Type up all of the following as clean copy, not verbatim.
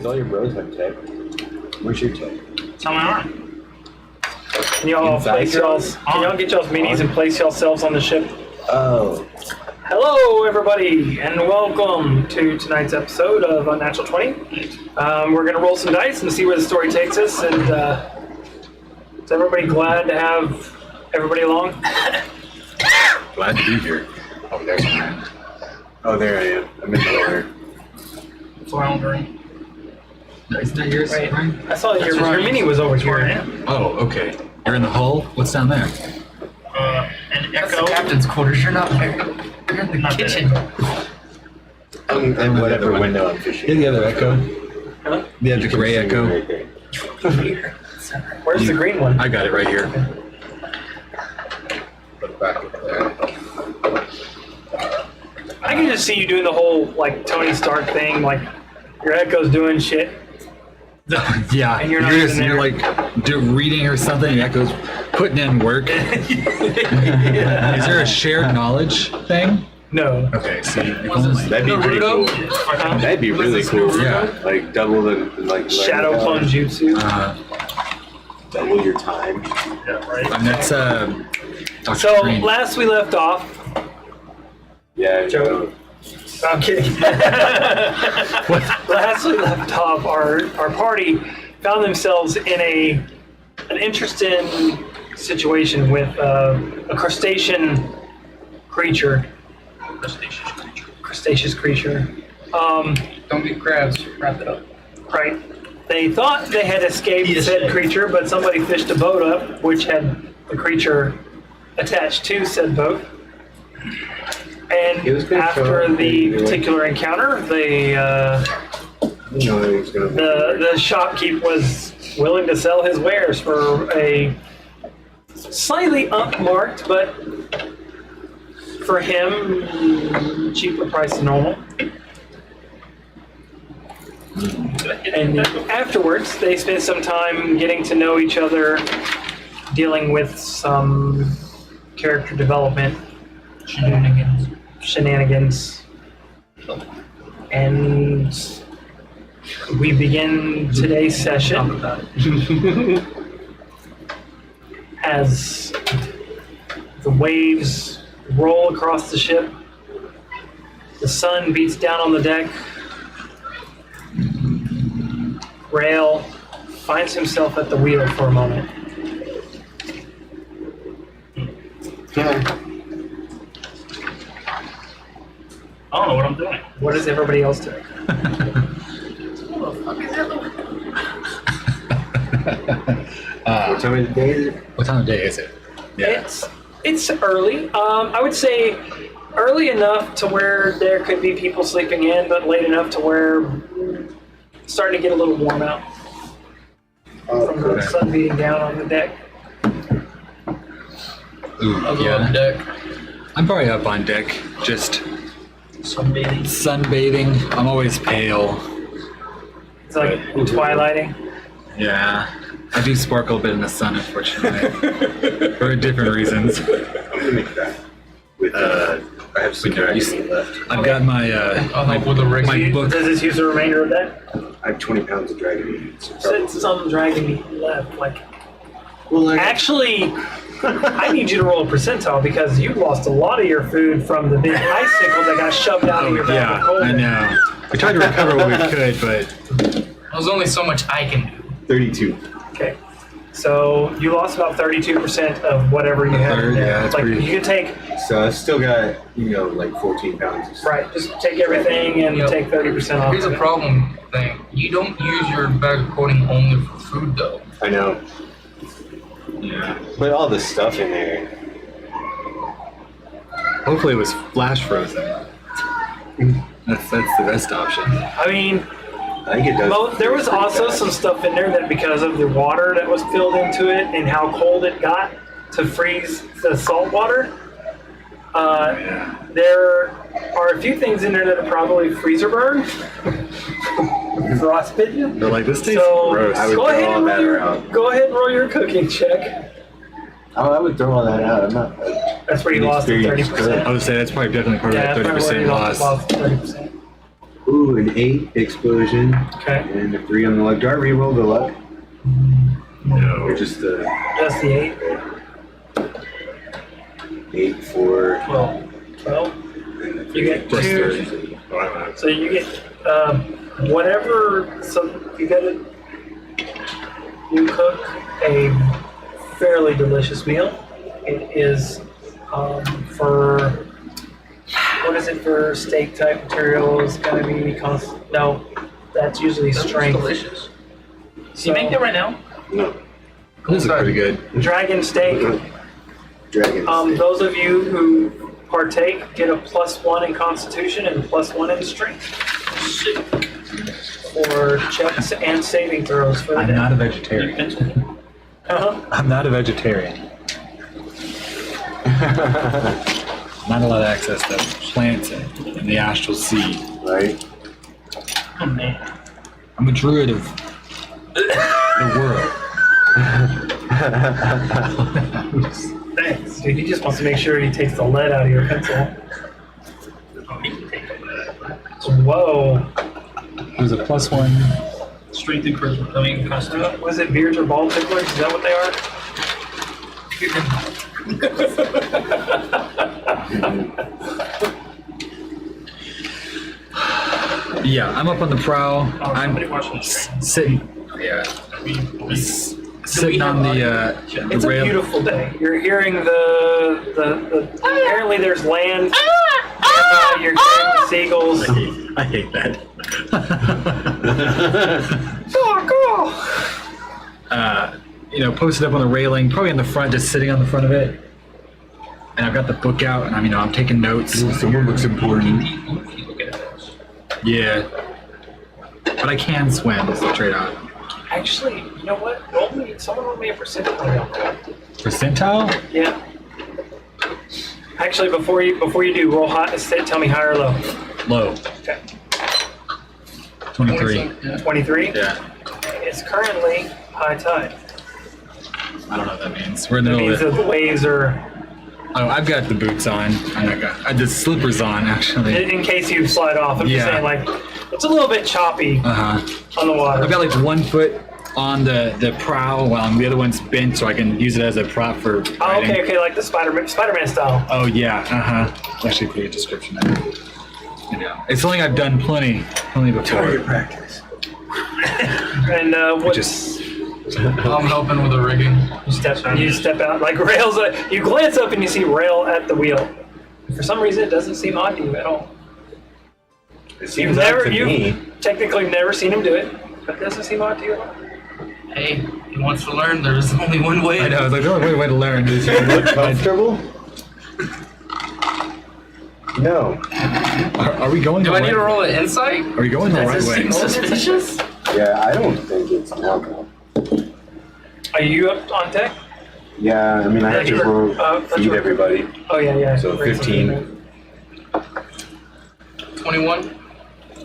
Because all your bros have tech. Where's your tech? It's on my arm. Can y'all get y'all's minis and place yourselves on the ship? Oh. Hello, everybody, and welcome to tonight's episode of Unnatural 20. We're going to roll some dice and see where the story takes us, and is everybody glad to have everybody along? Glad to be here. Oh, there's Brian. Oh, there I am. I'm in the water. Floundering. Isn't that yours, Right. Brian? I saw that your mini was over That's where I here. am. Oh, okay. You're in the hull? What's down there? An That's echo. the captain's quarters. You're not there. You're in the Not kitchen. And whatever window I'm fishing. Yeah, the other echo. Huh? Yeah, the gray echo. Right there. Where's the green one? I got it right here. Look back up there. I can just see you doing the whole, like, Tony Stark thing, like, your echo's doing shit. Yeah, And you're not just even there. like reading or something. And Echo's putting in work. Yeah. Is there a shared knowledge thing? No. Okay, see, if What's only- this? That'd be pretty cool. Huh? That'd be What is really this, cool. Naruto? Yeah. Like double the like Shadow learning clone power, jutsu. double your time. Yeah, right. and that's Dr. So, Strange. last we left off, Yeah. Joe. I'm kidding. Last we left off, our party found themselves in an interesting situation with a crustacean creature. Crustaceous creature. Don't be crabs. Wrap it up. Right. They thought they had escaped Yes. said creature, but somebody fished a boat up, which had the creature attached to said boat. He was And gonna show after up the and- particular encounter, You know he's gonna be the shopkeep was willing to sell his wares for a slightly upmarked, but for him, cheaper price than normal. And afterwards, they spent some time getting to know each other, dealing with some character development shenanigans. And we begin today's session as the waves roll across the ship. The sun beats down on the deck. Rail finds himself at the wheel for a moment. Yeah. I don't know what I'm doing. What is everybody else doing? What time of the day is it? What time of day is it? Yeah. It's early. I would say early enough to where there could be people sleeping in, but late enough to where it's starting to get a little warm out from the okay. sun beating down on the deck. Ooh, I'll go on yeah. deck. I'm probably up on deck, just Sunbathing. sunbathing. I'm always pale. It's like twilighting. Yeah. I do sparkle a bit in the sun, unfortunately, for different reasons. I'm gonna make that. With I have some Okay, you dragon meat left. I've got my I'll help with the rig. my book. Does this use the remainder of that? I have 20 pounds of dragon meat. So Said some dragon meat left. Like, well, like, actually, I need you to roll a percentile because you lost a lot of your food from the big icicle that got shoved out of your back Yeah, of cold. I know. We tried to recover what we could, but There's only so much I can do. 32. Okay. So you lost about 32% of whatever you had. Third, in there. yeah, that's like pretty- you could take So I still got, like 14 pounds of stuff. right, just take everything and Yep. take 30% off. Here's of a it. problem thing. You don't use your bag of coating only for food, though. I know. yeah. But all the stuff in there. Hopefully it was flash frozen. That's the best option. I mean, I think it does. there was pretty also fast. some stuff in there that because of the water that was filled into it and how cold it got to freeze the salt water, Yeah. there are a few things in there that are probably freezer burn. Frostbitten. They're like, this tastes So gross. I would go throw ahead, all and that roll your, around. go ahead and roll your cooking check. Oh, I would throw all that out. I'm not. That's where you lost the Inexperienced 30%. I would say that's probably definitely part of Yeah, that that's probably where 30% you loss. lost 30%. Ooh, an 8 explosion. Okay. And a 3 on the luck. Do I reroll the luck? No. Or just the Just the 8. 8 for 12. and the You get 2. So you get whatever. So you cook a fairly delicious meal. It is for what is it for steak type materials? Gotta be no. That's usually That looks strength. delicious. So, You make that right now? No. Those are pretty good. dragon steak. Dragons. Those of you who partake get a +1 in Constitution and +1 in Strength for checks and saving throws for the I'm day. not a vegetarian. Uh-huh. I'm not a vegetarian. Not a lot of access to plants in the astral sea. Right? Oh man. I'm a druid of the world. Thanks. Dude, he just wants to make sure he takes the lead out of your pencil. Oh, he can take that. Whoa. There's a +1. Strength and charisma. I mean, constitution. Was it beards or ball ticklers? Is that what they are? Yeah, I'm up on the prow. Oh, I'm somebody watching this. sitting. Yeah. Sitting on the It's a rail. beautiful day. You're hearing the apparently there's land. You're hearing the seagulls. I hate that. Posted up on the railing, probably in the front, just sitting on the front of it. And I've got the book out, and I'm taking notes. Someone looks important. If you look at this. Yeah. But I can swim, is the trade-off. Actually, you know what? Someone roll me a percentile. Percentile? Yeah. Actually, before you do, roll high. Tell me high or low. Low. Okay. 23. 23. Yeah. It's currently high tide. I don't know what that means. We're in the That middle means of that it. the waves are. Oh, I've got the boots on. I got the slippers on, actually. In case you slide off. I'm just Yeah. saying, it's a little bit choppy Uh-huh. on the water. I've got 1 foot on the prow while the other one's bent so I can use it as a prop for riding. Oh, okay, like the Spider-Man style. Oh, yeah, uh-huh. Actually, pretty good description of it. It's something I've done plenty before. Target practice. And what? I'm helping with the rigging. You step out like rails. You glance up and you see Rail at the wheel. For some reason, it doesn't seem odd to you at all. It seems odd to me. You've technically never seen him do it, but it doesn't seem odd to you at all. Hey, he wants to learn. There's only one way. I know, it's like the only way to learn is Look comfortable? No. Are we going Do the I need to right roll an insight? Are we going the right way? Suspicious? Yeah, I don't think it's normal. Are you up on deck? Yeah, I mean, I have to feed everybody. Oh yeah. So 15. 21?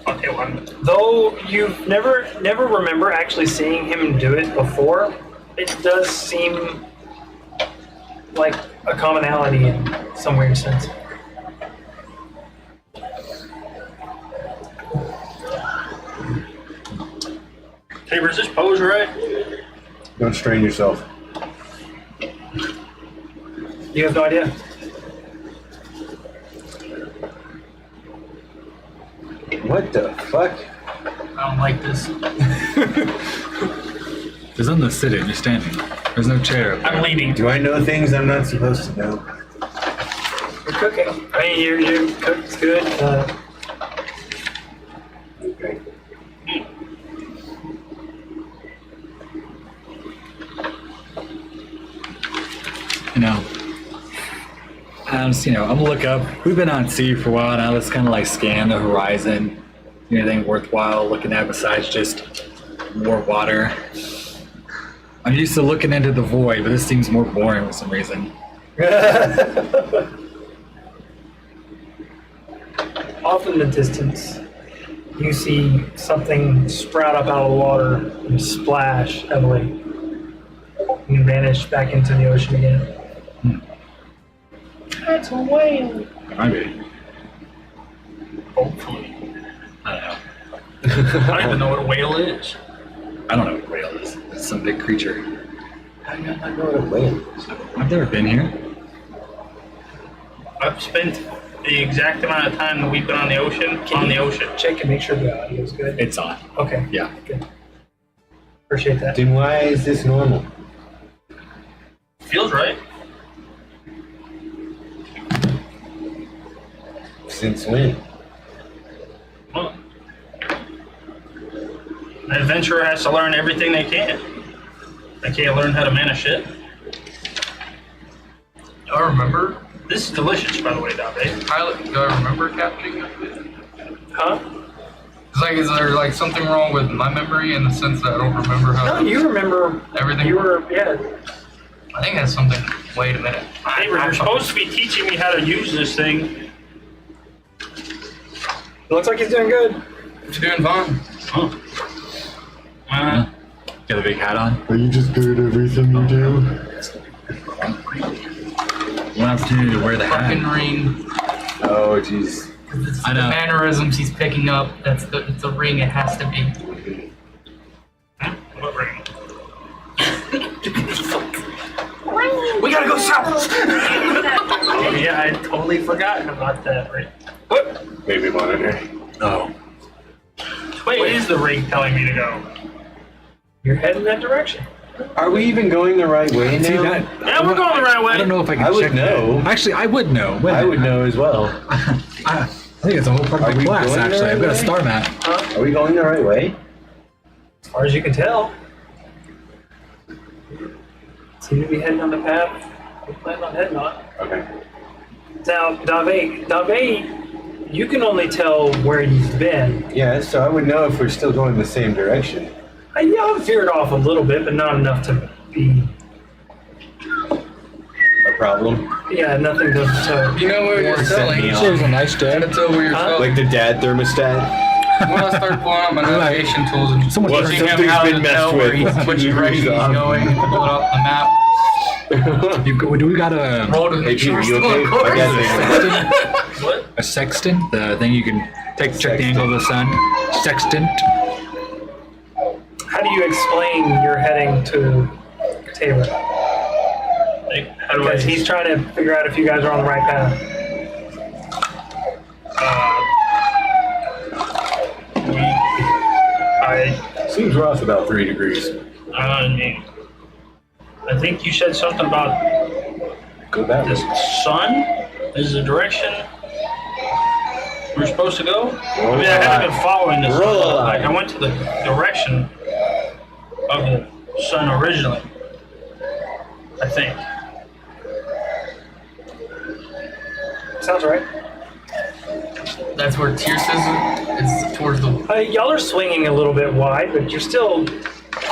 Okay, one. Though you've never remember actually seeing him do it before, it does seem like a commonality in some weird sense. Tabor, is this pose right? Don't strain yourself. You have no idea. What the fuck? I don't like this. There's nothing to sit in, you're standing. There's no chair. up there. I'm leaning. Do I know things I'm not supposed to know? You're cooking. I mean, your cook's good. Okay. I'm gonna look up. We've been on sea for a while now. Let's kind of scan the horizon. Anything worthwhile looking at besides just more water? I'm used to looking into the void, but this seems more boring for some reason. Off in the distance, you see something sprout up out of the water and splash heavily and vanish back into the ocean again. That's a whale. Might be. Hopefully. I don't know. I don't even know what a whale is. I don't know what a whale is. It's some big creature. I do not know what a whale is. I've never been here. I've spent the exact amount of time that we've been on the ocean. Check and make sure the audio is good. It's on. Okay. Yeah. Good. Appreciate that. Then why is this normal? Feels right. Since when? Well, an adventurer has to learn everything they can. They can't learn how to man a ship. Do I remember? This is delicious, by the way, Dave. Pilot, do I remember captaining a ship? Huh? It's like, is there like something wrong with my memory in the sense that I don't remember how No, you remember. everything? You were, yeah. I think that's something. Wait a minute. Tabor, you're supposed to be teaching me how to use this thing. Looks like he's doing good. You're doing fine. Huh. Got a big hat on. Are you just good at everything you do? One opportunity to wear the Fucking hat. ring. Oh, jeez. It's I the know. mannerisms he's picking up. It's the ring. It has to be. What ring? We gotta go south. Oh, yeah, I totally forgot about that ring. What? Maybe monitor. Oh. Wait, is the ring telling me to go? You're heading that direction. Are we even going the right way now? See, Yeah, we're going the right way. I don't know if I can I would check know. that. Actually, I would know. Wait a I would minute. know as well. I think it's a whole part Are of the we class, going the actually. right I've got a way? star map. Are we going the right way? As far as you can tell. Seem to be heading on the path we planned on heading on. Okay. Now, Dave, you can only tell where you've been. Yeah, so I would know if we're still going the same direction. Yeah, I've veered off a little bit, but not enough to be. A problem? Yeah, nothing to. You know what you're Set telling. me You off. It was a nice day. gotta tell where you're Huh? telling. Like the dad thermostat? When I start pulling out my navigation tools and Someone Well, teaching him something's how been to messed tell where with. he's which direction he's Off. going, pull it up the map. Do we got a Roll to Hey, make sure Peter, we're you still okay? on course. I got this. What? a sextant? The thing you can check the angle of the sun. Sextant. How do you explain your heading to Tabor? Like, how do Because I? he's trying to figure out if you guys are on the right path. Seems we're off about 3 degrees. I mean, I think you said something about Go that the way. sun is the direction we're supposed to go. Roll I mean, I haven't been following this. Roll a Like, line. I went to the direction of the sun originally. I think. Sounds right. That's where Tierces is towards the. Y'all are swinging a little bit wide, but you're still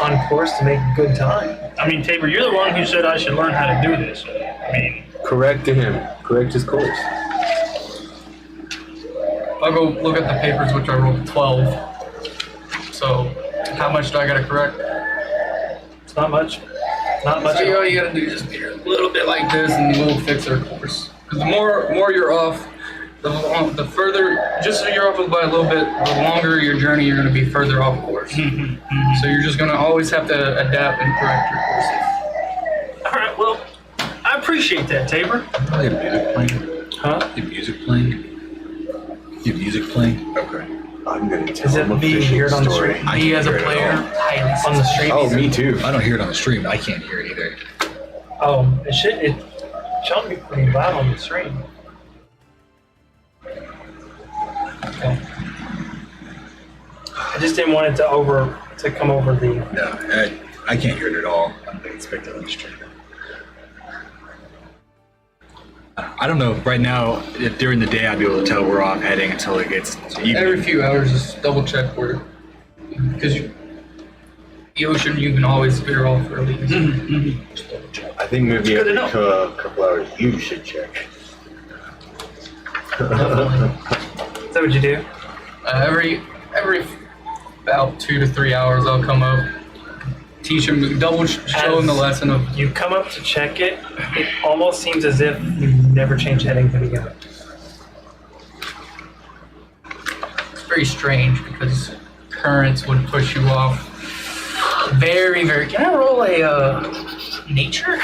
on course to make good time. I mean, Tabor, you're the one who said I should learn how to do this. I mean, Correct him. Correct his course. I'll go look at the papers, which I rolled 12. So, how much do I gotta correct? It's not much. Not much. So at all. all you gotta do is just be a little bit like this, and we'll fix our course. Because the more you're off, the further, just so you're off by a little bit, the longer your journey, you're gonna be further off course. So you're just gonna always have to adapt and correct your courses. all right, well, I appreciate that, Tabor. You have music playing? Huh? You have music playing? You have music playing? Okay. I'm gonna tell Is it him a being fishing heard on the story. stream? I Me can't as a hear it at player, all. highly On the stream? Oh, me too. I don't hear it on the stream. I can't hear it either. Oh, it should be pretty loud on the stream. Okay. I just didn't want it to come over the. No, I can't hear it at all. I don't think it's picked up on the stream. I don't know. Right now, if during the day, I'd be able to tell we're off heading until it gets to evening. every few hours, just double check where, because the ocean, you can always veer off early. Just double check. I think maybe good to every know. couple hours you should check. Is that what you do? Every about 2 to 3 hours, I'll come up, teach him, show him the lesson of. You come up to check it. It almost seems as if you never changed heading to begin with. It's very strange because currents would push you off. Very, very. Can I roll a nature?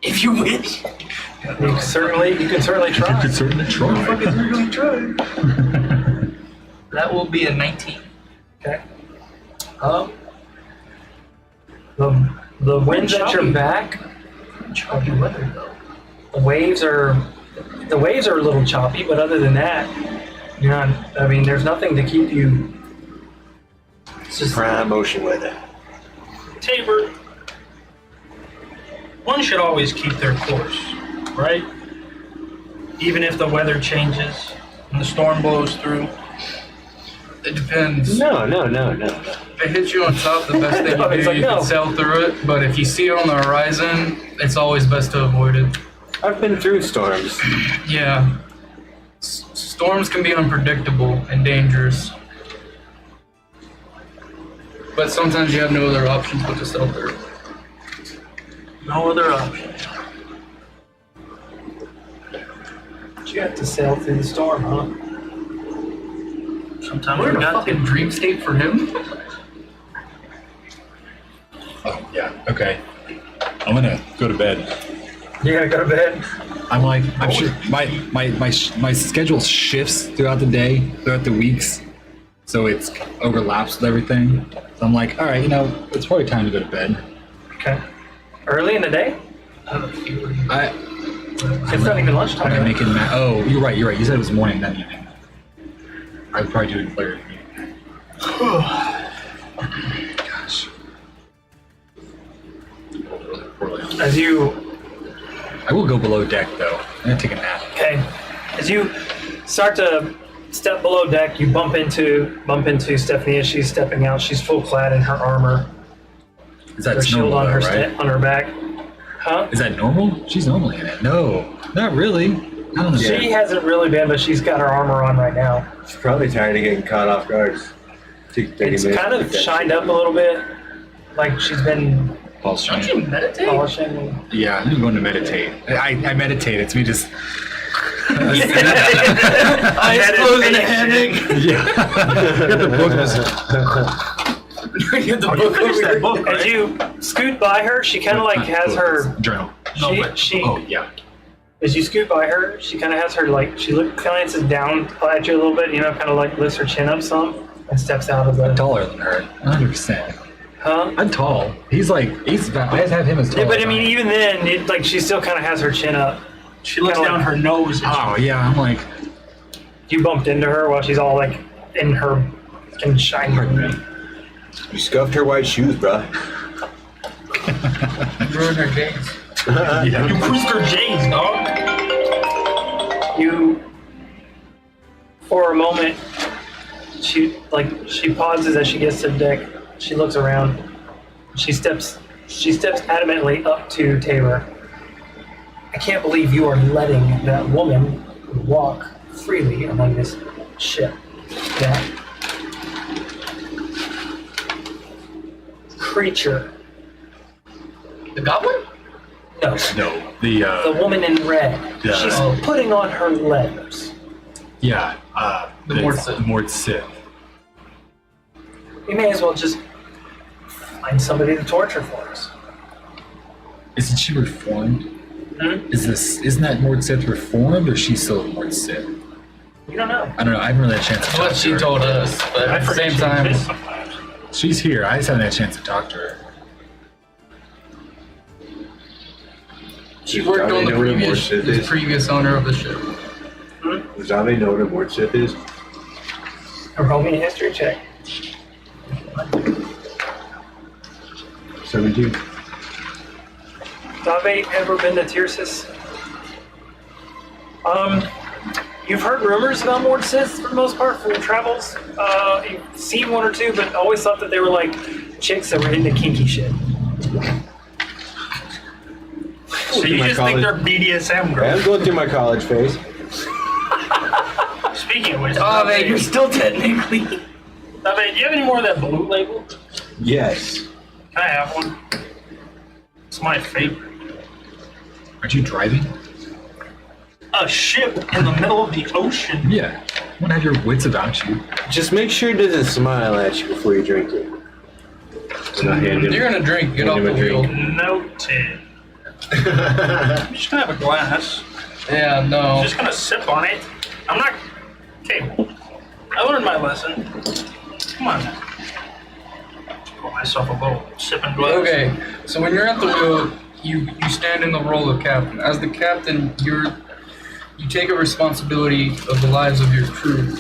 If you wish. You can certainly try. You could certainly try. That will be a 19. Okay. The wind's at your back. Choppy weather though. The waves are a little choppy, but other than that, you're not. I mean, there's nothing to keep you. It's just Prime ocean weather. Tabor, one should always keep their course, right? Even if the weather changes and the storm blows through. It depends. No. If it hits you on top, the best thing No, you it's do, like, you no. can sail through it. But if you see it on the horizon, it's always best to avoid it. I've been through storms. Yeah. Storms can be unpredictable and dangerous. But sometimes you have no other options but to sail through. No other option. you have to sail through the storm, huh? Sometimes We're we in a got fucking to. dream state for him. Oh, yeah. Okay. I'm gonna go to bed. You gotta go to bed. I'm sure my schedule shifts throughout the day, throughout the weeks, so it's overlaps with everything. So I'm like, all right, it's probably time to go to bed. Okay. Early in the day? It's not even I lunchtime. can make it. Oh, you're right. You said it was morning, not evening. I'd probably do it later. Gosh. Poorly. As you I will go below deck though. I'm gonna take a nap. Okay. As you start to step below deck, you bump into Stephanie as she's stepping out. She's full clad in her armor. Is that Her shield normal on though, her right? on her back. Huh? Is that normal? She's normally in it. No, not really. I don't know. She hasn't really been, but she's got her armor on right now. She's probably tired of getting caught off guard. It's kind of shined up a little bit, like she's been Paul's Don't trying. you meditate? polishing. Yeah, I'm going to meditate. I meditate. It's me just. Eyes closed in a hammock. Yeah. Got the book. You have the Oh, book you finished over that there. book, As right? you scoot by her, she kind of like has her. journal. She Oh yeah. as you scoot by her, she kind of has her like she glances down at you a little bit, kind of like lifts her chin up some and steps out of I'm the. taller than her. 100%. Huh? I'm tall. He's I just have him as tall. Yeah, but as I mean, am. even then, she still kind of has her chin up. She looks kinda down like- her nose at Oh yeah, I'm like. You bumped into her while she's all like in her shiny. Pardon me. You scuffed her white shoes, bruh. Ruin her days. you. You cruised her J's, dog. You, for a moment, she pauses as she gets to the deck. She looks around. She steps adamantly up to Tabor. I can't believe you are letting that woman walk freely among this ship. That creature. The goblin? No, No. the woman in red. Yeah. She's putting on her leathers. Yeah. The Mord Sith. The Mord Sith. We may as well just find somebody to torture for us. Isn't she reformed? Hmm? Isn't that Mord Sith reformed, or she's still a Mord Sith? You don't know. I don't know. I haven't really had a chance to talk What to she her. told us, but I at the forget same she time, exists sometimes. She's here. I just haven't had a chance to talk to her. she worked Does on the Johnny know what a Mord Sith is? previous owner of the ship. Does Zombie know what a Mord Sith is? Roll me a history check. 17. Dave, ever been to Tyrsis? You've heard rumors about Mord Sith for the most part from your travels. You've seen one or two, but always thought that they were like chicks that were into kinky shit. So you My just think college- they're BDSM I'm girls? going through my college phase. Speaking of which, Oh man, you're still technically. do you have any more of that blue label? Yes. Can I have one? It's my favorite. Aren't you driving? A ship in the middle of the ocean. Yeah. want to have your wits about you. Just make sure it doesn't smile at you before you drink it. And I hand him- You're gonna drink. Get hand off him the a drink. wheel. Noted. I'm just gonna have a glass. Yeah, I'm no. just gonna sip on it. I'm not. Okay. I learned my lesson. Come on now. Pour myself a little sipping glass. Okay, so when you're at the wheel, you stand in the role of captain. As the captain, you take a responsibility of the lives of your crew.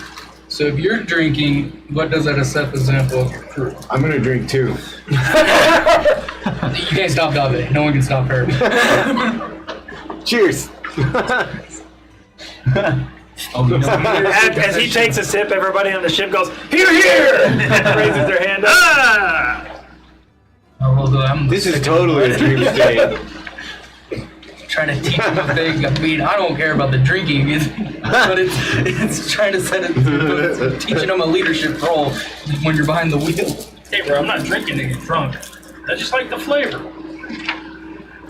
So if you're drinking, what does that set the example of your crew? I'm gonna drink too. You can't stop Dave. No one can stop her. Cheers. Oh, you know, As he takes a sip, everybody on the ship goes, "Here, here!" and raises their hand up. Ah! This is totally a dream state. Trying to teach him a thing. I mean, I don't care about the drinking, but it's trying to teaching him a leadership role when you're behind the wheel. Hey, bro, I'm not drinking to get drunk. I just like the flavor.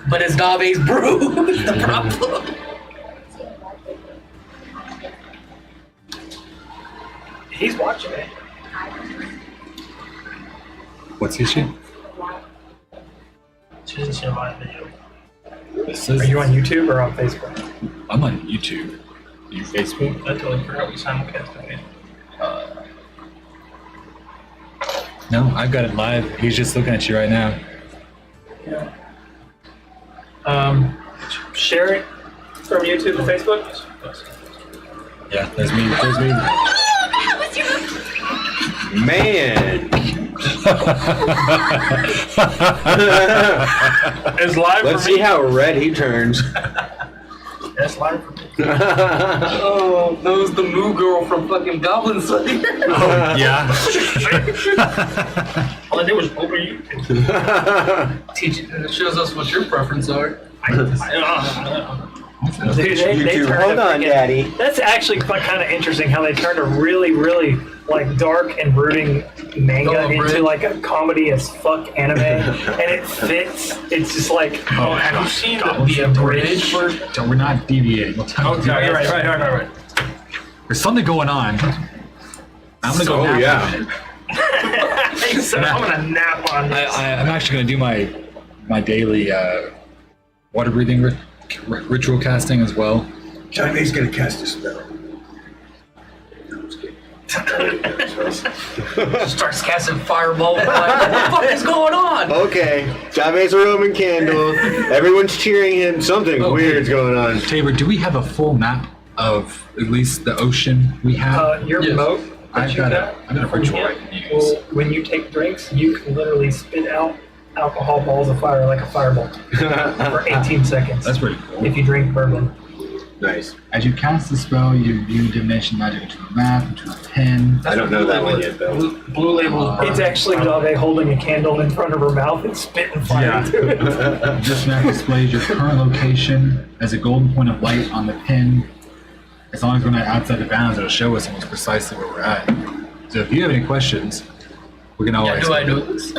But it's Dave's brew. It's the problem. He's watching it. what's the issue? She doesn't see a live video. This is, Are you on YouTube or on Facebook? I'm on YouTube. You Facebook? I totally forgot we simulcasted it. No, I've got it live. He's just looking at you right now. Share it from YouTube to Facebook. Yeah, there's me. There's me. Man. It's live Let's for see me. how red he turns. That's live for me. Oh, that was the Moo Girl from fucking Goblin Slayer. Oh, yeah. All I did was open YouTube. It shows us what your preferences are. Dude, they YouTube, turned hold a on, freaking- Daddy. That's actually kind of interesting how they turned a really, really like dark and brooding manga Oh, into really? like a comedy as fuck anime, and it fits. It's just like Oh, have you seen the Bridge? abridged version? So we're not deviating. We'll talk Okay, you're right. There's something going on. I'm gonna go. Oh, nap yeah. in a minute. so I'm gonna nap on this. I'm actually gonna do my daily water breathing ritual casting as well. Johnny's gonna cast a spell. Starts casting fireball. What the fuck is going on? Okay, Jave's a Roman candle. Everyone's cheering him. Something Okay. weird's going on. Tabor, do we have a full map of at least the ocean we have? Your Yes. moat. that I've you got a ritual yeah, I can use. Well, when you take drinks, you can literally spit out alcohol balls of fire like a fireball for 18 seconds. That's pretty cool. If you drink bourbon. Nice. As you cast the spell, you view divination magic into a map, into a pen. I don't know that one yet, though. Blue label. It's actually Dave holding a candle in front of her mouth and spitting fire Yeah. into it. This map displays your current location as a golden point of light on the pin. As long as we're not outside the bounds, it'll show us almost precisely where we're at. So if you have any questions, we can Yeah, always. do I do this?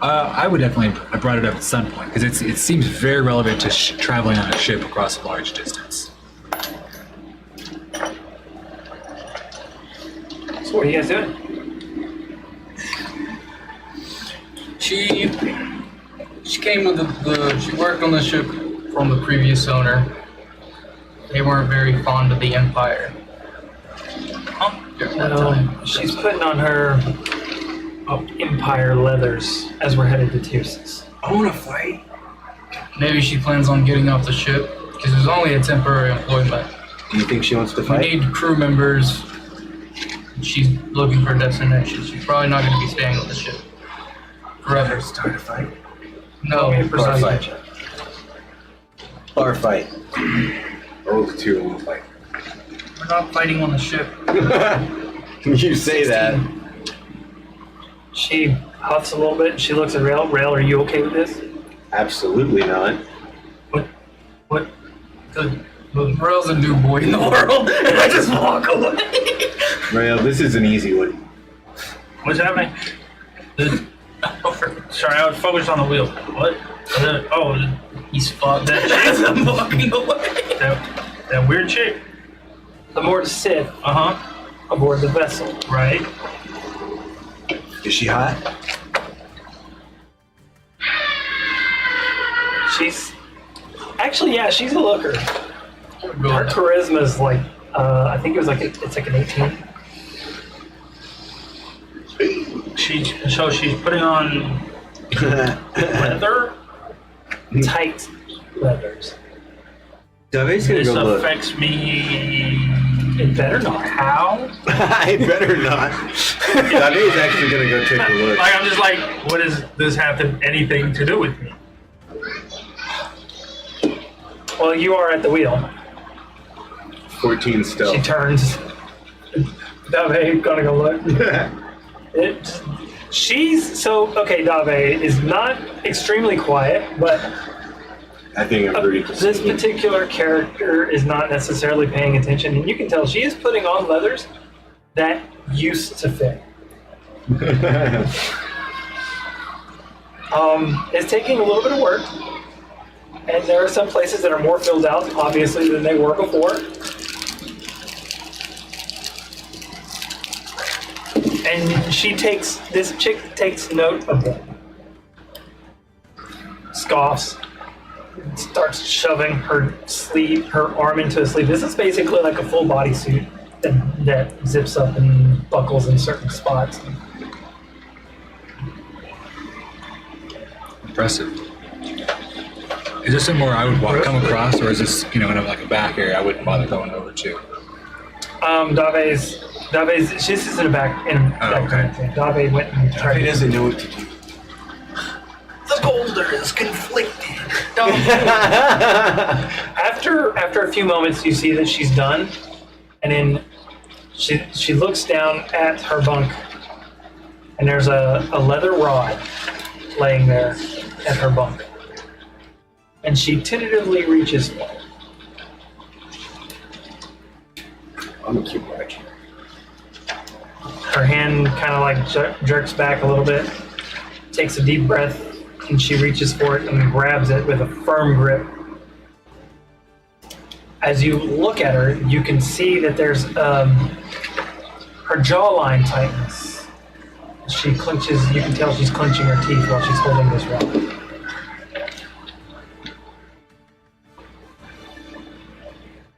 I would definitely. I brought it up at some point because it seems very relevant to traveling on a ship across a large distance. So what are you guys doing? She came with she worked on the ship from the previous owner. They weren't very fond of the Empire. During that time. She's putting on her Empire leathers as we're headed to Teusis. I want to fight. Maybe she plans on getting off the ship because it was only a temporary employment. Do you think she wants to We fight? need crew members. She's looking for a destination. She's probably not going to be staying on the ship forever. Start a fight. No, Give me a persuasion fight. check. Bar fight. Roll the 2 and we'll fight. we're not fighting on the ship. You say that. She huffs a little bit and she looks at Rail. Rail, are you okay with this? Absolutely not. What? The Morel's a new boy in the world, and I just walk away. Rail, this is an easy one. What's happening? Sorry, I was focused on the wheel. What? He's fucked. That As I'm walking away. that weird chick. The Mort Sith, Uh huh. aboard the vessel. Right. Is she hot? She's actually, yeah, she's a looker. Her Good. charisma is like, I think it was like it's like an 18. So she's putting on leather. Tight leathers. Dave's gonna This go look. affects me. It better not. How? I better not. Dave's actually gonna go take a look. Like I'm just like, what does this have anything to do with me? Well, you are at the wheel. 14 She stealth. turns. Dave, gonna go look. She's so okay. Dave is not extremely quiet, but I think I'm pretty this particular character is not necessarily paying attention, and you can tell she is putting on leathers that used to fit. It's taking a little bit of work, and there are some places that are more filled out, obviously, than they were before. And this chick takes note of them. Scoffs, starts shoving her arm into a sleeve. This is basically like a full body suit that zips up and buckles in certain spots. Impressive. Is this somewhere I would come across, or is this, in like a back area I wouldn't bother going over to? Dave's, this is in the back. okay. Dave went and tried He to. doesn't know what to do. The boulder is conflicted. After a few moments, you see that she's done, and then she looks down at her bunk, and there's a leather rod laying there at her bunk, and she tentatively reaches for it. I'm gonna keep watching. Her hand kind of like jerks back a little bit, takes a deep breath, and she reaches for it and grabs it with a firm grip. As you look at her, you can see that there's her jawline tightens. She clenches, you can tell she's clenching her teeth while she's holding this rod.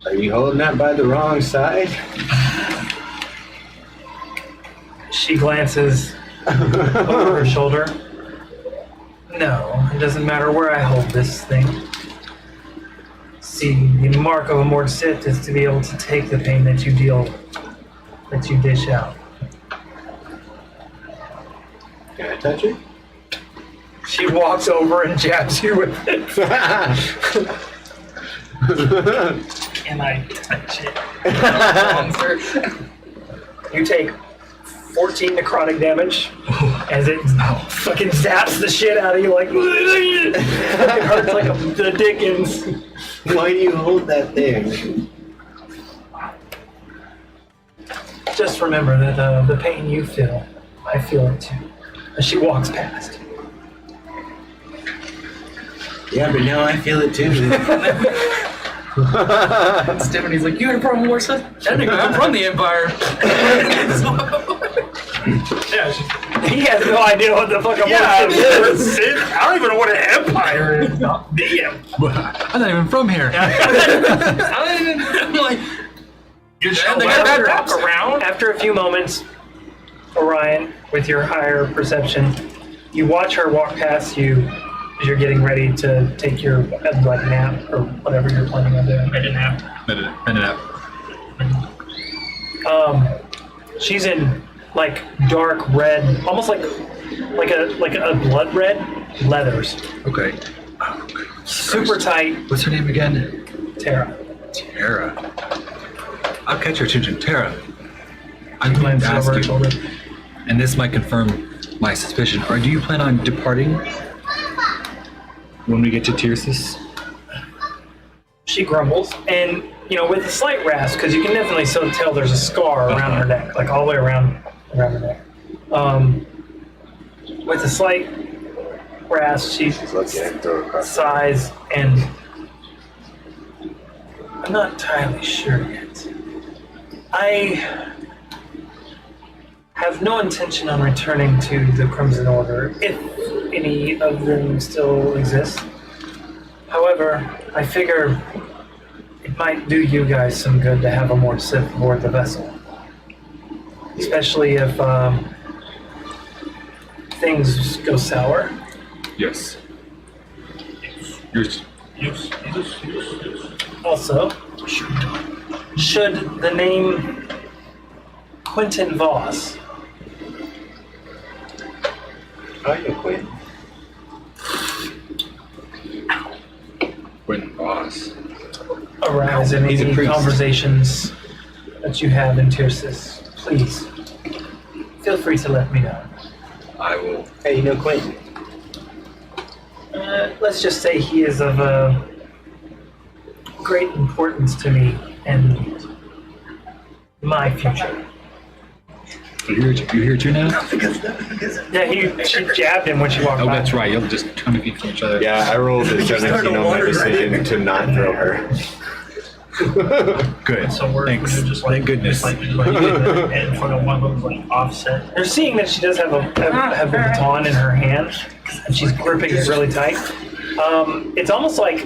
Are you holding that by the wrong side? She glances over her shoulder. No, it doesn't matter where I hold this thing. See, the mark of a Mordsith is to be able to take the pain that you dish out. Can I touch it? She walks over and jabs you with it. Can I touch it? You take 14 necrotic damage as it fucking zaps the shit out of you like it hurts like the Dickens. Why do you hold that thing? Just remember that the pain you feel, I feel it too. As she walks past. Yeah, but now I feel it too. Stephanie's like, you had a problem with Warsaw? That nigga, I'm from the Empire. Yeah. He has no idea what the fuck a Yeah. Mordsith is. I don't even know what an empire is. Not the empire. I'm not even from here. I'm like, You they got bad raps. around. After a few moments, Orion, with your higher perception, you watch her walk past you as you're getting ready to take your like nap or whatever you're planning on doing. I didn't have. Minute up. She's in like dark red, almost like a blood red leathers, Okay. super tight. What's her name again? Tara. Tara. I'll catch your attention. Tara, I'm going to Glances ask over her you, shoulder. and this might confirm my suspicion, or do you plan on departing when we get to Tirsus? She grumbles, and with a slight rasp, because you can definitely still tell there's a scar around her neck, like all the way around her neck. With a slight rasp, she Looking at throw across. sighs, and I'm not entirely sure yet. I have no intention on returning to the Crimson Order, if any of them still exist. However, I figure it might do you guys some good to have a more Sith aboard the vessel. Especially if things go sour. Yes. Yours. Yes. Also, should the name Quentin Voss Oh, you quit. Quentin Boss. arise in He's a any priest. conversations that you have in Tyrsis, please feel free to let me know. I will. Hey, you know Quentin? Let's just say he is of great importance to me and my future. You here too now? Yeah, she jabbed him when she walked Oh, by. that's right. You'll just turn feet from each other. Yeah, I rolled a 17 on my decision to not throw her. Good. So we're Thanks. just like Thank goodness. like and for the one of them like offset. You're seeing that she does have a baton in her hand, and she's gripping it really tight. It's almost like,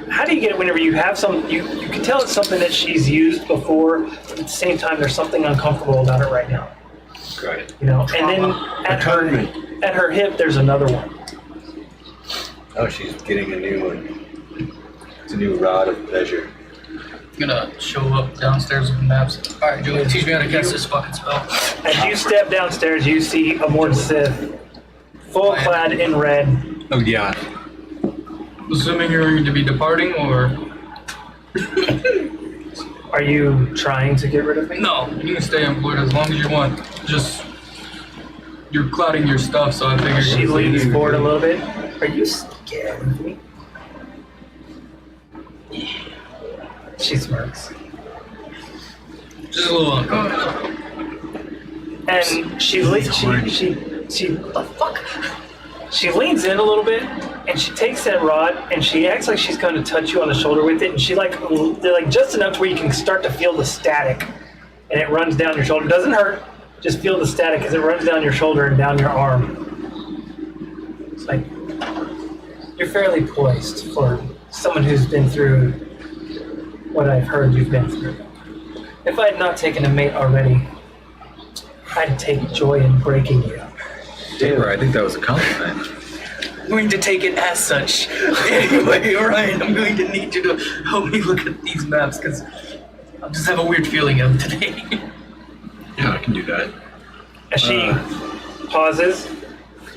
how do you get it whenever you have some, you can tell it's something that she's used before, but at the same time there's something uncomfortable about it right now. Right. You know, and then Atonement. at her hip there's another one. Oh, she's getting a new one. It's a new rod of pleasure. I'm gonna show up downstairs with the maps. Alright, Julie, teach me how to cast this fucking spell. As you step downstairs, you see a Mord Sith, full clad in red. Oh yeah. Assuming you're going to be departing, or... Are you trying to get rid of me? No, you can stay employed as long as you want. Just... You're clouding your stuff, so I figured... She leans forward a little bit. Are you scared of me? She smirks. Just a little uncomfortable. And she the fuck? She leans in a little bit and she takes that rod and she acts like she's going to touch you on the shoulder with it, and she they're like just enough to where you can start to feel the static, and it runs down your shoulder. It doesn't hurt, just feel the static as it runs down your shoulder and down your arm. It's like you're fairly poised for someone who's been through what I've heard you've been through. If I had not taken a mate already, I'd take joy in breaking you. I think that was a compliment. I'm going to take it as such. Anyway, Ryan, I'm going to need you to help me look at these maps, because I just have a weird feeling of today. Yeah, I can do that. As she pauses,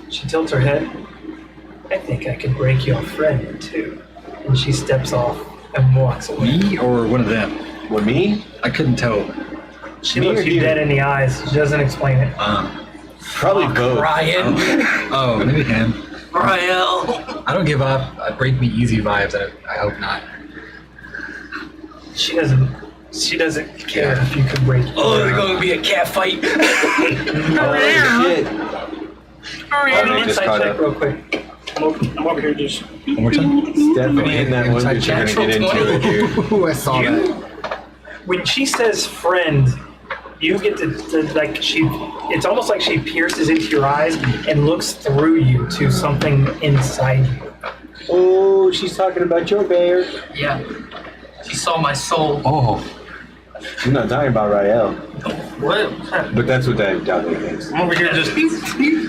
she tilts her head. I think I could break your friend in two. And she steps off and walks away. Me or one of them? What, me? I couldn't tell. She Me looks or you you? dead in the eyes. She doesn't explain it. Probably both. Ryan. Oh, maybe him. Rael. I don't give up. Break me easy vibes. I hope not. She doesn't care if you could break. Oh, there's going to be a cat fight. Oh, shit. Have an I just insight caught check up. real quick. I'm over here just. One more time. It's definitely in that one that you're going to get into it, dude. Ooh, I saw that. When she says friend, you get to like it's almost like she pierces into your eyes and looks through you to something inside you. Oh, she's talking about your bear. Yeah. She saw my soul. Oh, She's not talking about Rael. What? But that's what that Dudley thinks. I'm over here just.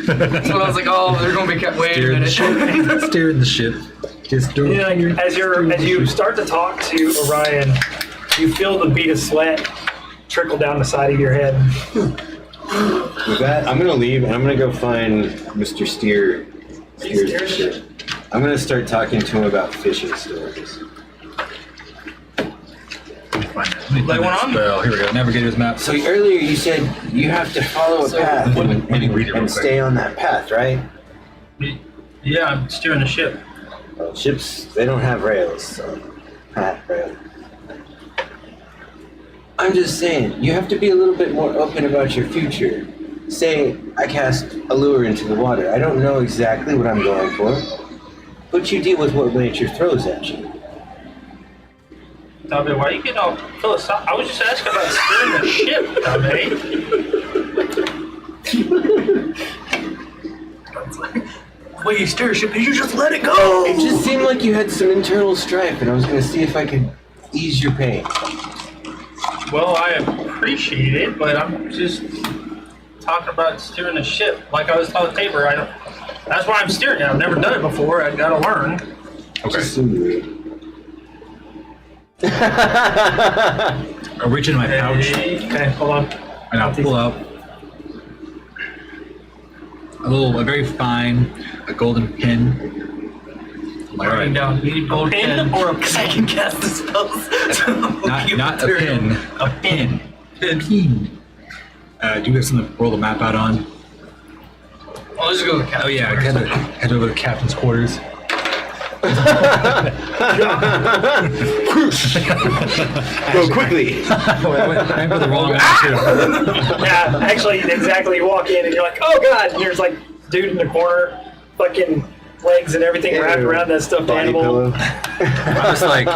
So I was like, oh, they're going to be cat. Wait a steering the minute. ship. Steering the ship. Just do You know, like, as you start to talk to Orion, you feel the bead of sweat trickle down the side of your head. With that, I'm going to leave and I'm going to go find Mr. Steers the ship. I'm going to start talking to him about fishing stories. Light one on? Spell. Here we go. Navigator's map. So earlier you said you have to follow a path let me read it real and quick. stay on that path, right? Yeah, I'm steering the ship. Well, ships, they don't have rails, so rail. I'm just saying, you have to be a little bit more open about your future. Say, I cast a lure into the water. I don't know exactly what I'm going for, but you deal with what nature throws at you. Dabe, why are you getting all philosophical? I was just asking about steering the ship, Dabe. The way you steer a ship is you just let it go. It just seemed like you had some internal strife, and I was going to see if I could ease your pain. Well, I appreciate it, but I'm just talking about steering the ship. Like I was telling Tabor, that's why I'm steering it. I've never done it before. I gotta learn. Okay. Just so weird. I'll reach into my pouch Okay, hold on. and I'll pull out a very fine, a golden pin. I'm like, all right, Down. You need gold Pin pin. or a I can cast the spells. not a pin, a pin. Pin. Do you have something to roll the map out on? Oh, let's go with the Oh yeah, I head over to the captain's quarters. Go quickly. I put the wrong answer. Yeah, actually, exactly. You walk in and you're like, oh god, and there's like dude in the corner, fucking legs and everything wrapped around that stuffed Body animal. pillow. I was like,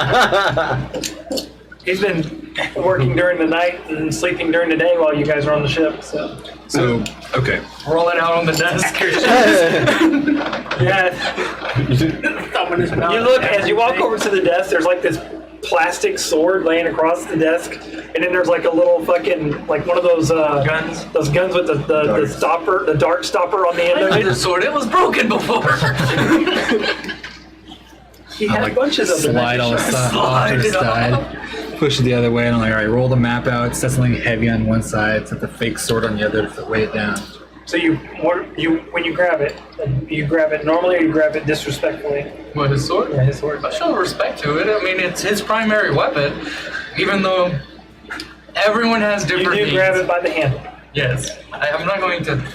He's been working during the night and sleeping during the day while you guys are on the ship. So okay. rolling out on the desk. yeah, Thumb in his mouth. you look as you walk over to the desk. There's like this plastic sword laying across the desk, and then there's like a little fucking like one of those Guns. Those guns with the stopper, the dart stopper on the end of The it. sword, it was broken before. He had bunches of them. Slide on the side, off to the side, push it the other way, and I'm like, all right, roll the map out, set something heavy on one side, set the fake sword on the other to weigh it down. So when you grab it normally, or you grab it disrespectfully. What, his sword? Yeah, his sword. I show respect to it. I mean, it's his primary weapon, even though everyone has You different do grab it by the handle. Yes. I'm not going to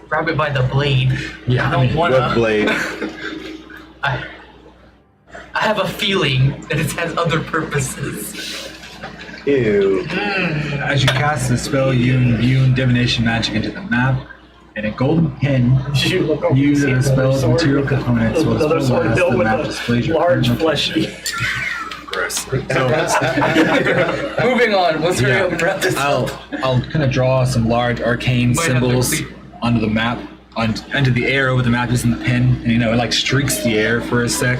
grab it by the blade. Yeah, I don't What wanna. blade? I have a feeling that it has other purposes. Ew. As you cast the spell, you imbue divination magic into the map, and a golden pin You look over used and as see a another spell's sword material with component, so another the sword spell filled the with map a displays your large current fleshy. Gross. Moving on. Let's hurry up and wrap this up. I'll kind of draw some large arcane Might have to symbols complete- onto the map, onto the air over the map using the pin, and it like streaks the air for a sec,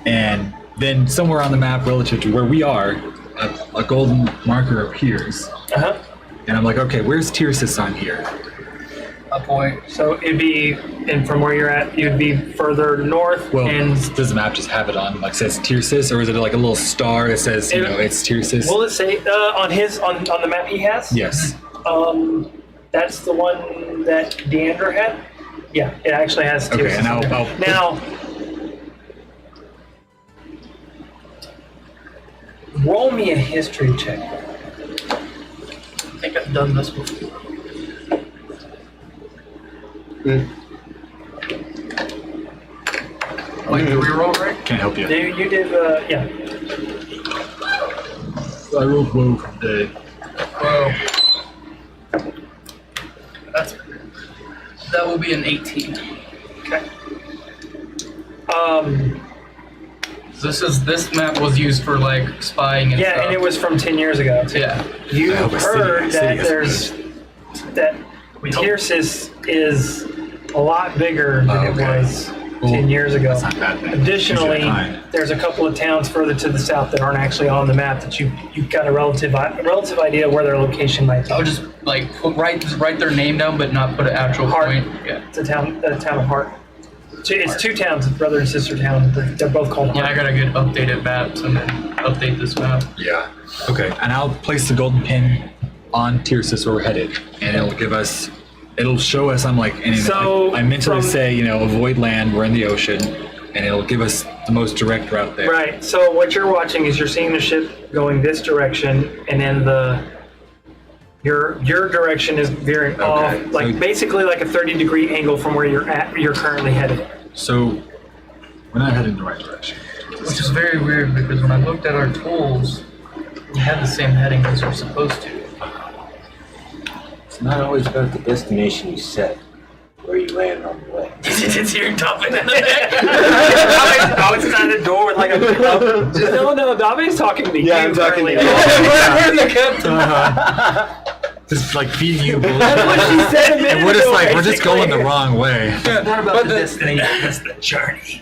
and then somewhere on the map relative to where we are, a golden marker appears, Uh-huh. and I'm like, okay, where's Tircis on here? A point. So it'd be, and from where you're at, you'd be further north. Well, and does the map just have it on, like, says Tircis, or is it like a little star that says, it's Tircis? will it say on the map he has? Yes. That's the one that Deandra had. Yeah, it actually has. Okay, Tircis and on there. I'll now. Roll me a history check. I think I've done this before. Like the reroll, right? Can't help you. You did, yeah. I rolled low from the Well, that will be an 18. Okay. This map was used for like spying and Yeah, stuff. and it was from 10 years ago. Yeah. You I hope it's heard city that is that Tircis is a lot bigger than it Okay. was Well, 10 years ago. that's not bad then. Additionally, Usually kind. there's a couple of towns further to the south that aren't actually on the map that you've got a relative idea where their location might be. I'll just like write their name down, but not put an actual Hart. point. Yeah. It's a town of Hart. It's two towns, brother and sister town. They're both called Yeah, I Hart. gotta get updated maps and then update this map. Yeah. Okay, and I'll place the golden pin on Tircis where we're headed, and it'll show us. I'm like, and So, I mentally from- say, avoid land. We're in the ocean, and it'll give us the most direct route there. Right. So what you're watching is you're seeing the ship going this direction, and then your direction is veering off, like so- basically like a 30-degree angle from where you're currently headed. So we're not heading the right direction. Which is very weird because when I looked at our tools, we had the same heading as we're supposed to. It's not always about the destination you set, where you land on the way. It's hearing Dobbin in the back. I was inside the door with like a no, Dave's talking to me. Yeah, I'm talking to you. We're in the captain. Just like feeding you bullshit. That's what she said a minute And we're just ago, like, we're just going the basically. wrong way. Not But about the the- destination, it's the journey.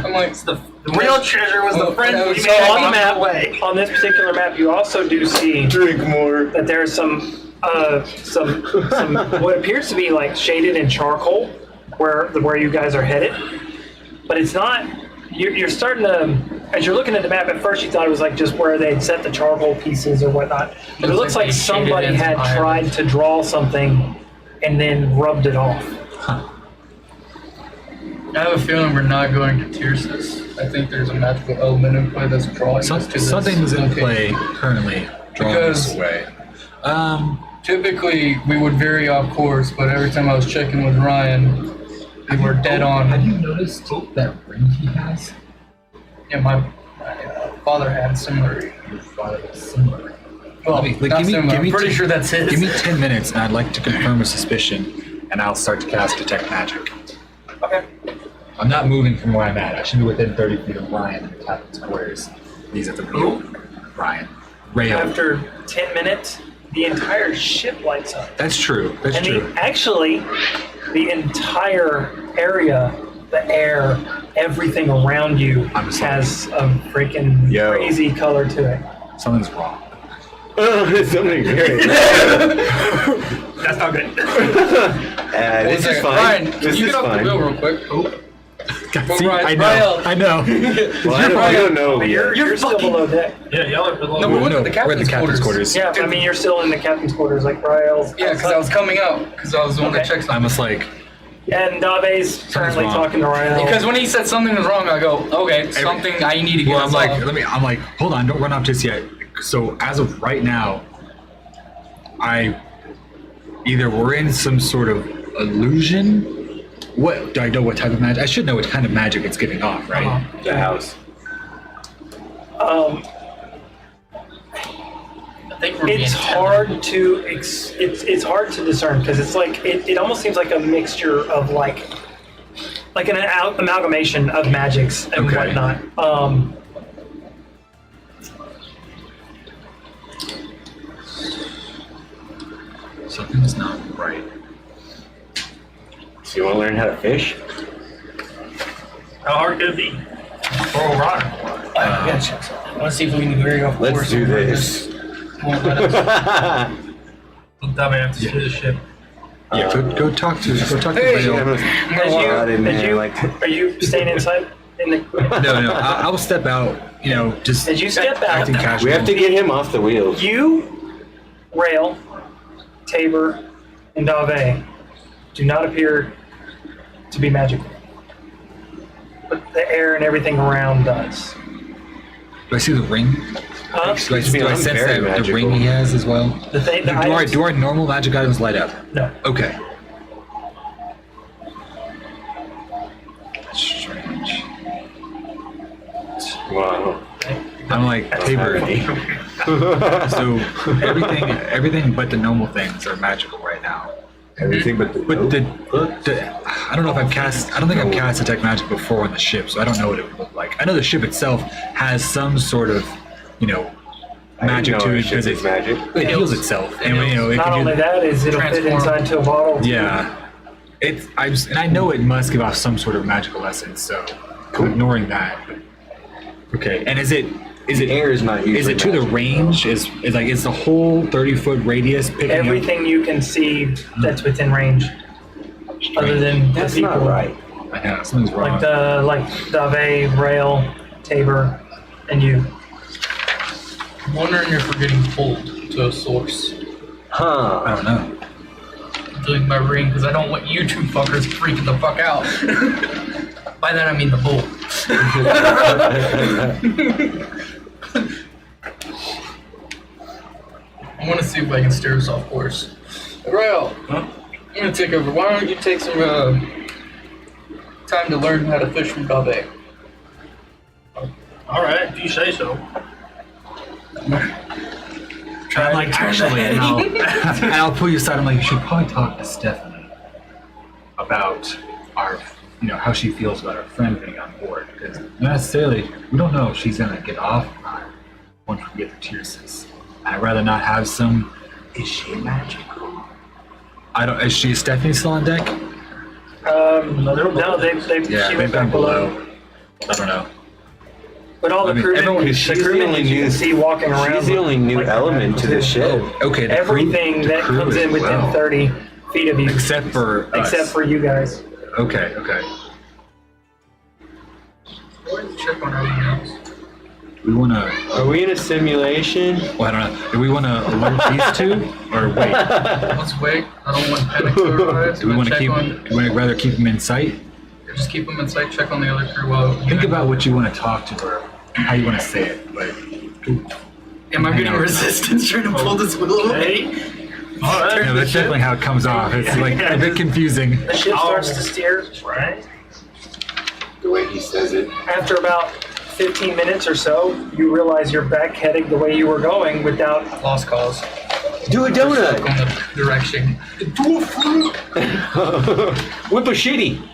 I'm like, The real treasure was the friends we So made on the along map, the way. on this particular map, you also do see Drink more. that there's some what appears to be like shaded in charcoal where you guys are headed, but it's not. You're starting to, as you're looking at the map. At first, you thought it was like just where they'd set the charcoal pieces or whatnot, but it looks like they shaded somebody in had some iron. tried to draw something and then rubbed it off. I have a feeling we're not going to Tyrsis. I think there's a magical element in play that's drawing us to this Something's in location. play currently drawing us Because- away. Typically, we would vary off course, but every time I was checking with Ryan, we were dead on. Have you noticed that ring he has? Yeah, my father had similar. Your father is similar. Well, Let me- like, not give me- similar. give me I'm pretty two- sure that's his. Give me 10 minutes and I'd like to confirm a suspicion and I'll start to cast Detect Magic. Okay. I'm not moving from where I'm at. I should be within 30 feet of Ryan and Captain Squares. He's at the wheel. Ryan. Rayo. After 10 minutes, the entire ship lights up. That's true. That's And true. actually, the entire area, the air, everything around you I'm sorry. has a freaking Yo. crazy color to it. Something's wrong. Oh, something great. That's not good. This is fine. Ryan, can This you is get off fine. the wheel real quick? Oh. God, Well, see, Ryan- I know. Ryan- I know. Well, I don't know. But you're still fucking- below deck. Yeah, y'all are below. No, we went to the we're in captain's the captain's quarters. Yeah, I mean, you're still in the captain's quarters, like Rael's. Yeah, because I was coming out, because I was the one that Okay. checked I something. was like, And Dave's currently wrong. talking to Rael. Because when he said something was wrong, I go, okay, something I need to get well, I'm us like, off. I'm like, hold on, don't run off just yet. So as of right now, either we're in some sort of illusion. What do I know? What type of magic? I should know what kind of magic it's giving off, right? Uh-huh. The house. I think we're being It's hard to it's hard to discern because it's like it almost seems like a mixture of like an amalgamation of magics and Okay. whatnot. Something's not right. So you want to learn how to fish? How hard could it be? Throw a rock. I gotta check something. I want to see if we can vary off course. Let's do this. Won't let us. Dumbass to the ship. Yeah, go talk to Hey, Rayo. Are you staying inside? In the, No, I will step out. You know, just as you step out, acting casual. We have to get him off the wheels. you, Rael, Tabor, and Dave do not appear to be magical. But the air and everything around does. Do I see the ring? Huh? Do I I'm sense very the magical. ring he has as well? The thing, the Do items- our normal magic items light up? No. Okay. That's strange. Wow. I'm like, Tabor. So everything but the normal things are magical right now. Everything but the. But I don't know if I don't think I've cast Detect Magic before on the ship, so I don't know what it would look like. I know the ship itself has some sort of, magic to it because it's magic. it heals itself, and it Not can only do. that is it'll fit Transform. inside to a bottle. Yeah, and I know it must give off some sort of magical essence. So ignoring that. Okay, and is it Air is not usually is it to the magic. range? Is the whole 30-foot radius picking Everything you can see that's within range, other than That's the people. not right. up? I know something's wrong. Like Dave, Rael, Tabor, and you. I'm wondering if we're getting pulled to a source. Huh. I don't know. I'm doing my ring because I don't want you two fuckers freaking the fuck out. By that I mean the bull. I want to see if I can steer us off course. Rael, I'm gonna take over. Why don't you take some time to learn how to fish from Dave? All right, if you say so. I'm like, actually, and I'll pull you aside. I'm like, you should probably talk to Stephanie about how she feels about her friend being on board. Because not necessarily, we don't know if she's gonna get off or not once we get the tier 6. I'd rather not have some. Is she magical? I don't. Is Stephanie still on deck? No, they Yeah, she they've went gone back below. I don't know. But all the I mean, crewmen, everyone- the she's the crewmen only that you new- can see walking around. She's the only new like, element to the ship. Okay, the Everything crew, that the crew comes as in within well. 30 feet of you, Except for us. except for you guys. Okay. Check on everyone else. We want to. Are we in a simulation? Well, I don't know. Do we want to alert these two, or wait? Let's wait. I don't want panic to arise. Do we want to Check keep? on- Do we rather keep them in sight? Just keep them in sight. Check on the other crew. While Think about what you want to talk to her, how you want to say it. But Am I Hang getting on. resistance trying to pull this wheel away? All right. no, that's definitely how it comes off. It's like a bit confusing. The ship starts to steer. Right. The way he says it. After about 15 minutes or so, you realize you're back heading the way you were going without. Lost cause. Do a On donut. the direction. Whip a shitty.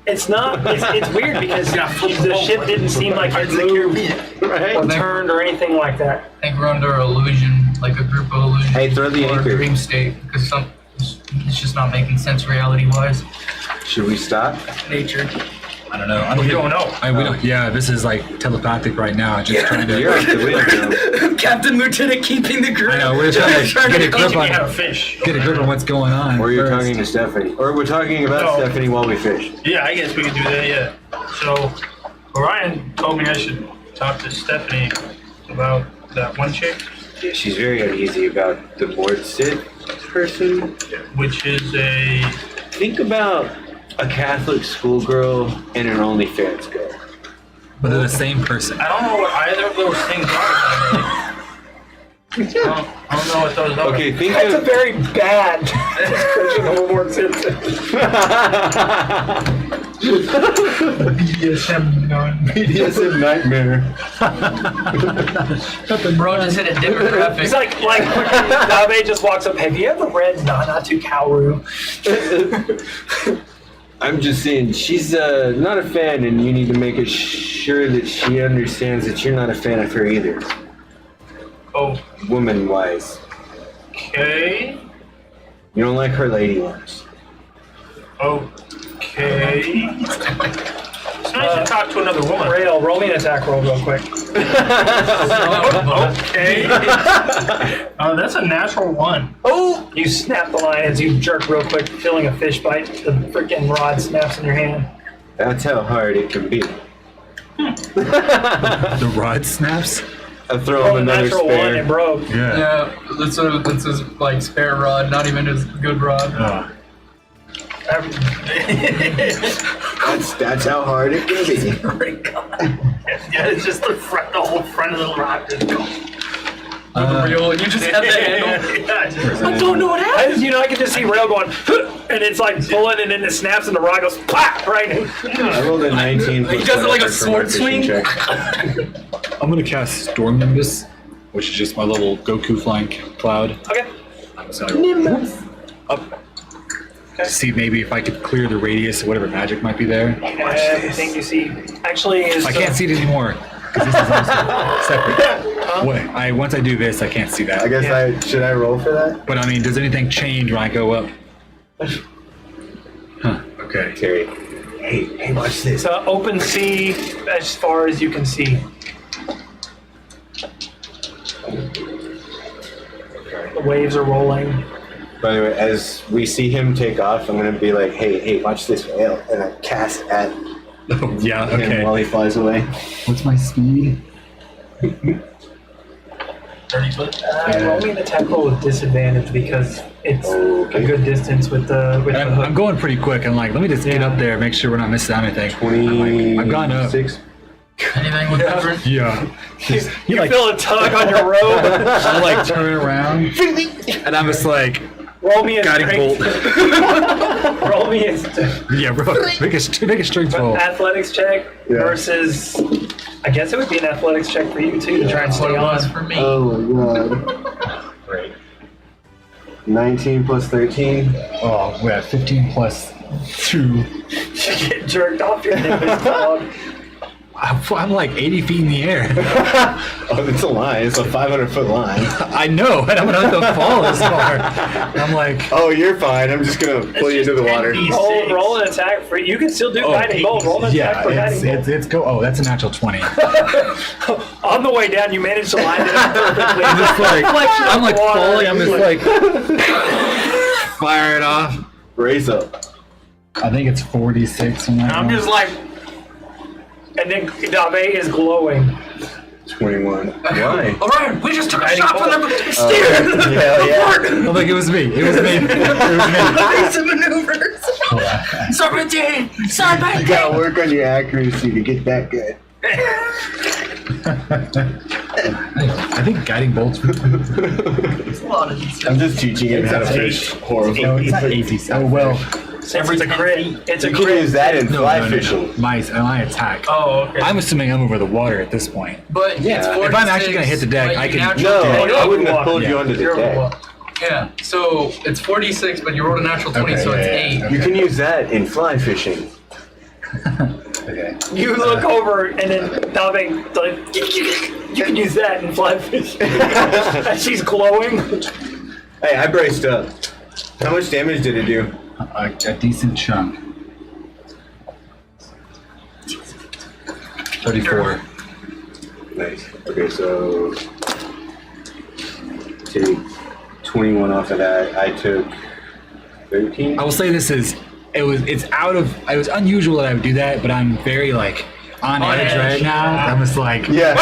It's not. It's weird because the ship didn't seem like it moved Right? or turned or anything like that. I think we're under illusion, like a group of illusions. Hey, throw the or anchor. a dream state, because it's just not making sense reality-wise. Should we stop? Nature. I don't know. We don't know. We don't. Yeah, this is like telepathic right now. Just trying to. You're off the wheel, Joe. Captain Lieutenant keeping the crew. I know. We're trying to get a grip Teaching me how to on. fish. Get a grip on what's going on. Or you're first. talking to Stephanie. Or we're talking about No. Stephanie while we fish. Yeah, I guess we can do that. Yeah. So Orion told me I should talk to Stephanie about that one chick, Yeah, she's very uneasy about the board sit person. which is a. Think about a Catholic schoolgirl and an OnlyFans girl. But they're the same person. I don't know what either of those things are. I don't know what those are. Okay, think That's a of very bad description of a word Simpson. BDSM nightmare. Bro just hit a demographic. It's like Dabe just walks up. Have you ever read Nanatu Kaoru? I'm just saying, she's not a fan, and you need to make sure that she understands that you're not a fan of her either, Oh, woman-wise. okay. You don't like her lady ones. Okay. It's nice to talk to another woman. Rail, roll me an attack roll real quick. Okay. That's a natural 1. Oh! You snap the line as you jerk real quick, feeling a fish bite. The freaking rod snaps in your hand. That's how hard it can be. The rod snaps. I throw Roll him a another natural one and spare. broke. Yeah. Yeah, that's his like spare rod, not even his good rod. That's how hard it can be. Yeah, it's just the whole front of the rock is gone. Real, you just have the handle. Yeah, just- I don't know what happened. I can just see Rail going, and it's like pulling, and then it snaps, and the rod goes, pop, right in. I rolled a 19. He does it like a plus whatever for my sword fishing swing. check. I'm gonna cast Storm Nimbus, which is just my little Goku flying cloud. Okay. I'm just gonna up to see maybe if I could clear the radius of whatever magic might be there. Everything you see actually is. I can't see it anymore because this is also separate. Once I do this, I can't see that. I guess should I roll for that? But I mean, does anything change when I go up? Huh. Okay. Terry. Hey, watch this. It's open sea as far as you can see. The waves are rolling. By the way, as we see him take off, I'm gonna be like, hey, watch this whale, and I cast at Oh, yeah. him Okay. while he flies away. What's my speed? 30 foot. Roll me an attack roll with disadvantage because it's Okay. a good distance with the I'm hook. going pretty quick. I'm like, let me just get up there, make sure we're not missing anything. I'm like, I've gone up. 26. Anything with different? Yeah. You like, feel a tug on your robe. I like turn around, and I'm just like, Roll me a guiding bolt. strength. Roll me a Yeah, bro. Make a strength roll. athletics check Yeah. versus. I guess it would be an athletics check for you too to try and That's what stay it was on. for me. Oh my god. Great. 19 plus 13. Oh, we're at 15 plus 2. You get jerked off your nimbus cloud. I'm like 80 feet in the air. Oh, it's a line. It's a 500-foot line. I know, and I'm gonna have to fall this far. I'm like, Oh, you're fine. I'm just gonna pull you into the water. Roll an attack for you. Can still do guiding bolt. Roll an attack yeah, for guiding bolt. it's go. Oh, that's a natural 20. On the way down, you managed to line it up perfectly. I'm just like, Reflection I'm of like the water. falling. I'm just like fire it off. Raise up. I think it's 46. I'm just like, And then Dave is glowing. 21. Why? All right, we just took a shot from the steer. Yeah. I'm like, it was me. It was me. It was me. Evasive maneuvers. Serpentine. You Serpentine. gotta work on your accuracy to get that good. I think guiding bolts. There's a lot of these. I'm just teaching him how to fish horrible. No, it's not 80. Oh well. It's a crit. It's a You can crit. use that in fly No. fishing. My attack. oh, okay. I'm assuming I'm over the water at this point. But Yeah. it's If I'm actually gonna hit the deck, but I you can- naturally- No, you're I wouldn't have over pulled you water. onto the You're deck. over. Yeah, so it's 46, but you rolled a natural 20, Okay, so it's yeah, 8. You can use that in fly fishing. Okay. You look over and then Dave, like, you can use that in fly fishing. And she's glowing. Hey, I braced up. How much damage did it do? A decent chunk. 34. Nice. Okay, so take 21 off of that. I took 13. I will say this is it was unusual that I would do that, but I'm very like on edge right now. I'm just like Yeah.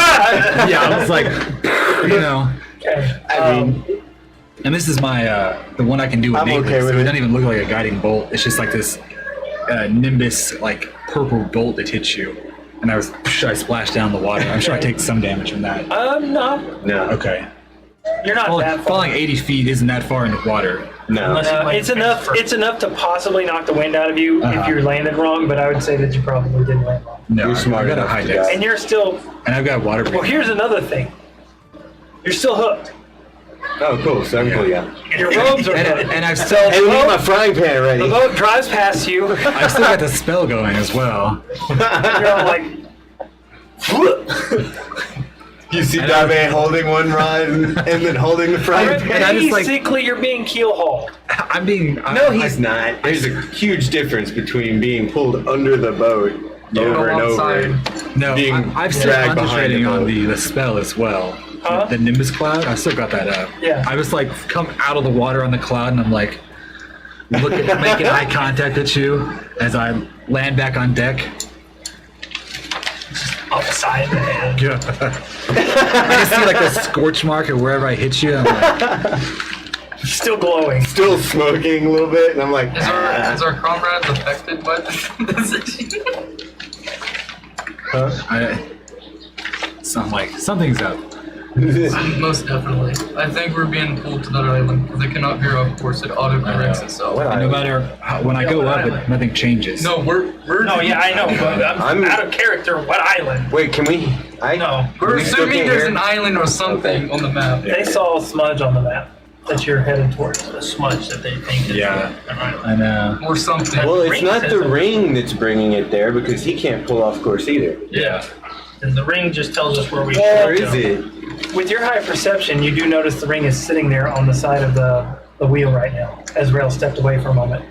yeah, I was like you know. Okay. I mean, And this is my the one I can do with I'm Nathan, okay with so it it. doesn't even look like a guiding bolt. It's just like this nimbus like purple bolt that hits you. And I splashed down the water. I'm sure I take some damage from that. No. no. Okay. You're not that far. Falling 80 feet isn't that far in the water. No. Unless you like It's enough. fish It's enough to possibly knock the wind out of you if you landed wrong. But I would say that you probably didn't land wrong. No, You're smart I got a enough high to dex. die. And you're still. And I've got water Well, breathing. here's another thing. You're still hooked. Oh, cool. So I'm cool, yeah. And your robes are hooked. And I've still Hey, we need my frying pan ready. The boat drives past you. I've still got the spell going as well. You're all like. You see Dave holding one rod and then holding the frying pan? And I just, like- Basically, you're being keel hauled. I'm being No, he's not. There's a huge difference between being pulled under the boat over and over. No, being I'm still dragged behind concentrating the on boat. the spell as well. Huh? The Nimbus Cloud, I still got that up. Yeah. I was like, come out of the water on the cloud, and I'm like, making eye contact at you as I land back on deck. Off the side of the head. I just see like the scorch mark or wherever I hit you. I'm like, Still glowing. Still smoking a little bit, and I'm like, Is our comrades affected by this issue? so I'm like, something's up. Most definitely. I think we're being pulled to that island because it cannot veer off course. It auto-corrects itself. What And no matter how, when I go what up, island? nothing changes. No, we're No, yeah, I know, but I'm out of character. What island? Wait, can we? No. we're we still assuming can't there's hear? an island or something on the map. They saw a smudge on the map that you're headed towards. The smudge that they think is Yeah. an island. I know. Or something. Well, it's Ring not says the something. ring that's bringing it there because he can't pull off course either. Yeah. And the ring just tells us where we Where should is go. it? With your high perception, you do notice the ring is sitting there on the side of the wheel right now, as Rail stepped away for a moment.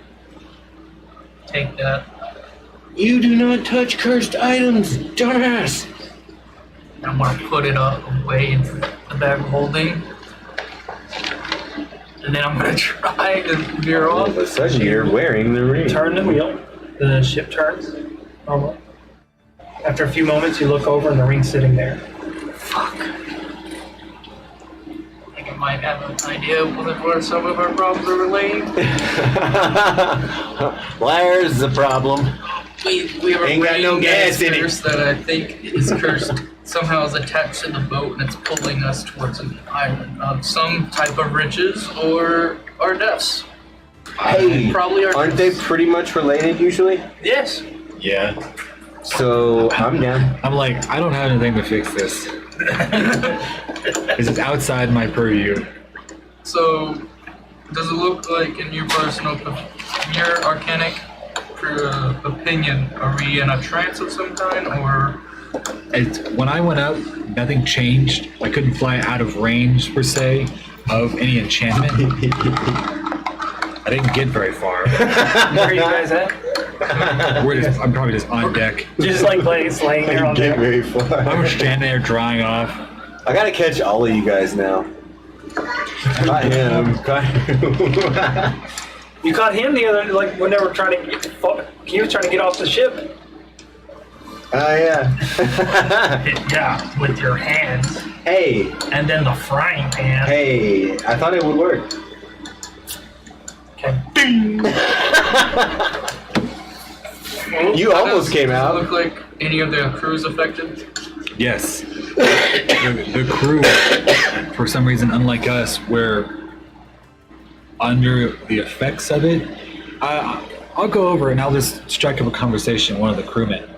Take that. You do not touch cursed items, dumbass. I'm gonna put it away in the bag of holding. And then I'm gonna try to veer All off. of a sudden, you're wearing the ring. Turn the wheel. The ship turns. Normally. After a few moments, you look over and the ring's sitting there. Fuck. I think I might have an idea of where some of our problems are relating. Where's the problem? We have a Ain't got ring no gas in it. curse that I think is cursed. Somehow is attached to the boat and it's pulling us towards an island of some type of riches or our deaths. Hey, Probably our aren't they deaths. pretty much related usually? Yes. Yeah. So I'm down. I'm like, I don't have anything to fix this. This is outside my purview. So, does it look like in your personal, your arcanic opinion, are we in a trance of some kind, or? When I went up, nothing changed. I couldn't fly out of range per se of any enchantment. I didn't get very far. Where are you guys at? I'm probably just on deck. Just like laying there on Get deck. very far. I'm standing there drying off. I gotta catch all of you guys now. Caught him. Caught him. You caught him the other, like when they were trying to he was trying to get off the ship. Oh yeah. Yeah, with your hands. Hey, And then the frying pan. hey! I thought it would work. Okay. You almost came Does it out. look like any of the crews affected? Yes. The crew, for some reason, unlike us, we're under the effects of it. I'll go over and I'll just strike up a conversation with one of the crewmen.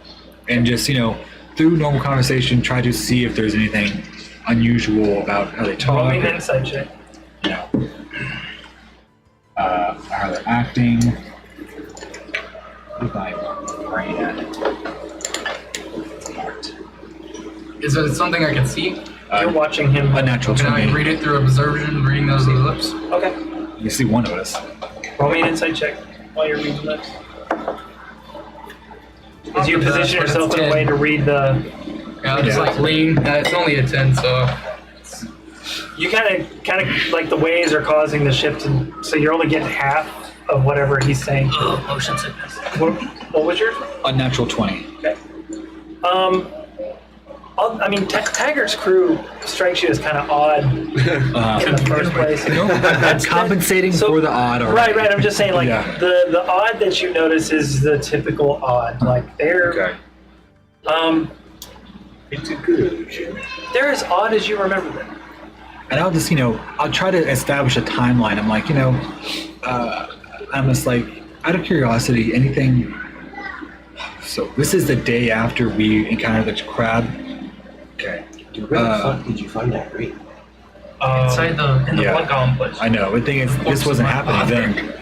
And just, through normal conversation, try to see if there's anything unusual about how they Roll talk. me an insight check. How they're acting. If I brain at it. Smart. Is it something I can see? You're watching him. A natural Can I 20. read it through observation, reading those lips? Okay. You see one of us. Roll me an insight check while you're reading this. As you position yourself in a way to read the. Yeah, I'll just like lean. It's only a 10, so. You kind of like the waves are causing the ship to. So you're only getting half of whatever he's saying. Ugh, motion sickness. What was yours? A natural 20. Okay. Taggart's crew strikes you as kind of odd in the first place. That's compensating for the odd. Already. Right. I'm just saying, like Yeah. the odd that you notice is the typical odd. Like they're It's a good. they're as odd as you remember them. And I'll just, I'll try to establish a timeline. I'm like, I'm just like, out of curiosity, anything. So this is the day after we encountered the crab. Okay. Where the fuck did you find that ring? Inside in the blood golem place. I know. The thing is, this wasn't happening then.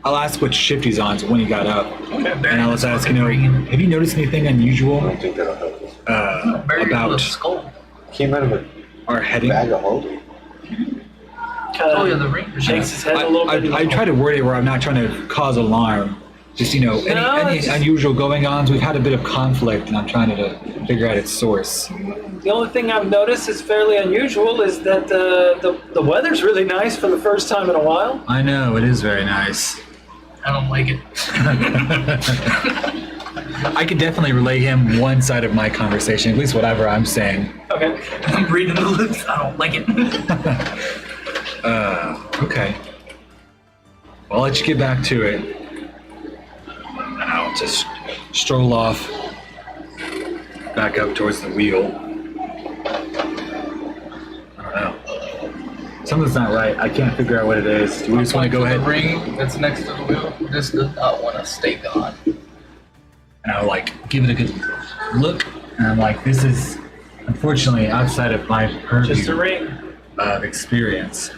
I'll ask what shift he's on, so when he got up. Okay, And I'll just ask, have you noticed anything unusual I don't think that'll help us. about about skull. Came out of a our heading? bag of holding. Oh yeah, the ring. Shakes his head a little bit. I try to word it where I'm not trying to cause alarm. Just, any it's just- unusual going ons. We've had a bit of conflict, and I'm trying to figure out its source. The only thing I've noticed is fairly unusual is that the weather's really nice for the first time in a while. I know, it is very nice. I don't like it. I could definitely relay him one side of my conversation, at least whatever I'm saying. Okay. I'm reading the lips. I don't like it. Okay. Well, I'll let you get back to it. And I'll just stroll off back up towards the wheel. I don't know. Something's not right. I can't figure out what it is. Do we just want to go ahead? The ring that's next to the wheel. This does not want to stay gone. And I'll give it a good look. And I'm like, this is unfortunately outside of my purview Just a ring. of experience.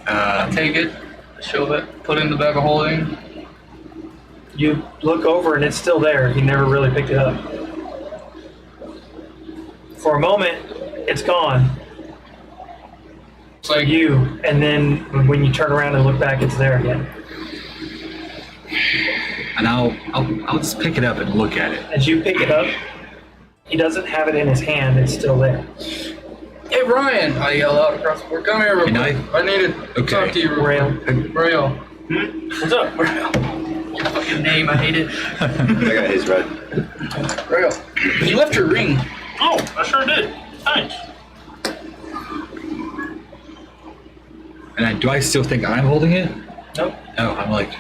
I take it, show it, put it in the bag of holding. You look over and it's still there. He never really picked it up. For a moment, it's gone. It's like And then when you turn around and look back, it's there again. And I'll just pick it up and look at it. As you pick it up, he doesn't have it in his hand. It's still there. Hey Ryan! I yell out across the board. Come here real Can quick. I need to Okay. talk to you real Rail. quick. Rail. What's up? Rail. Your fucking name, I hate it. I got his red. Rail. You left your ring. Oh, I sure did. Thanks. And do I still think I'm holding it? Nope. No, I'm like,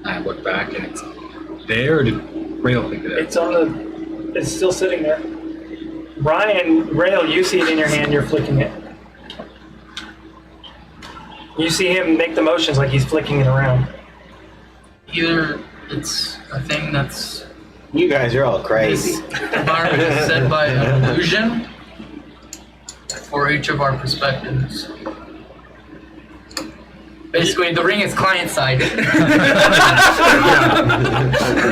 I look back and it's there, or did Rail pick it up? It's still sitting there. Rail, you see it in your hand, you're flicking it. You see him make the motions like he's flicking it around. Either it's a thing that's You guys are all crazy. environment is set by an illusion for each of our perspectives. Basically, the ring is client side. And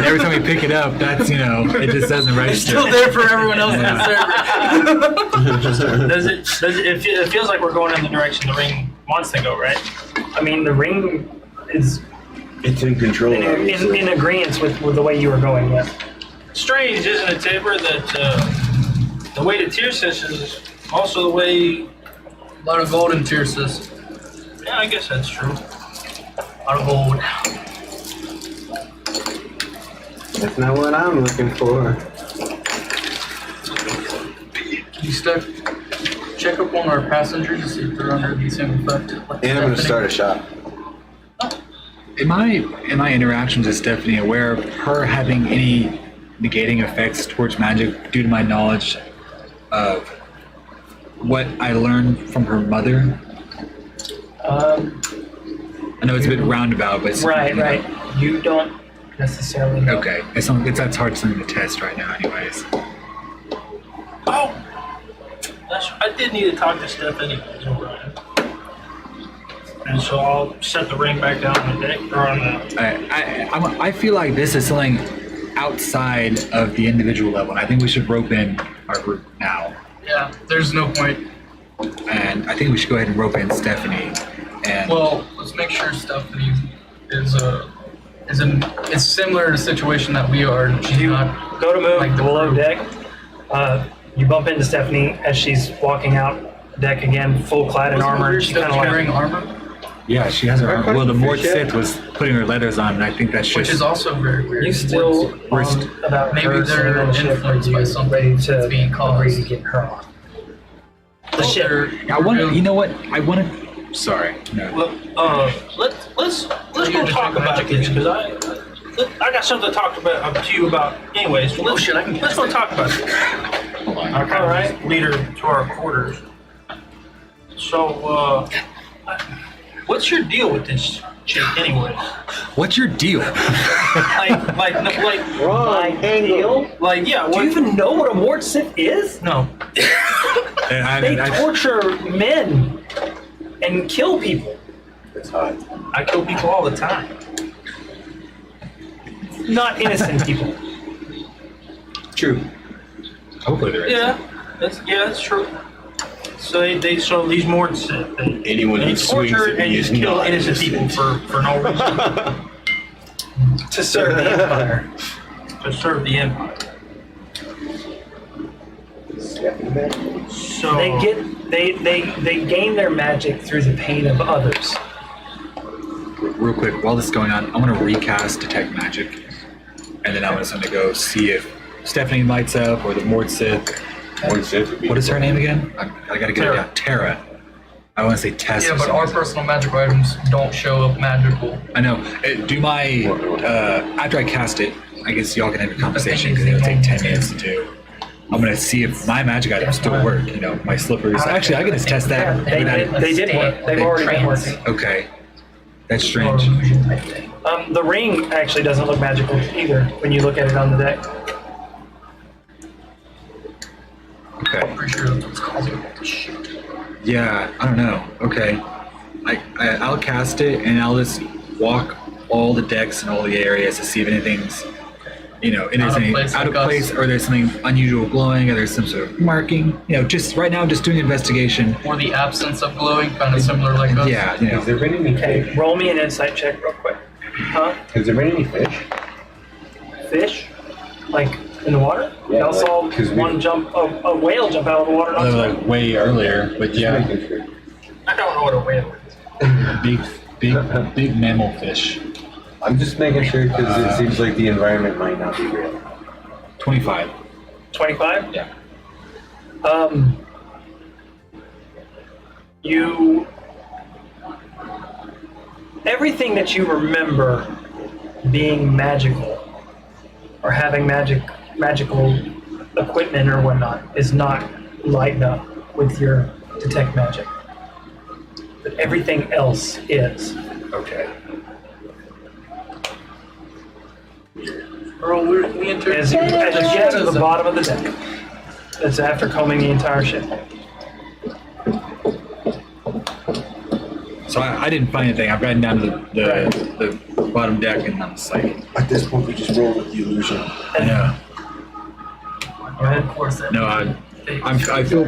every time we pick it up, that's it just doesn't register. Still there for everyone else on the server. It feels like we're going in the direction the ring wants to go, right? I mean, the ring is It's in control. obviously. in agreement with the way you were going. Yeah. Strange, isn't it, Tabor, that the way to Tyrsis is also the way... A lot of gold in Tyrsis. Yeah, I guess that's true. A lot of gold. That's not what I'm looking for. You stuck. Check up on our passengers to see if they're under the same effect. And I'm gonna start a shop. Am my interactions with Stephanie aware of her having any negating effects towards magic due to my knowledge of what I learned from her mother? I know it's a bit roundabout, but Right. You don't necessarily know. Okay, that's hard something to test right now, anyways. Oh! I did need to talk to Stephanie O'Brien. And so I'll set the ring back down on the deck, or on the... I feel like this is something outside of the individual level, and I think we should rope in our group now. Yeah, there's no point. And I think we should go ahead and rope in Stephanie. And Well, let's make sure Stephanie is similar to the situation that we are. She's You not go to move like the below crew. deck. You bump into Stephanie as she's walking out deck again, full clad in Wasn't armor. weird She stuff kind of carrying like armor, yeah, she has her Are arm. Well, the fucking Mort fish yet? Sith was putting her letters on, and I think that's which just is also very weird. you still Worst- about Maybe her they're sitting on the ship. Are influenced by you something ready to that's being caused. agree to get her off the ship? I want to. You know what? I want to. Sorry. No. Well, let's go talk about this, because I got something to talk about to you about anyways. So let's go talk about it. Hold on. Our kind of leader to our quarters. So, what's your deal with this chick, anyway? What's your deal? Wrong angle. Like, yeah. Do you even know what a Mort Sith is? No. They torture men and kill people. It's hot. I kill people all the time. Not innocent people. True. Hopefully there is. Yeah, that's true. So so these Morts, Anyone they who swings torture at and me just is kill not innocent people innocent. for no reason To serve the Empire. to serve the Empire. So They gain their magic through the pain of others. Real quick, while this is going on, I'm gonna recast Detect Magic, and then I'm just gonna go see if Stephanie lights up or the Mort Sith. What is her name again? I gotta get it down. Tara. I want to say Tess. Yeah, or but our something. personal magical items don't show up magical. I know. Do my after I cast it, I guess y'all can have a conversation because it'll take 10 minutes to do. I'm gonna see if my magic items still work. You know, my slippers. Actually, I can just test that. They did work. They've already been working. Okay, that's Or strange. illusion type thing. The ring actually doesn't look magical either when you look at it on the deck. Okay. Pretty sure that's what's causing all this shit. Yeah, I don't know. Okay, I'll cast it and I'll just walk all the decks and all the areas to see if anything's, if there's Out of any place out of like us. place or there's something unusual glowing or there's some sort of marking. Just right now, I'm just doing investigation. Or the absence of glowing, kind of similar like us. Yeah, Has there been any Okay, fish? roll me an insight check real quick. Huh? Has there been any fish? Fish? Like in the water? Yeah, I also saw like, 'cause we- one a whale jump out of the water. Not so long. way earlier, but Just making sure. I don't know what a whale is. big mammal fish. I'm just making sure because it seems like the environment might not be real. 25. 25? Yeah. You. Everything that you remember being magical or having magical equipment or whatnot is not lighting up with your detect magic. But everything else is. Okay. Earl, we entered. As you get to the bottom of the deck, that's after combing the entire ship. So I didn't find anything. I've gotten down to the bottom deck, and I'm just like, At this point, we just roll with the illusion. I know. ahead. Of course, that No, I feel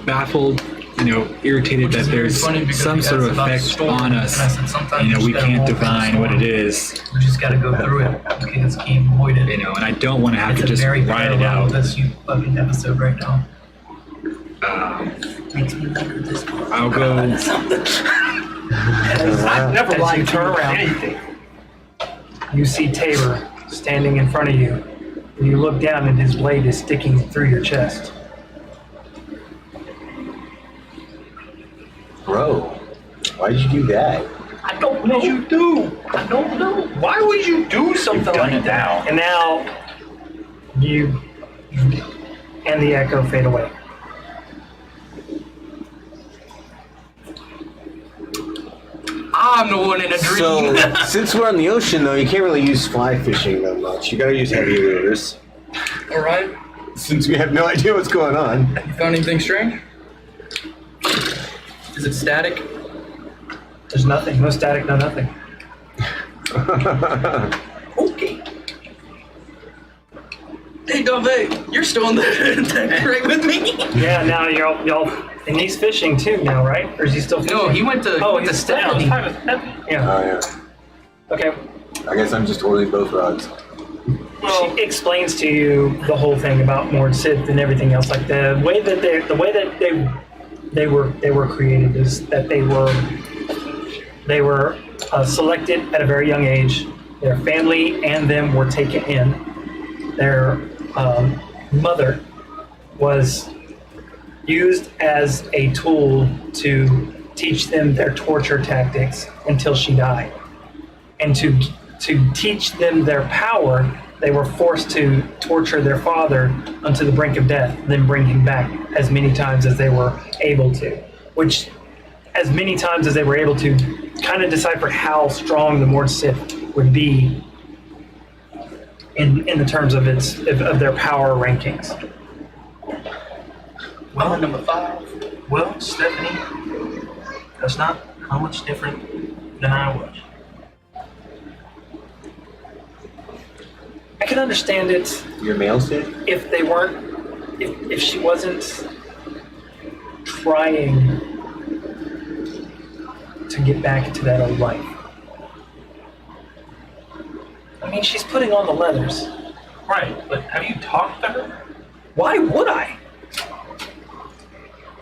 baffled, irritated that there's some sort of effect on us. We can't divine what it is, We just gotta go through it because he can't avoid it. and I don't want to have It's to a just very write it parallel out. this fucking episode right now. Makes me wonder at this point. I'll go. I've never As you turn around. anything. You see Tabor standing in front of you, and you look down, and his blade is sticking through your chest. Bro, why'd you do that? I don't know. What did you do? I don't know. Why would you do something like that? And now you and the echo fade away. I'm the one in a dream. So, since we're on the ocean, though, you can't really use fly fishing that much. You gotta use heavy lures. All right. Since we have no idea what's going on. You found anything strange? Is it static? There's nothing. No static, no nothing. Okay. Hey, Dove, you're still on the deck right with me? Yeah, now y'all, and he's fishing too now, right? Or is he still fishing? No, he went to. Oh, he went to it's down. Stephanie. Yeah. Oh, yeah. Okay. I guess I'm just holding both rods. She explains to you the whole thing about Mord Sith and everything else. Like the way that they were created is that they were selected at a very young age. Their family and them were taken in. Their mother was used as a tool to teach them their torture tactics until she died. And to teach them their power, they were forced to torture their father unto the brink of death, then bring him back as many times as they were able to. Which, as many times as they were able to, kind of decipher how strong the Mord Sith would be in the terms of their power rankings. Well, number 5. Well, Stephanie, that's not how much different than I was. I can understand it Your male Sith? if they weren't, if she wasn't trying to get back into that old life. I mean, she's putting on the leathers. Right, but have you talked to her? Why would I?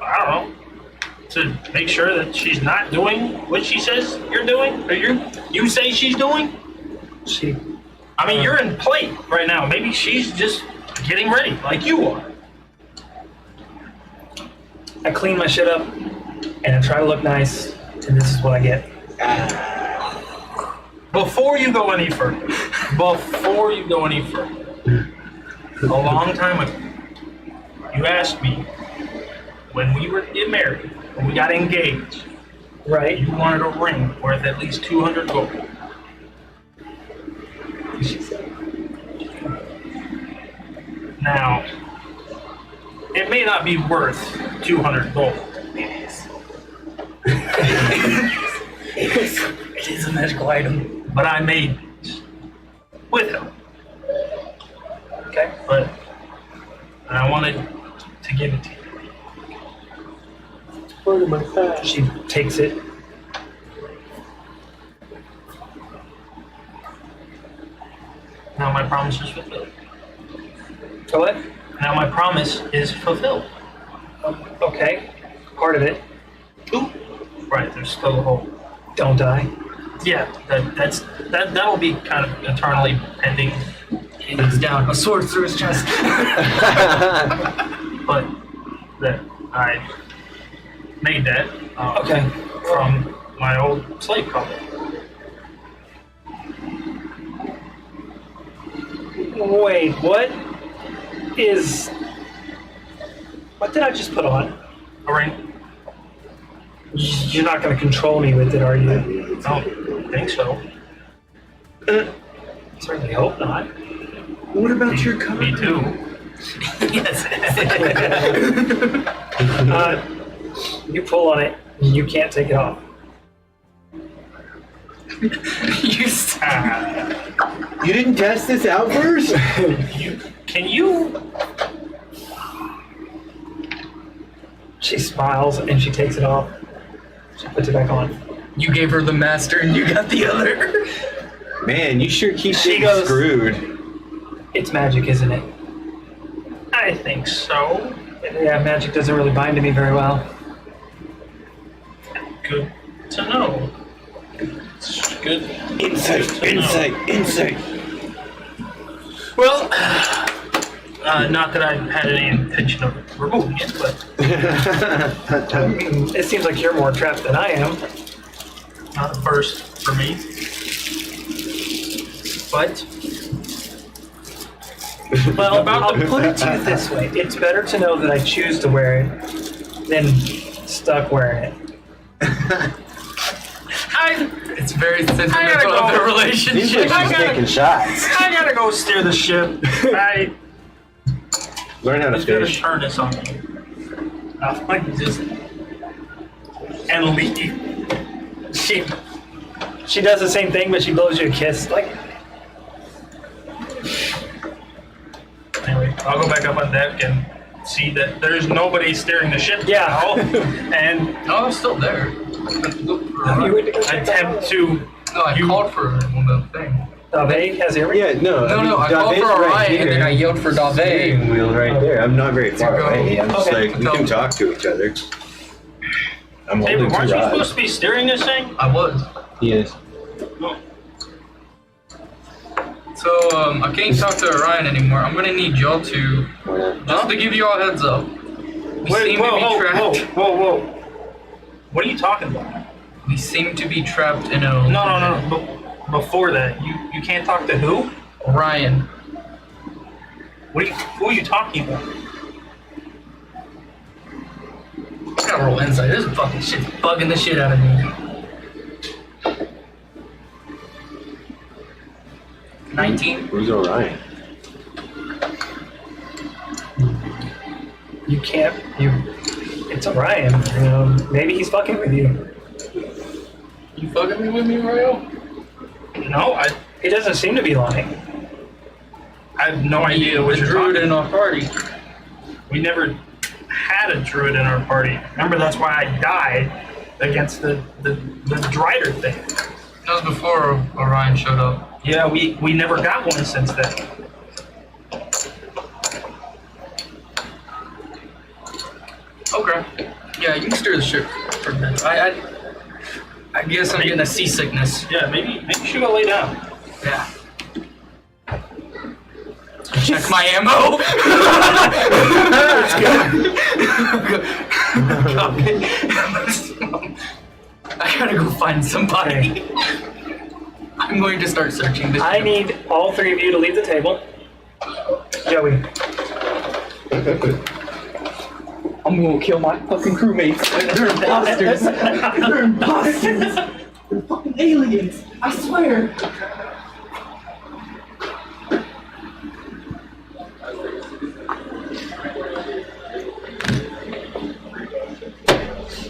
I don't know. To make sure that she's not doing what she says you're doing, or you say she's doing. She, I mean, you're in play right now. Maybe she's just getting ready, like you are. I clean my shit up and I try to look nice, and this is what I get. Before you go any further, a long time ago, you asked me when we were to get married, when we got engaged, Right? you wanted a ring worth at least 200 gold. Now, it may not be worth 200 gold. It is a magical item. But I made this with him. Okay. But I wanted to give it to you. She takes it. Now my promise is fulfilled. So what? Now my promise is fulfilled. Okay. Part of it. Ooh. Right, there's still a hole. Don't die. Yeah, that'll be kind of eternally pending. He looks down, a sword through his chest. But that I made that Okay. from my old slave colony. Wait, what did I just put on? A ring? You're not going to control me with it, are you? I don't think so. Certainly hope not. What about your car? Me too. Yes. You pull on it, and you can't take it off. You stop. You didn't test this out first? Can you? She smiles and she takes it off. She puts it back on. You gave her the master and you got the other. Man, you sure keep She getting goes- screwed. It's magic, isn't it? I think so. Yeah, magic doesn't really bind to me very well. Good to know. It's good. Insight. Well, not that I had any intention of removing it, but I mean, it seems like you're more trapped than I am. not a first for me. But Well, About I'll the- put it to you this way. It's better to know that I choose to wear it than stuck wearing it. It's very gotta sentimental go. of the Seems relationship. like she's taking shots. I gotta go steer the ship. I Learn how to was gonna fish. turn this on me. Like this. And leave. She does the same thing, but she blows you a kiss. Like, Anyway, I'll go back up on deck and see that there's nobody steering the ship Yeah. now, and No, I'm still there. you would attempt to. No, I called for him on the thing. Dave has earrings. Yeah, no. No, I called Dave's for right Orion and here. then I yelled for Dave. Steering wheel right there. I'm not very far go. away. I'm just Okay. like, we can talk to each other. I'm Hey, holding weren't two you supposed rods. to be steering this thing? I was. He is. No. So, I can't talk to Orion anymore. I'm gonna need y'all to, Why not? just to give you all a heads up. We Wait, seem to be trapped. whoa. What are you talking about? We seem to be trapped in a... No. Before that, you can't talk to who? Orion. Who are you talking about? I gotta roll insight. This fucking shit's bugging the shit out of me. 19. Who's Orion? You can't. It's Orion. You know, maybe he's fucking with you. You fucking with me, Royal? No, He doesn't seem to be lying. I have no idea what The you're druid talking in our party. We never had a druid in our party. Remember, that's why I died against the Drider thing. That was before Orion showed up. Yeah, we never got one since then. Okay. Yeah, you can steer the ship for a minute. I guess I'm getting a seasickness. Yeah, maybe you should go lay down. Yeah. Check my ammo. I gotta go find somebody. I'm going to start searching this. I need all three of you to leave the table. Joey. I'm gonna kill my fucking crewmates. They're imposters. They're imposters. They're fucking aliens. I swear.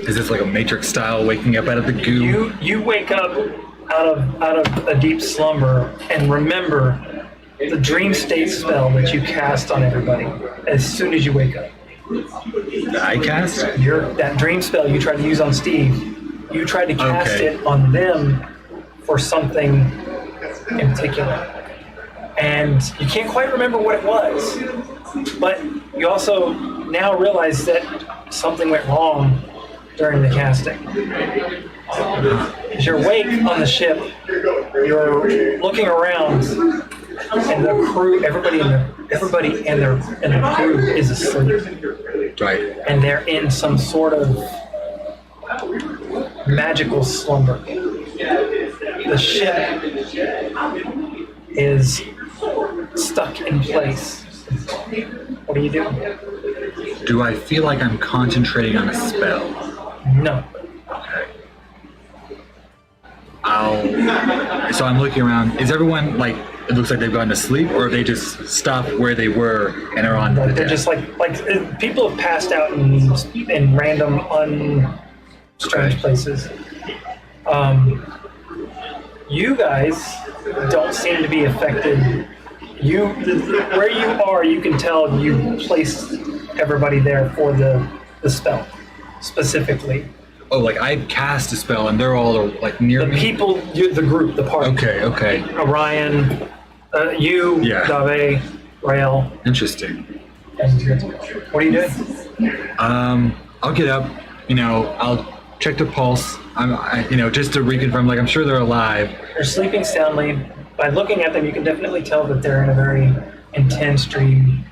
Is this like a Matrix style waking up out of the goo? You wake up out of a deep slumber and remember the dream state spell that you cast on everybody as soon as you wake up. The eye cast? That dream spell you tried to use on Steve, you tried to cast Okay. it on them for something in particular. And you can't quite remember what it was, but you also now realize that something went wrong during the casting. As you're awake on the ship, you're looking around, and the crew, everybody and the crew is asleep, Right. and they're in some sort of magical slumber. The ship is stuck in place. What do you do? Do I feel like I'm concentrating on a spell? No. So I'm looking around. Is everyone like? It looks like they've gone to sleep, or they just stopped where they were and are on the They're deck? just like people have passed out in random strange Okay. places. You guys don't seem to be affected. Where you are, you can tell you placed everybody there for the spell specifically. Oh, like I cast a spell and they're all like near The me? people, the group, the party. Okay. Orion, you, Yeah. Dave, Rael. Interesting. What are you doing? I'll get up, I'll check their pulse. Just to reconfirm, like I'm sure they're alive. They're sleeping soundly. By looking at them, you can definitely tell that they're in a very intense dream.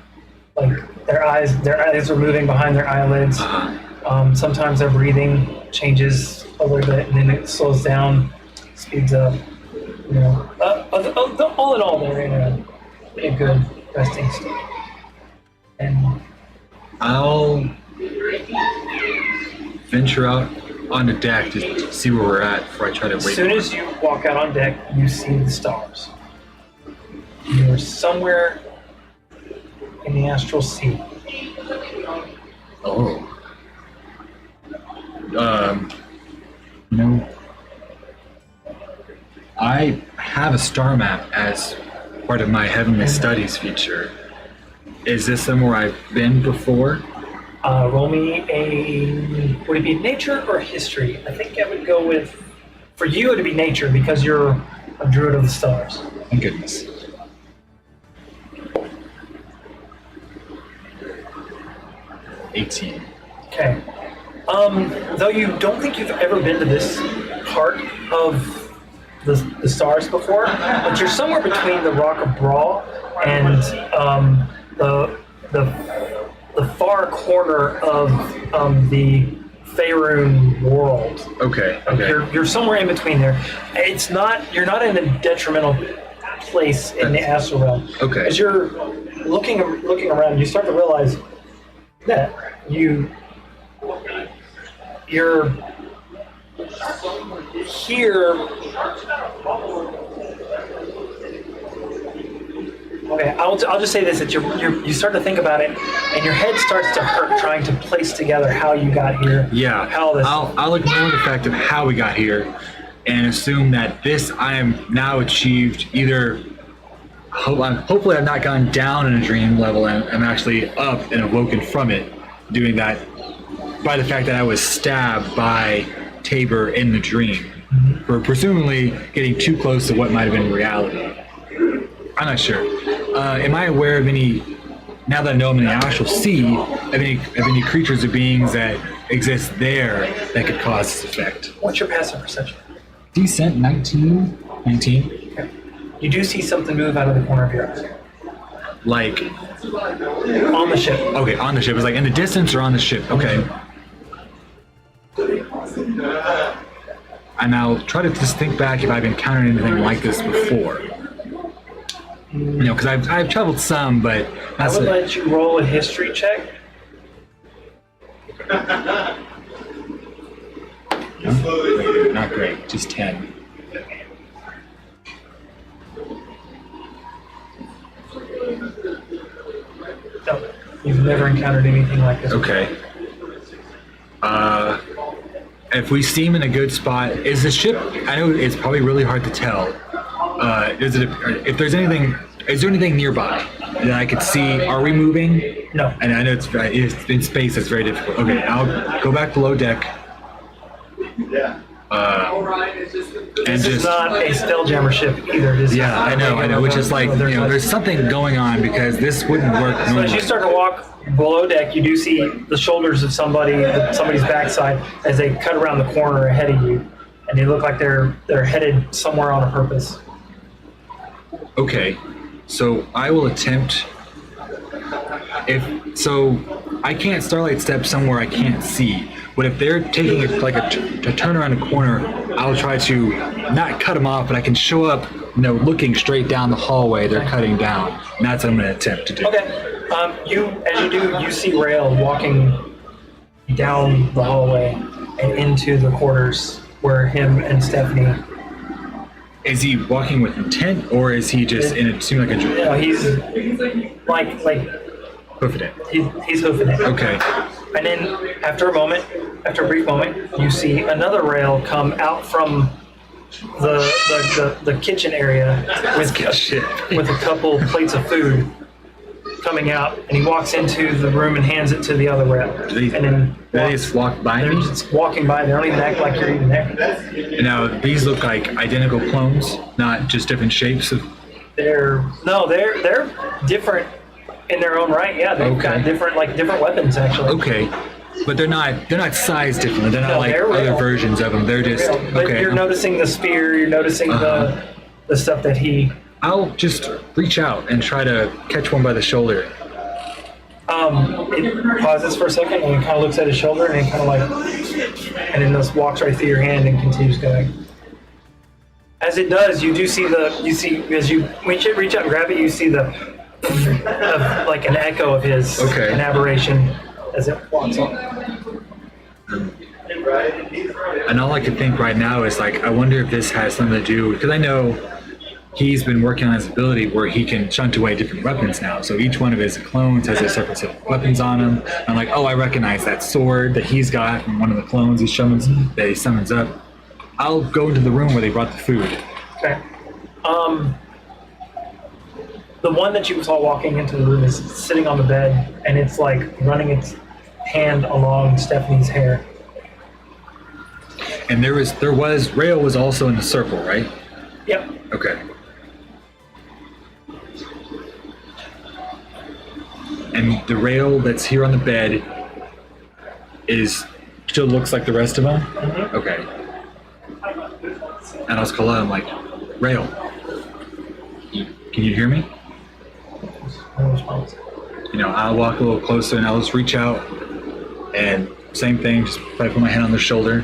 Like their eyes are moving behind their eyelids. Sometimes their breathing changes a little bit, and then it slows down, speeds up. All in all, they're in a good resting state. And I'll venture out on the deck to see where we're at before I try to wait. as soon as you walk out on deck, you see the stars. You're somewhere in the astral sea. Oh. I have a star map as part of my Heavenly Studies feature. Is this somewhere I've been before? Roll me would it be nature or history? I think I would go with, for you it'd be nature because you're a druid of the stars. Thank goodness. $18. Okay. Though you don't think you've ever been to this part of the stars before, but you're somewhere between the Rock of Brawl and the far corner of the Faerun world. Okay. You're somewhere in between there. You're not in a detrimental place in the astral realm. Okay. As you're looking around, you start to realize that you're here. Okay, I'll just say this: that you start to think about it, and your head starts to hurt trying to place together how you got here. Yeah. How this. I'll ignore the fact of how we got here and assume that this I am now achieved either. Hopefully I've not gone down in a dream level and I'm actually up and awoken from it, doing that by the fact that I was stabbed by Tabor in the dream, for presumably getting too close to what might have been reality. I'm not sure. Am I aware of any, now that I know I'm in the astral sea, of any creatures or beings that exist there that could cause this effect? What's your passive perception? Decent, 19? Okay. You do see something move out of the corner of your eye. Like, On the ship. okay, on the ship. It's like in the distance or on the ship. Okay. And I'll try to just think back if I've encountered anything like this before. Because I've traveled some, but I would let you roll a history check. Not great, just 10. No, you've never encountered anything like this. Okay. If we seem in a good spot, is the ship? I know it's probably really hard to tell. Is there anything nearby that I could see? Are we moving? No. And I know it's in space. It's very difficult. Okay, I'll go back below deck. This is not a Spelljammer ship either. This is I know. Which is like, there's something going on because this wouldn't work So as normally. you start to walk below deck, you do see the shoulders of somebody's backside as they cut around the corner ahead of you, and they look like they're headed somewhere on a purpose. Okay, so I will attempt. I can't starlight step somewhere I can't see. But if they're taking a turn around a corner, I'll try to not cut them off, but I can show up, looking straight down the hallway they're cutting down. And that's what I'm going to attempt to do. Okay. You see Rail walking down the hallway and into the quarters where him and Stephanie. Is he walking with intent, or is he just in it? Seem like a No, he's like hoofing it. he's hoofing it. Okay. And then after a brief moment, you see another rail come out from the kitchen area with a couple plates of food coming out, and he walks into the room and hands it to the other rep. They just walk by They're me. just walking by. They don't even act like you're even there. Now these look like identical clones, not just different shapes of. They're different in their own right. Yeah, they've got different weapons actually. Okay, but they're not sized differently. They're not No, like they're other real. versions of them. They're just Real. But okay. you're noticing the spear. You're noticing the stuff that he. I'll just reach out and try to catch one by the shoulder. It pauses for a second and it kind of looks at his shoulder and it kind of like, and then just walks right through your hand and continues going. As it does, you see as you reach out and grab it, you see like an echo of his, an aberration as it walks on. And all I can think right now is like, I wonder if this has something to do, because I know he's been working on his ability where he can shunt away different weapons now. So each one of his clones has a separate set of weapons on him. I'm like, oh, I recognize that sword that he's got from one of the clones he summons up. I'll go into the room where they brought the food. Okay. The one that you saw walking into the room is sitting on the bed and it's like running its hand along Stephanie's hair. And Rail was also in the circle, right? Yep. Okay. And the Rail that's here on the bed still looks like the rest of them? Mm-hmm. Okay. And I was calling out, I'm like, Rail, can you hear me? No response. I'll walk a little closer and I'll just reach out and same thing, just put my hand on their shoulder.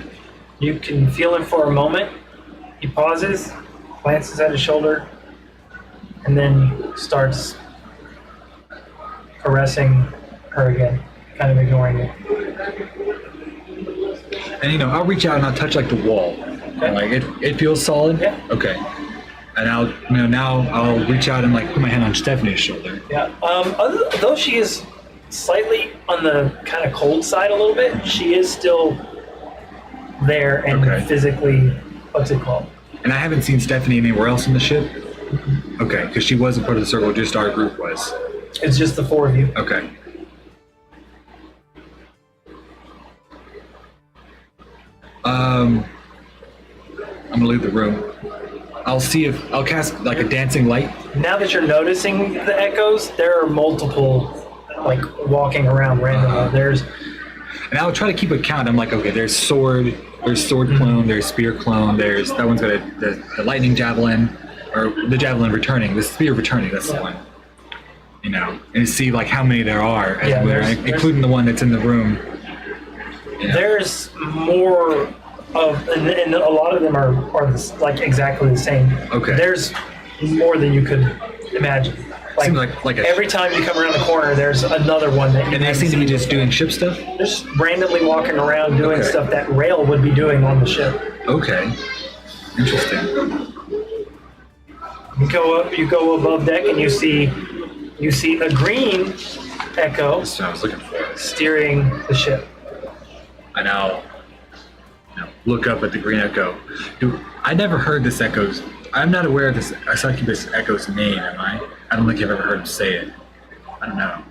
You can feel him for a moment. He pauses, glances at his shoulder, and then starts caressing her again, kind of ignoring you. And I'll reach out and I'll touch like the wall. Okay. And, like it feels solid. Yeah. Okay. And I'll now I'll reach out and like put my hand on Stephanie's shoulder. Yeah. Though she is slightly on the kind of cold side a little bit, she is still there and physically, what's it called? And I haven't seen Stephanie anywhere else in the ship. Okay, because she wasn't part of the circle, just our group was. It's just the four of you. Okay. I'm gonna leave the room. I'll cast like a dancing light. Now that you're noticing the echoes, there are multiple like walking around randomly. And I'll try to keep a count. I'm like, okay, there's sword clone, there's spear clone, there's that one's got the lightning javelin, or the javelin returning, the spear returning, that's the one. And see like how many there are, including the one that's in the room. There's more of, and a lot of them are like exactly the same. Okay. There's more than you could imagine. Seems like Every time you come around the corner, there's another one that you. And they seem to be just doing ship stuff? Just randomly walking around doing stuff that Rail would be doing on the ship. Okay. Interesting. You go above deck and you see a green Echo That's what I was looking for. steering the ship. And I'll look up at the green Echo. I never heard this Echo's. I'm not aware of this succubus Echo's name, am I? I don't think I've ever heard him say it. I don't know.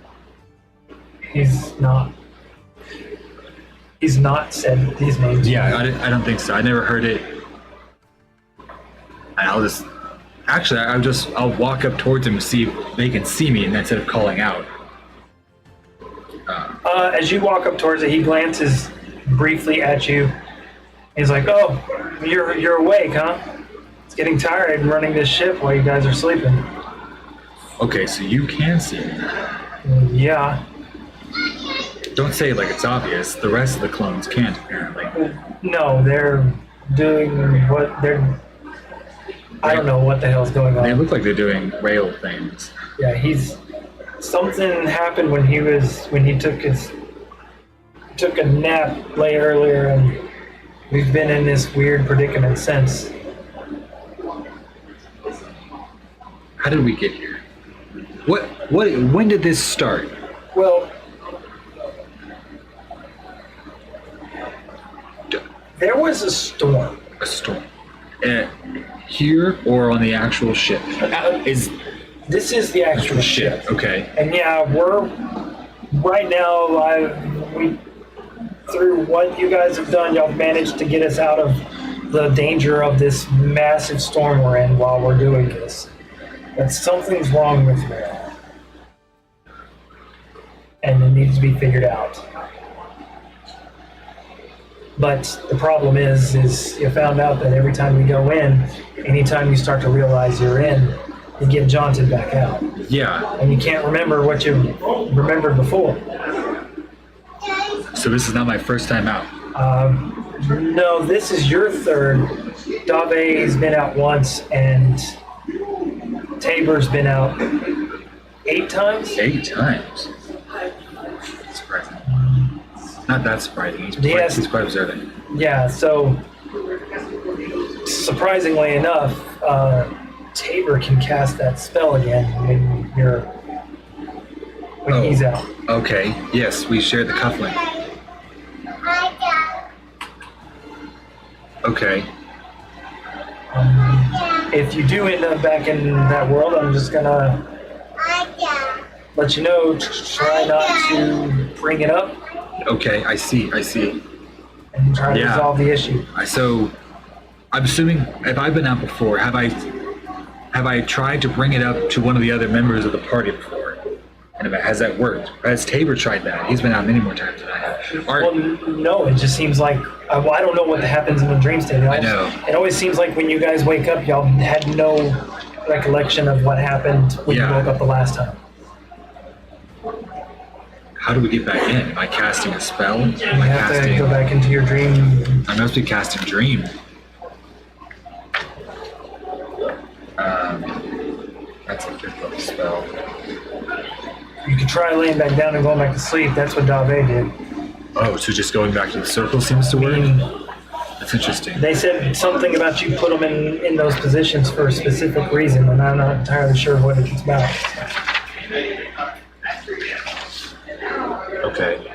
He's not said these names. Yeah, I don't think so. I never heard it. And I'll walk up towards him to see if they can see me, and instead of calling out. As you walk up towards it, he glances briefly at you. He's like, "Oh, you're awake, huh? It's getting tired running this ship while you guys are sleeping." Okay, so you can see me. Yeah. Don't say it like it's obvious. The rest of the clones can't, apparently. No, they're doing what they're. I don't know what the hell's going They on. look like they're doing rail things. Yeah, something happened when he took a nap late earlier, and we've been in this weird predicament since. How did we get here? When did this start? Well, there was a storm. A storm. Here or on the actual ship? Is This is the actual ship. Okay. And yeah, we're right now. We through what you guys have done, y'all managed to get us out of the danger of this massive storm we're in while we're doing this. But something's wrong with me, and it needs to be figured out. But the problem is you found out that every time you go in, anytime you start to realize you're in, you get jaunted back out. Yeah. And you can't remember what you remembered before. So this is not my first time out. No, this is your third. Dave's been out once, and Tabor's been out 8 times? 8 times. Surprising. Not that surprising. He's quite observant. Yeah, so surprisingly enough, Tabor can cast that spell again when he's out. Okay. Yes, we shared the cufflink. Okay. If you do end up back in that world, I'm just gonna let you know, try not to bring it up. Okay, I see. And try to resolve the issue. So, I'm assuming if I've been out before, have I tried to bring it up to one of the other members of the party before? And has that worked? Has Tabor tried that? He's been out many more times than I have. Well, no, it just seems like I don't know what happens in the dream state. I know. It always seems like when you guys wake up, y'all had no recollection of what happened when you woke up the last time. How do we get back in? Am I casting a spell? You have to go back into your dream. I must be casting dream. That's a difficult spell. You could try laying back down and going back to sleep. That's what Dave did. Oh, so just going back to the circle seems to work? That's interesting. They said something about you put them in those positions for a specific reason, and I'm not entirely sure what it's about. Okay.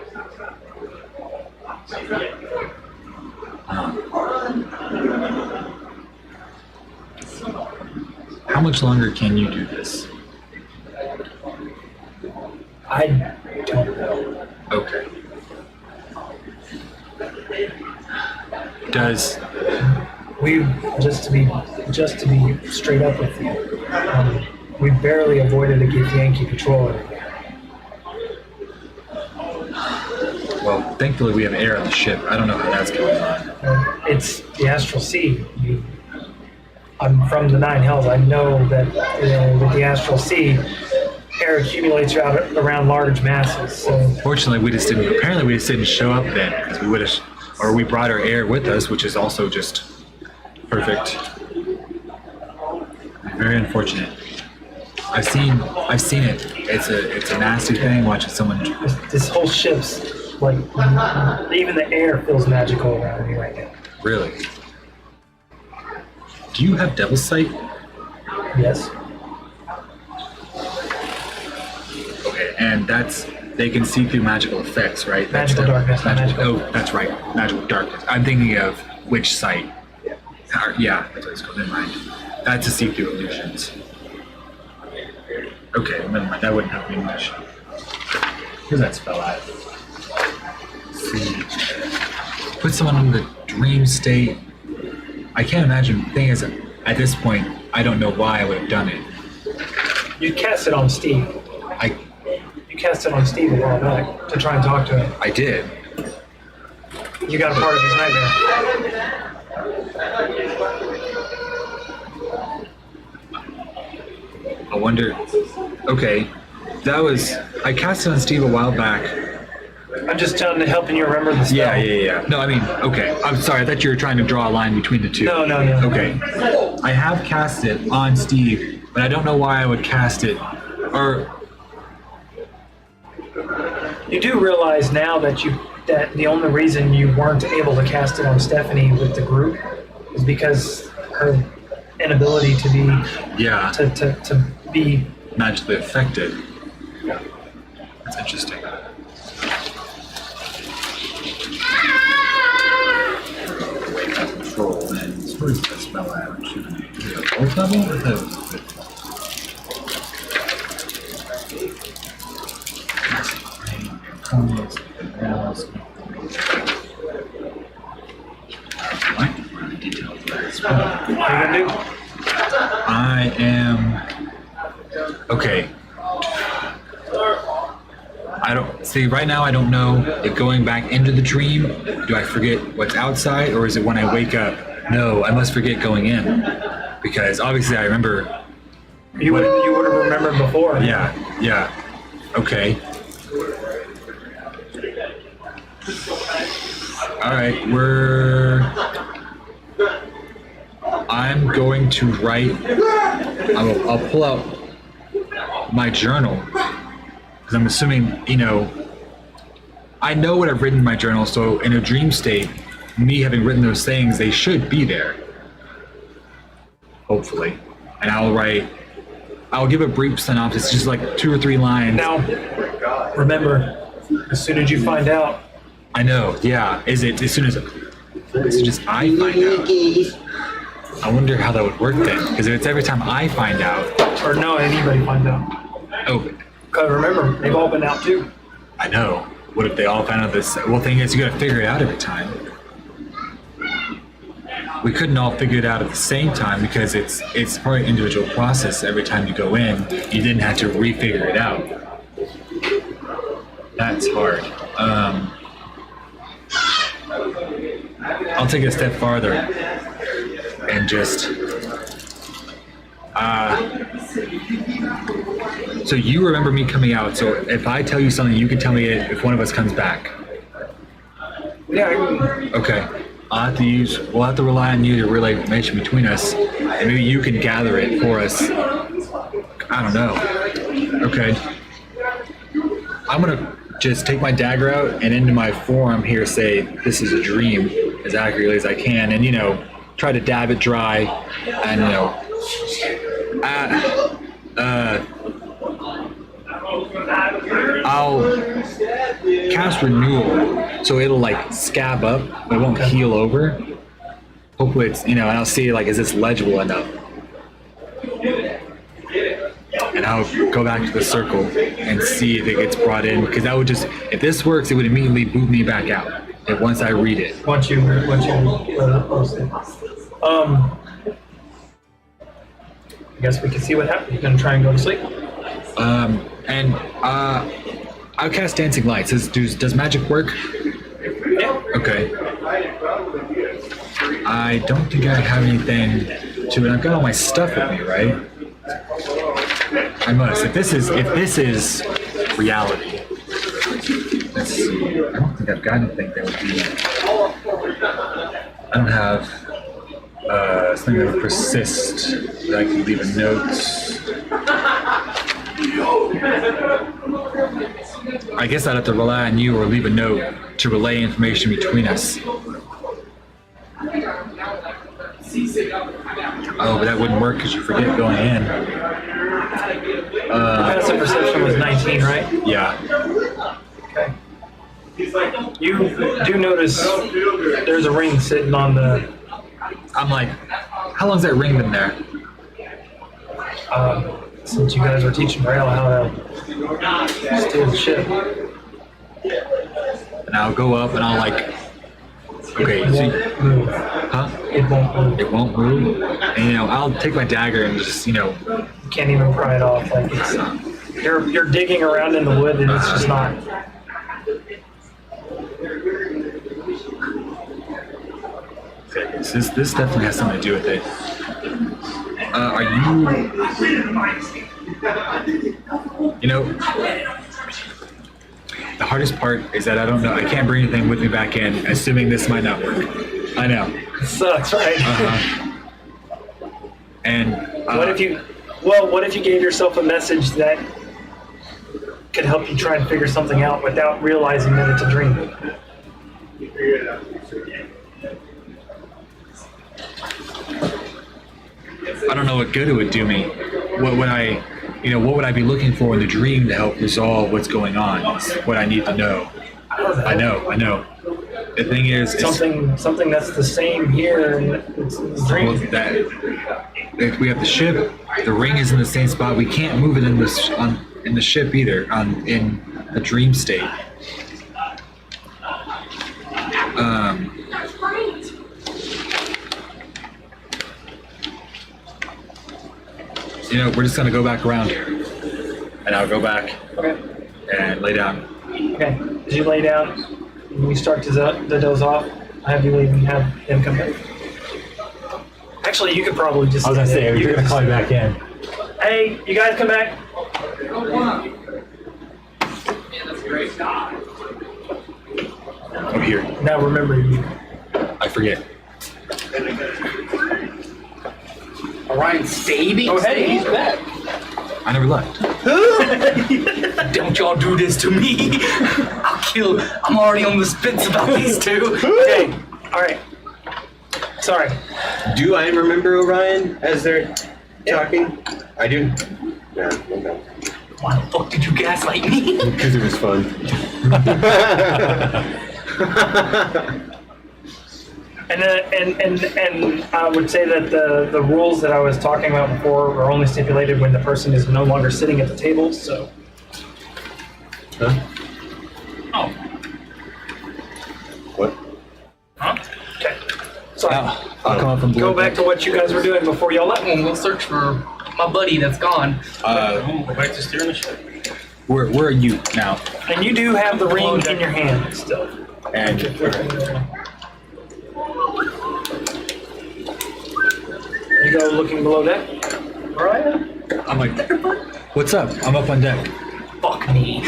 How much longer can you do this? I don't know. Okay. We just to be straight up with you, we barely avoided a Githyanki patrol. Well, thankfully we have air on the ship. I don't know how that's going on. It's the astral sea. I'm from the Nine Hells. I know that with the astral sea, air accumulates around large masses. So Fortunately, we just didn't show up then, because we would have, or we brought our air with us, which is also just perfect. Very unfortunate. I've seen it. It's a nasty thing watching someone. this whole ship's like, even the air feels magical around me right now. Really? Do you have Devil's Sight? Yes. Okay, and they can see through magical effects, right? Magical darkness, not magical. Oh, that's right. Magical darkness. I'm thinking of Witch Sight. Yeah, that's what it's called. Never mind. That's to see through illusions. Okay, never mind. That wouldn't help me much. Where's that spell at? Let's see. Put someone in the dream state. I can't imagine. The thing is, at this point, I don't know why I would have done it. You cast it on Steve. You cast it on Steve a while back to try and talk to him. I did. You got a part of his nightmare. I wonder. Okay, I cast it on Steve a while back. I'm just helping you remember the spell. Yeah. No, I mean, okay. I'm sorry. I thought you were trying to draw a line between the two. No. Okay. I have cast it on Steve, but I don't know why I would cast it. Or you do realize now that the only reason you weren't able to cast it on Stephanie with the group is because her inability to be to be magically affected. That's interesting. Control and where's that spell at? Where's my name? What are you gonna do? I am okay. I don't see right now. I don't know if going back into the dream, do I forget what's outside, or is it when I wake up? No, I must forget going in, because obviously I remember. You would have remembered before. Yeah. Okay. All right, I'm going to write. I'll pull out my journal, because I'm assuming, I know what I've written in my journal. So in a dream state, me having written those things, they should be there. Hopefully, and I'll give a brief synopsis, just like 2 or 3 lines. Now, remember, as soon as you find out. I know, yeah. Is it as soon as I find out? I wonder how that would work then, because if it's every time I find out. Or no, anybody find out. Oh. Because remember, they've all been out too. I know. What if they all found out this? Well, thing is, you gotta figure it out every time. We couldn't all figure it out at the same time, because it's probably an individual process. Every time you go in, you didn't have to refigure it out. That's hard. I'll take it a step farther and just. So you remember me coming out. So if I tell you something, you can tell me it if one of us comes back. Yeah. Okay. We'll have to rely on you to relay information between us, and maybe you can gather it for us. I don't know. Okay. I'm gonna just take my dagger out and into my forearm here say this is a dream as accurately as I can, and try to dab it dry, and I'll cast renewal, so it'll like scab up, but it won't heal over. Hopefully it's, and I'll see like, is this legible enough? And I'll go back to the circle and see if it gets brought in, because that would just, if this works, it would immediately boot me back out once I read it. Once you post it. I guess we can see what happens. You're gonna try and go to sleep. And I'll cast Dancing Lights. Does magic work? Yeah. Okay. I don't think I have anything to it. I've got all my stuff with me, right? I must. If this is reality, let's see. I don't think I've got anything that would be. I don't have something that would persist that I can leave a note. I guess I'd have to rely on you or leave a note to relay information between us. Oh, but that wouldn't work because you forget going in. Passive perception was 19, right? Yeah. Okay. You do notice there's a ring sitting on the. I'm like, how long's that ring been there? Since you guys were teaching Rail how to steal the ship. And I'll go up and I'll like, okay, It so, won't move. huh? It won't move. It won't move. And I'll take my dagger and just, You can't even pry it off. Like you're digging around in the wood and it's just not. okay, so this definitely has something to do with it. Are you, the hardest part is that I don't know, I can't bring anything with me back in, assuming this might not work. I know. It sucks, right? And What if you gave yourself a message that could help you try and figure something out without realizing that it's a dream? I don't know what good it would do me. What would I be looking for in the dream to help resolve what's going on? Is what I need to know. I know. The thing is, something that's the same here and it's dream. that if we have the ship, the ring is in the same spot. We can't move it in the ship either. In a dream state. We're just gonna go back around here, and I'll go back Okay. and lay down. Okay. As you lay down, when we start to doze off, I have you leave and have him come back. Actually, you could probably just. I was gonna say, you you're could gonna call me back in. Hey, you guys come back. I'm here. Now remember you. I forget. Orion stayed. Oh, hey, he's back. I never left. Don't y'all do this to me. I'm already on the spits about these two. Okay. All right. Sorry. Do I remember Orion as they're talking? I do. Yeah, okay. Why the fuck did you gaslight me? Because it was fun. And I would say that the rules that I was talking about before are only stipulated when the person is no longer sitting at the table. So. Huh? Oh. What? Huh? Okay. Sorry. I'll come up and Go back to what you guys were doing before y'all left. We'll search for my buddy that's gone. We'll go back to steering the ship. Where are you now? And you do have the ring in your hand still. And You go looking below deck. Orion? I'm like, what's up? I'm up on deck. Fuck me.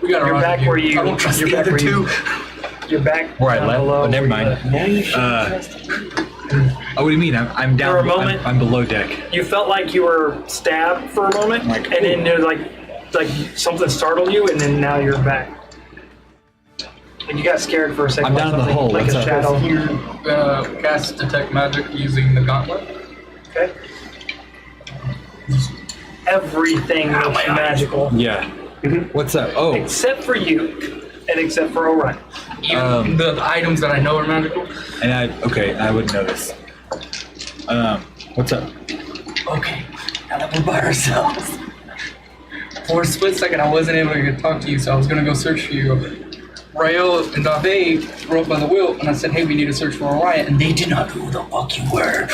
We gotta You're run back here. where you. I don't trust You're the back other where you. two. You're back. Where I down left? below Oh, never where you mind. left. Oh, what do you mean? I'm down. For a moment- I'm below deck. You felt like you were stabbed for a moment, Like, and then there's like something startled you, and then now you're back. And you got scared for a second. I'm down in the something- hole. Like What's a up? shadow. Cast detect magic using the gauntlet. Okay. Everything looks magical Yeah. What's up? Oh, except for you, and except for Orion. Even the items that I know are magical. and I wouldn't know this. What's up? Okay, now that we're by ourselves. For a split second, I wasn't able to talk to you, so I was gonna go search for you. Rael and Dave were up by the wheel, and I said, "Hey, we need to search for Orion," and they did not know who the fuck you were.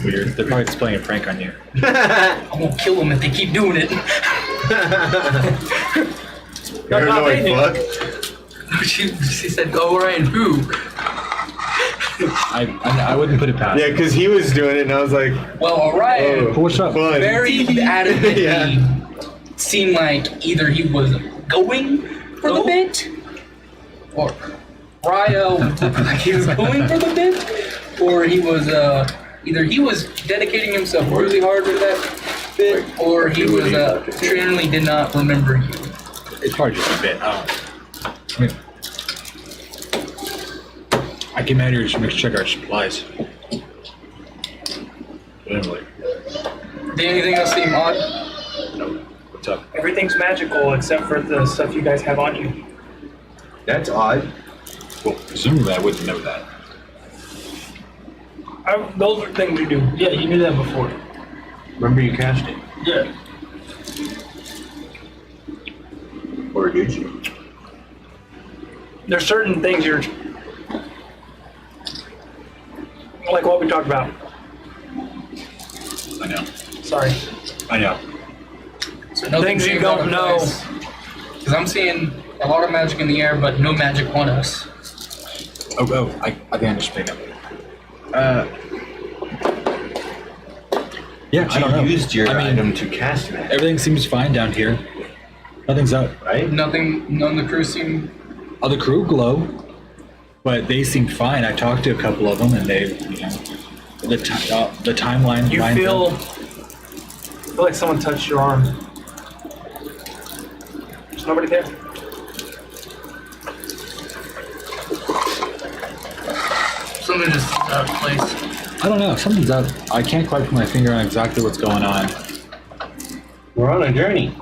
Weird. They're probably just playing a prank on you. I won't kill them if they keep doing it. Paranoid fuck. She said, "Oh, Orion, who?" I wouldn't put it past. Yeah, because he was doing it, and I was like, Well, Orion oh, What's up? fun. very adamantly Yeah. seemed like either he was going for the bit, or Rael looked like he was going for the bit, or he was either he was dedicating himself really hard to that bit, or he was generally did not remember you. It's hard just a bit. I mean, I came out here to check our supplies. But anyway, Did anything else seem odd? what's up? Everything's magical except for the stuff you guys have on you. That's odd. Well, presumably I wouldn't know that. Those are things you do. Yeah, you knew that before. Remember you cashed it? Yeah. Or did you? There's certain things you're like what we talked about. I know. Sorry. I know. So nothing Things you seems don't out of know. place. Because I'm seeing a lot of magic in the air, but no magic on us. Oh, I think I just picked up. Yeah, I don't know. You used your I mean, item to cast it, everything seems fine down here. Nothing's up. right? None of the crew seem. Oh, the crew glow, but they seemed fine. I talked to a couple of them, and they, the timeline. You lined feel up. like someone touched your arm. There's nobody there. Something just out of place. I don't know. Something's up. I can't quite put my finger on exactly what's going on. We're on a journey.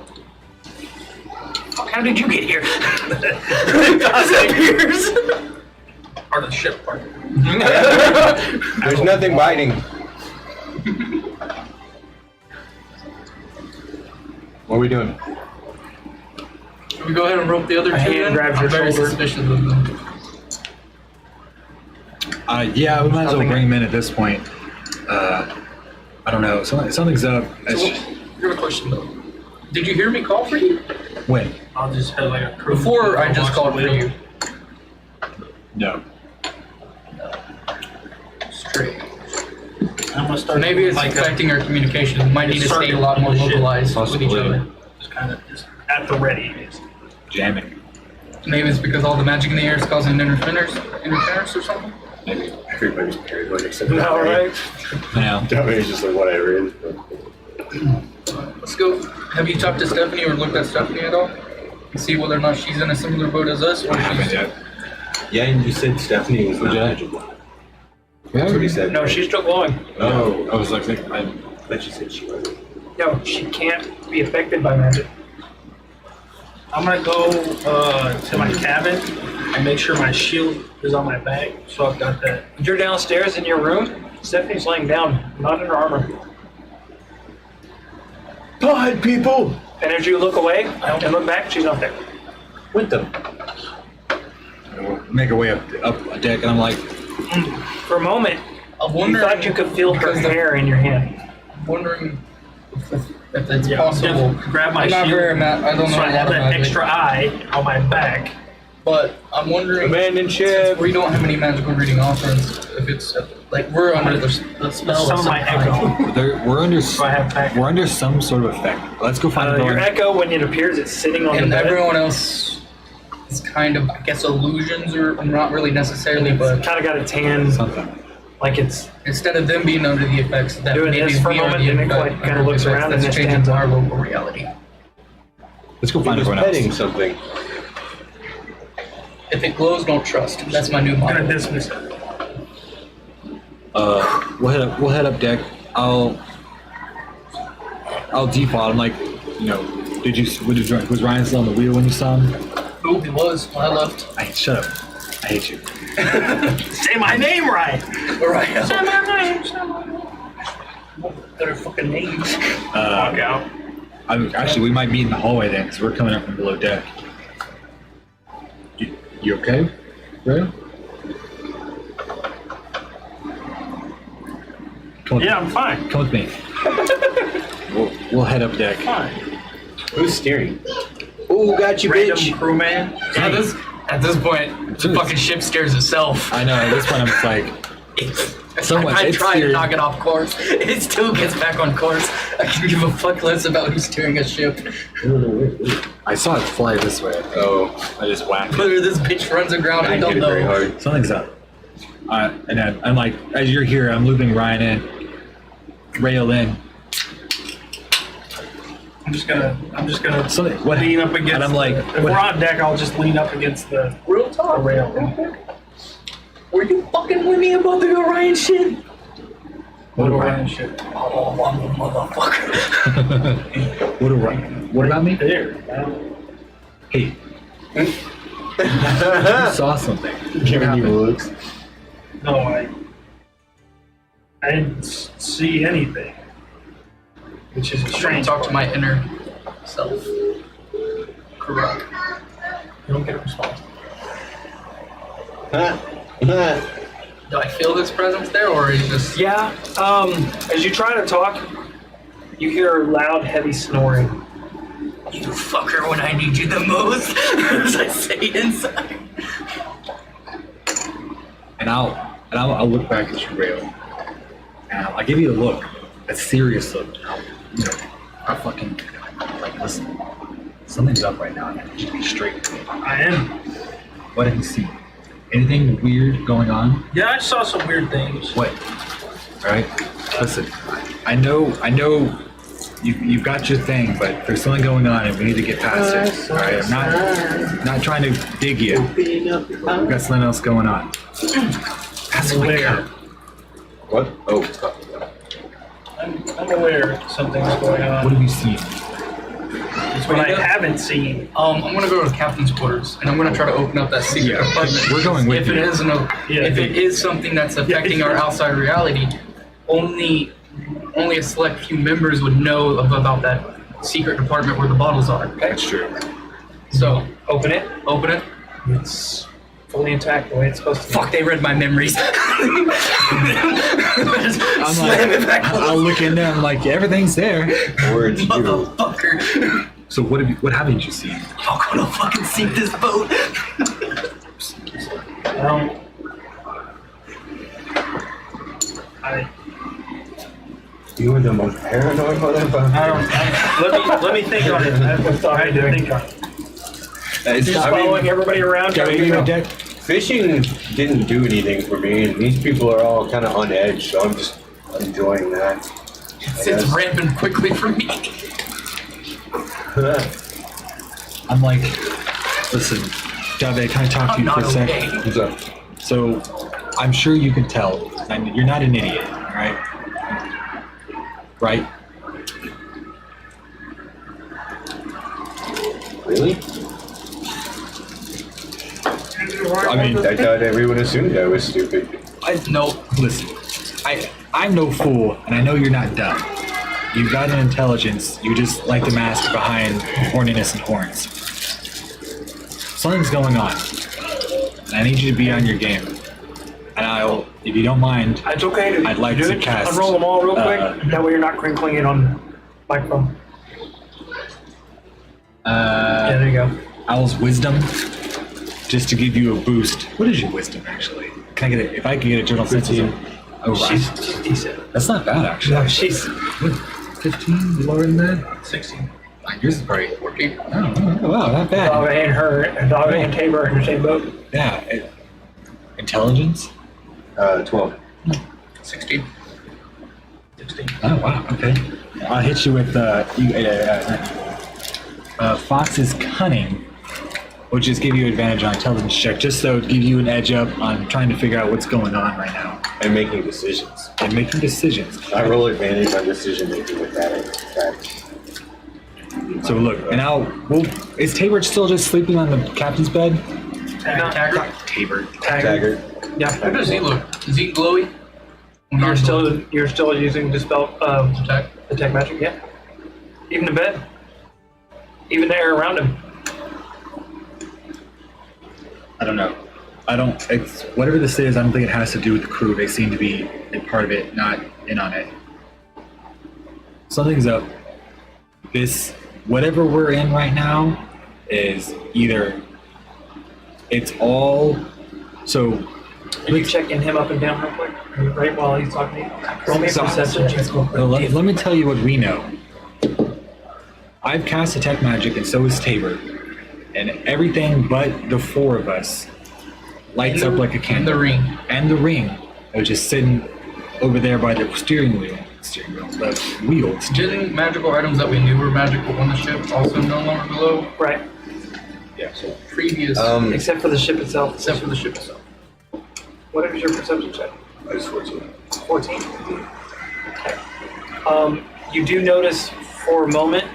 How did you get here? Part of the ship part. There's nothing biting. What are we doing? Should we go ahead and rope the other A two hand in? grabs I'm your very shoulder. suspicious of them. Yeah, we might as well bring him in at this point. I don't know. Something's up. So, I have a question though. Did you hear me call for you? When? I'll just have like a crew. Before I just called for you. No. Straight. I'm gonna start. Maybe it's like affecting our communication. We might need to stay a lot more localized with each other. Just kind of just at the ready. Jamming. Maybe it's because all the magic in the air is causing interference or something. Maybe. Everybody's paranoid except All right. Now. Dominic's just like, whatever. Let's go. Have you talked to Stephanie or looked at Stephanie at all? And see whether or not she's in a similar boat as us, or I haven't she's yet. Yeah, and you said Stephanie was not Yeah. magical. That's what he said. No, she's still glowing. Oh, I was like, I thought you said she wasn't. No, she can't be affected by magic. I'm gonna go to my cabin and make sure my shield is on my back, so I've got that. You're downstairs in your room. Stephanie's laying down, not in her armor. God, people! And as you look away and look back, she's not there. What the? make our way up a deck, and I'm like, For a moment, I'm you wondering thought you could feel her because the- hair in your hand. I'm wondering if it's Yeah, possible. just grab my I'm not shield. very I don't know So I a have lot of that magic, extra eye on my back. but I'm wondering Abandoned since ship. we don't have any magical reading offerings. If it's like we're under the spell Some of of my some kind. echo. we're under So I have back. we're under some sort of effect. Let's go find Your a echo, when it appears, it's sitting on And the bed. everyone else is kind of, I guess, illusions, or not really necessarily, but Kind of got a tan, something. like it's instead of them being under the effects, that Doing maybe this for a we are moment, the and it effect- kind of under the looks effects around and that's then changing stands up. our local reality. Let's go He find was everyone petting else. something. If it glows, don't trust. That's my new I'm motto. gonna dismiss it. We'll head up deck. I'll default. I'm like, was Ryan still on the wheel when you saw him? Ooh, he was when I left. Shut up. I hate you. Say my name right. Right. Say my name. Say my name. Better fucking name. Walk out. Actually, we might meet in the hallway then, because we're coming up from below deck. You okay, Ray? Come with Yeah, I'm fine. Come with me. We'll head up deck. Fine. Who's steering? Oh, got you, Random bitch. crewman. At this point, the fucking ship scares itself. I know. At this point, I'm just like, Someone- I it's try to steering. knock it off course. It still gets back on course. I can give a fuck less about who's steering a ship. I saw it fly this way. Oh, I just whacked it. Whether this bitch runs aground, I I don't hit it very know. hard. Something's up. And then I'm like, as you're here, I'm looping Ryan in, rail in. I'm just gonna Something. What? lean up against. And I'm like, if what- we're on deck, I'll just lean up against the Real talk. rail. Were you fucking with me about the Orion shit? What Orion shit? Oh, I'm a motherfucker. What about me? There. Hey, you saw something. Giving you looks. No, I didn't see anything, which is a I'm trying strange. to talk to part. my inner self. Correct. You don't get a response. Do I feel his presence there, or is it just... Yeah. As you try to talk, you hear loud, heavy snoring. You fucker when I need you the most, as I say inside. And I'll look back at you, rail. And I'll give you a look, a serious look. I'll fucking like, listen. Something's up right now, and I need you to be straight with me. I am. What have you seen? Anything weird going on? Yeah, I saw some weird things. What? All right. Listen, I know you've got your thing, but there's something going on, and we need to get past it. All right. I'm not trying to dig you. We've got something else going on. That's what we got. What? Oh. I'm aware something's going What on. have you seen? It's what I find out? haven't seen. I'm gonna go to the captain's quarters, and I'm gonna try to open up that secret Yeah, apartment. we're going with if you. it is if it is something that's affecting our outside reality, only a select few members would know about that secret department where the bottles are. Okay, That's true. so Open it. open it. It's fully intact the way it's supposed to be. Fuck, they read my memories. I'm like, I'll look in there. I'm like, everything's there. Words you. Motherfucker. So what haven't you seen? I'm gonna fucking sink this boat. You were the most paranoid motherfucker. Let me think on it. I had to think on it. Just following everybody around. trying to figure out- Fishing didn't do anything for me, and these people are all kind of on edge, so I'm just enjoying that. It's ramping quickly for me. I'm like, listen, Jave, can I talk to I'm you for not a sec? okay. What's up? So, I'm sure you can tell. You're not an idiot, right? Right? Really? I mean, I thought everyone assumed I was stupid. Listen, I'm no fool, and I know you're not dumb. You've got an intelligence. You just like to mask behind horniness and horns. Something's going on. And I need you to be on your game. And I'll, if you don't mind, It's okay to I'd like do to it. cast, Unroll them all real quick. That way you're not crinkling it on microphone. There you go. Owl's wisdom, just to give you a boost. What is your wisdom, actually? Can I get it? If I could get a journal senses. Oh, right. She's decent. That's not bad, actually. No, she's 15 lower than that? 16. Yours is probably 14. Oh, wow, not bad. Dog and her, and Dog and Tabor in the same boat. Yeah. Intelligence? 12. 16. 16. Oh, wow. Okay. I'll hit you with Fox's cunning, which just give you advantage on intelligence check, just so it give you an edge up on trying to figure out what's going on right now And making decisions. and making decisions. I roll advantage on decision making with that. So look, and is Tabor still just sleeping on the captain's bed? Taggart? Tabor. Taggart. Yeah. How does he look? Is he glowy? You're still using dispel attack. detect magic, yeah. Even the bed. Even the air around him. I don't know. It's whatever this is, I don't think it has to do with the crew. They seem to be a part of it, not in on it. Something's up. Whatever we're in right now is either it's all, so Are you checking him up and down real quick? Right while he's talking to you? Roll me a perception check real quick. let me tell you what we know. I've cast detect magic and so has Tabor. And everything but the four of us lights up like a candle. And the ring. I was just sitting over there by the steering wheel. The wheel. Didn't magical items that we knew were magical on the ship also no longer glow? Right. Yeah, so previous, Except for the ship itself. except for the ship itself. What is your perception check? I was 14. 14. Okay. You do notice for a moment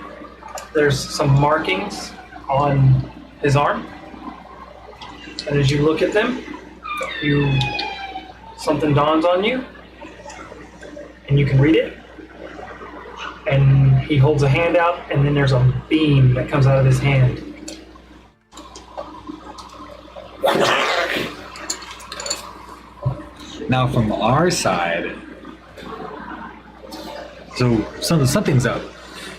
there's some markings on his arm. And as you look at them, something dawns on you. And you can read it. And he holds a hand out, and then there's a beam that comes out of his hand. Now from our side, so something's up,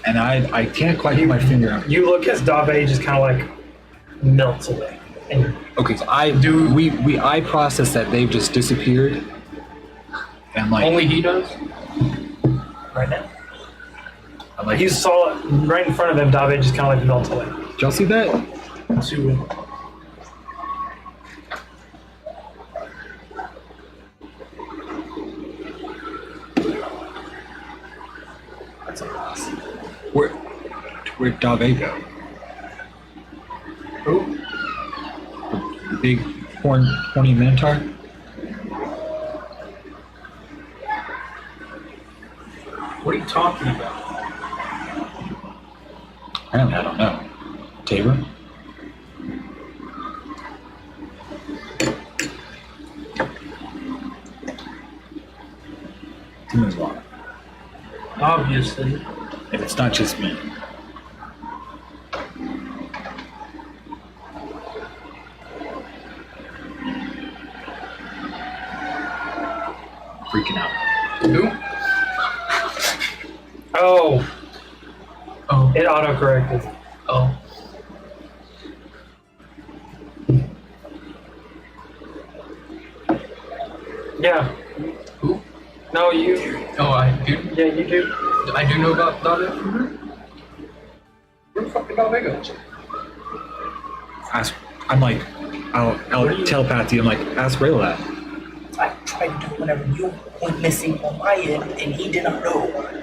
and I can't quite get my finger on it. You look as Dave just kind of like melts away. And Okay, so I process that they've just disappeared, and I'm like, Only he does? right now, I'm like, you saw it right in front of him. Dave just kind of like melts away. did y'all see that? That's a loss. Where'd Dave go? Who? The big horny minotaur? What are you talking about? Apparently, I don't know. Tabor? Too much water. Obviously. If it's not just me. Freaking out. Who? Oh, Oh. it autocorrected. Oh. Yeah. Who? No, you. Oh, I do. Yeah, you do. I do know about Vega. Where the fuck did Vega? Ask, I'm like, I'll telepath you. I'm like, ask Rayla that. I tried to do whenever you went missing on my end, and he did not know.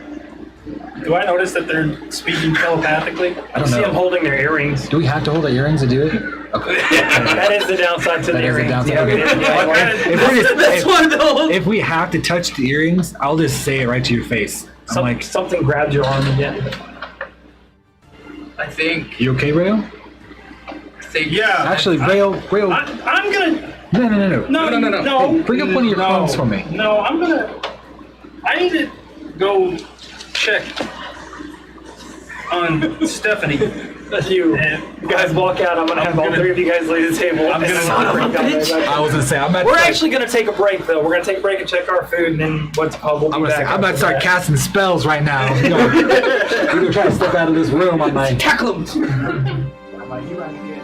Do I notice that they're speaking telepathically? I don't See know. them holding their earrings. Do we have to hold the earrings to do it? Okay. That is the downside to the That is the earrings. downside. Yeah, Okay. yeah, like, If we're That's one of those. if we have to touch the earrings, I'll just say it right to your face. I'm like, something grabbed your arm again. I think. you okay, Rayo? Yeah. Actually, Rayo, I'm gonna. no. No. Bring up one of your phones for me. No, I'm gonna. I need to go check on Stephanie. That's you. You guys walk out. I'm gonna have all three of you guys leave the table. I'm gonna- Son of a bitch. I was gonna say I'm about. We're to start, actually gonna take a break though. We're gonna take a break and check our food, and then what's it called? We'll be I'm gonna say back I'm about to after start that. casting spells right now. We're gonna try to step out of this room. I'm like, Tackle him! I'm like, you run again.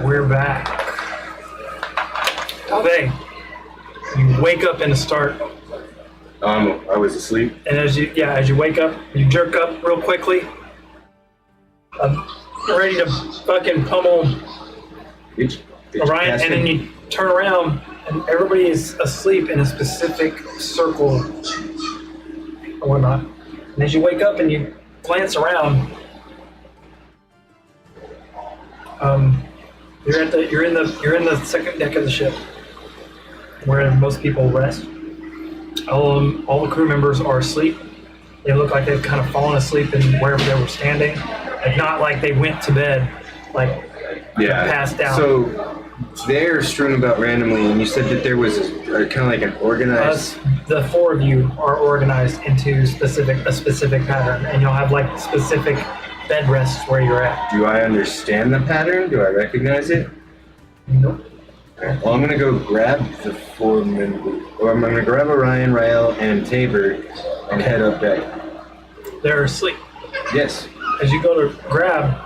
we're back. Dave, you wake up in a start, I was asleep. and as you wake up, you jerk up real quickly, ready to fucking pummel Orion, and then you turn around, and everybody is asleep in a specific circle or whatnot. And as you wake up and you glance around, you're in the second deck of the ship, where most people rest. All the crew members are asleep. They look like they've kind of fallen asleep in wherever they were standing, like not like they went to bed, like passed out. So they're strewn about randomly, and you said that there was kind of like an organized. The four of you are organized into a specific pattern, and you'll have like specific bed rests where you're at. Do I understand the pattern? Do I recognize it? Nope. Okay. Well, I'm gonna go grab the four members, or I'm gonna grab Orion, Rael, and Tabor, and head up deck. They're asleep. Yes. As you go to grab,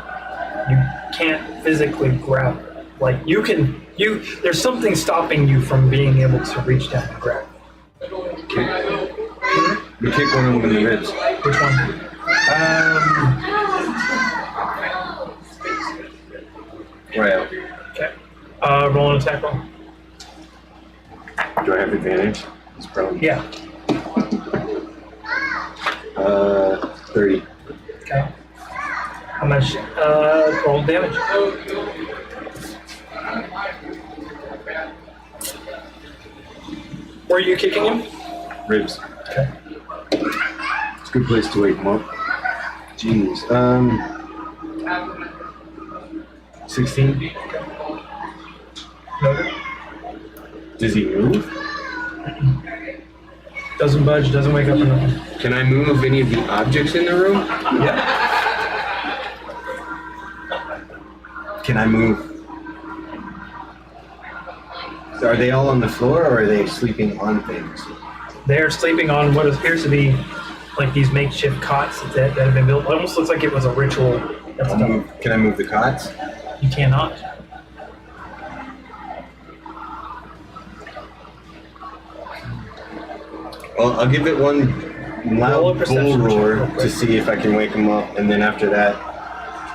you can't physically grab. Like there's something stopping you from being able to reach down and grab. We kick one of them in the ribs. Which one? Rael. Okay. Roll an attack roll. Do I have advantage? It's probably. Yeah. 30. Okay. How much? Roll damage. Where are you kicking him? Ribs. Okay. It's a good place to wake him up. Jeez. 16. Noted. Does he move? Doesn't budge, doesn't wake up or nothing. Can I move any of the objects in the room? Yeah. Can I move? So are they all on the floor, or are they sleeping on things? They're sleeping on what appears to be like these makeshift cots that have been built. It almost looks like it was a ritual. That's done. Can I move the cots? You cannot. Well, I'll give it one Roll a loud bull perception check roar real quick. to see if I can wake him up, and then after that,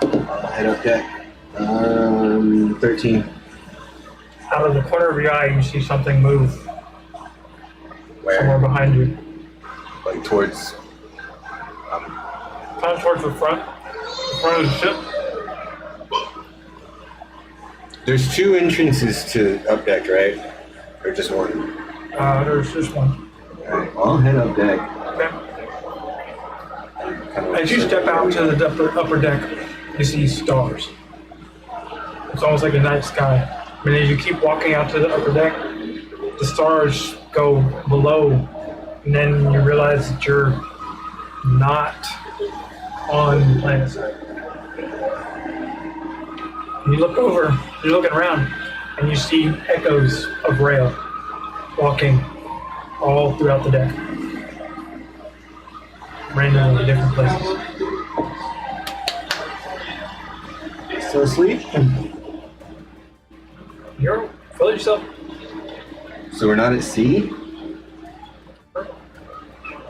I'll head up deck. 13. Out of the corner of your eye, you see something move somewhere Where? behind you. Like towards. Kind of towards the front of the ship. There's two entrances to up deck, right? Or just one? There's just one. Alright, I'll head up deck. Okay. Kind of As you step out to the upper deck, you see stars. It's almost like a night sky. And as you keep walking out to the upper deck, the stars go below, and then you realize that you're not on the planet side. You look over, you're looking around, and you see echoes of Rail walking all throughout the deck. Randomly in different places. Still asleep? You're fill yourself. So we're not at sea? I'm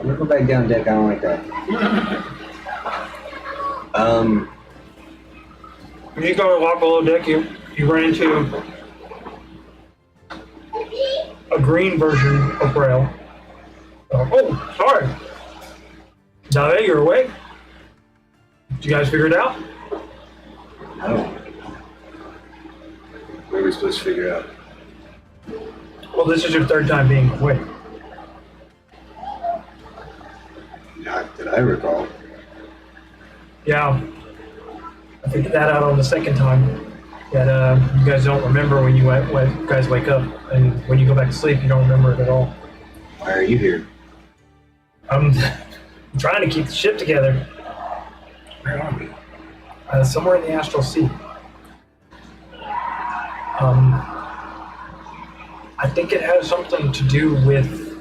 gonna go back down deck, I don't like that. When you go to walk below deck, you run into a green version of Braille. Oh, sorry. Dave, you're awake? Did you guys figure it out? No. What are we supposed to figure out? Well, this is your third time being awake. Not that I recall. Yeah. I figured that out on the second time. That you guys don't remember when you guys wake up, and when you go back to sleep, you don't remember it at all. Why are you here? I'm trying to keep the ship together. Where are we? Somewhere in the astral sea. I think it has something to do with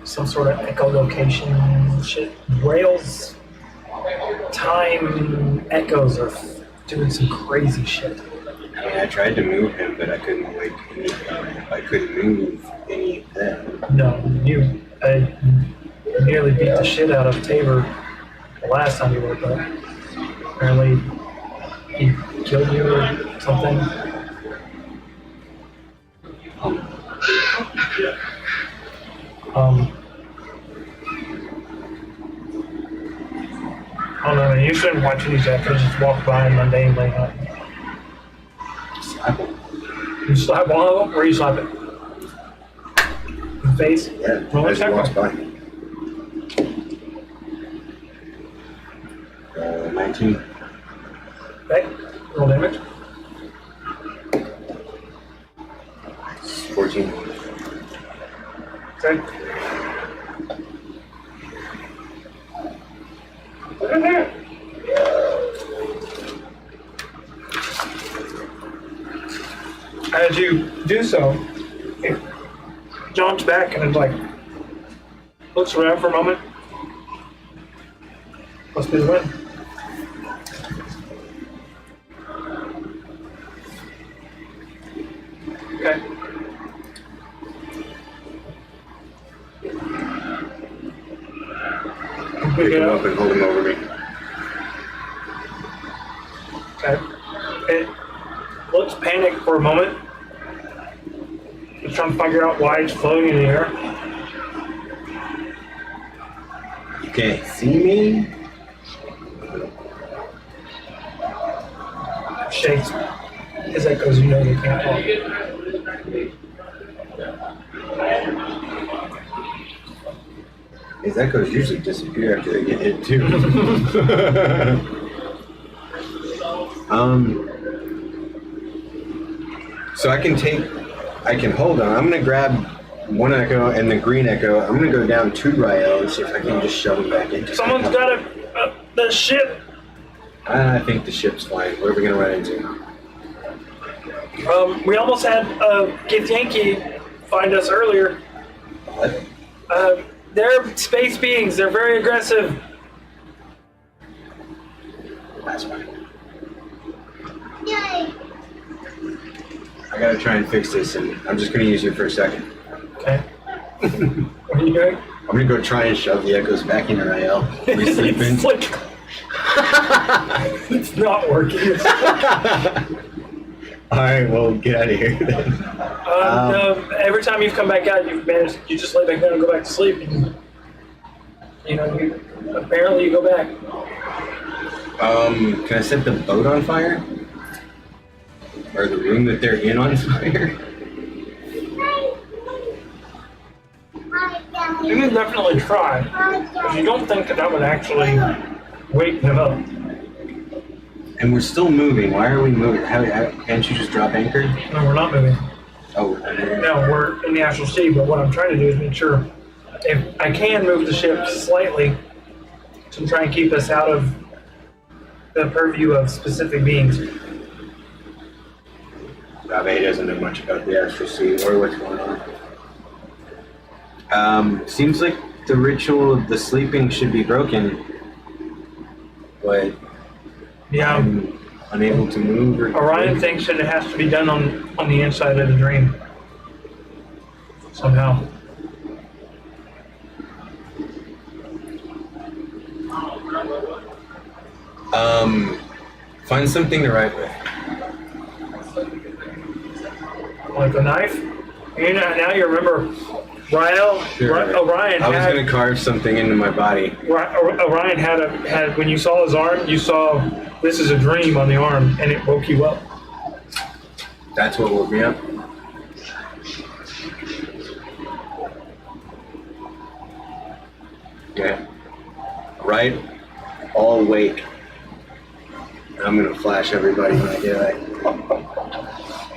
some sort of echolocation shit. Rails time echoes are doing some crazy shit. I mean, I tried to move him, but I couldn't wake anything. I couldn't move any of them. No, you nearly beat the shit out of Tabor the last time you woke up. Apparently, he killed you or something. I don't know, man. You shouldn't watch these after just walk by and mundanely. Slap him. You slap one of them? Where you slap it? In the face? Yeah, Roll as he attack walks roll. by. 19. Okay. Roll damage. 14. Okay. Look at that. As you do so, it jumps back and it like looks around for a moment. Must be the wind. Okay. Pick him up and hold him over me. Okay. It looks panicked for a moment. It's trying to figure out why it's floating in the air. You can't see me? Shakes his echoes, you know they can't talk. His echoes usually disappear after they get hit too. So I can hold on. I'm gonna grab one echo and the green echo. I'm gonna go down to Rael and see if I can just shove him back in. Someone's got the ship. I think the ship's fine. What are we gonna run into? We almost had Gith Yankee find us earlier. What? They're space beings. They're very aggressive. That's fine. I gotta try and fix this, and I'm just gonna use you for a second. Okay. What are you doing? I'm gonna go try and shove the echoes back into Rael. Are we sleeping? It's like it's not working. All right, well, get out of here then. No, every time you've come back out, you just lay back down and go back to sleep. And, apparently you go back. Can I set the boat on fire? Or the room that they're in on fire? You can definitely try, but you don't think that would actually wake them up. And we're still moving. Why are we moving? How can't you just drop anchor? No, we're not moving. Oh, we're not moving. No, we're in the actual sea, but what I'm trying to do is make sure if I can move the ship slightly to try and keep us out of the purview of specific beings. He doesn't know much about the astral sea or what's going on. Seems like the ritual of the sleeping should be broken, but Yeah, I'm unable to move. Orion thinks that it has to be done on the inside of the dream. Somehow. Find something to write with. Like a knife? Now you remember Rael, Sure. Orion I was had, going to carve something into my body. Orion had when you saw his arm, you saw this is a dream on the arm, and it woke you up. That's what woke me up. Okay. Right? All wake. I'm going to flash everybody when I do it.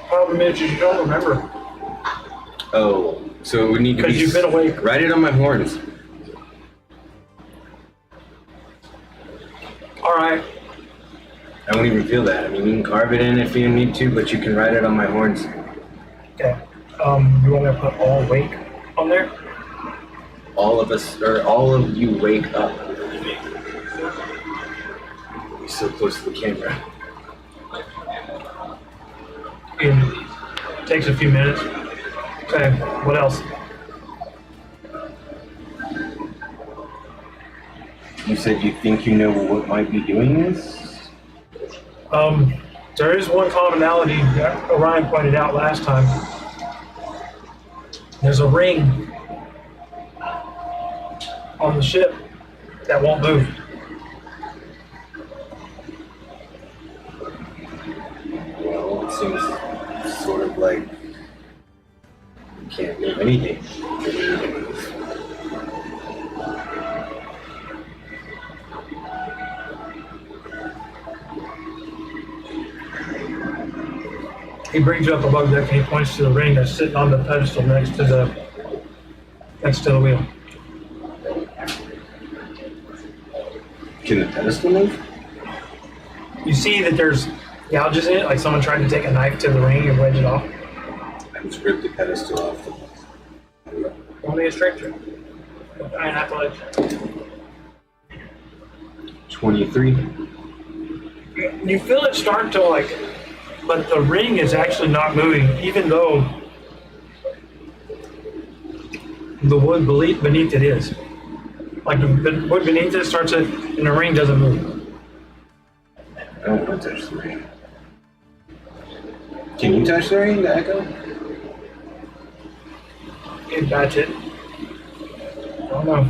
Problem is you don't remember Oh, so it would need to be... because you've been awake. Write it on my horns. All right. I don't even feel that. I mean, you can carve it in if you need to, but you can write it on my horns. Okay. You want to put all wake on there? All of us, or all of you wake up. You're so close to the camera. It takes a few minutes. Okay, what else? You said you think you know what might be doing this? There is one commonality that Orion pointed out last time. There's a ring on the ship that won't move. Well, it seems sort of like you can't move anything. He brings you up above deck and he points to the ring that's sitting on the pedestal next to the wheel. Can the pedestal move? You see that there's gouges in it, like someone tried to take a knife to the ring and wedge it off. Let's rip the pedestal off. Only a straight check. I have to let 23. you feel it start to like, but the ring is actually not moving, even though the wood beneath it is. Like the wood beneath it starts to, and the ring doesn't move. I don't want to touch the ring. Can you touch the ring, the echo? You can touch it. I don't know.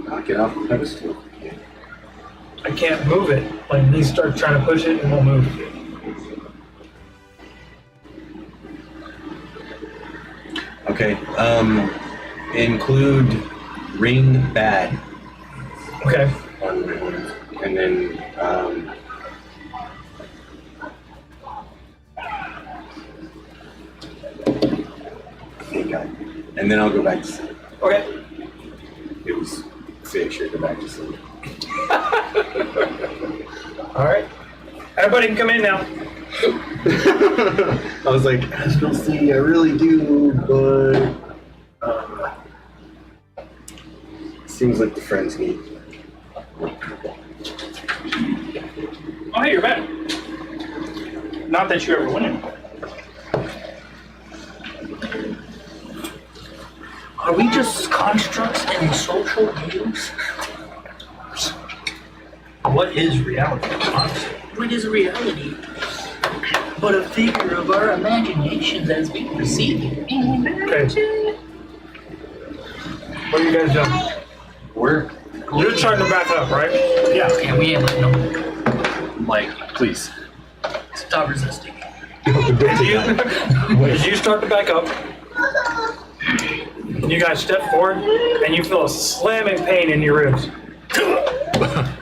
Knock it off the pedestal. I can't move it. Like he starts trying to push it and won't move. Okay. Include ring bad Okay. on my own. And then thank God. And then I'll go back to sleep. Okay. It was fish or go back to sleep. All right. Everybody can come in now. I was like, Astral Sea, I really do, but seems like the friends need. Oh, hey, you're back. Not that you ever win it. Are we just constructs in social games? What is reality, honestly? What is reality? But a figure of our imaginations as we perceive it. Okay. What are you guys doing? You're starting to back up, right? Yeah. Yeah, we ain't letting them. Like, please. Stop resisting. As you start to back up, you guys step forward and you feel a slamming pain in your ribs.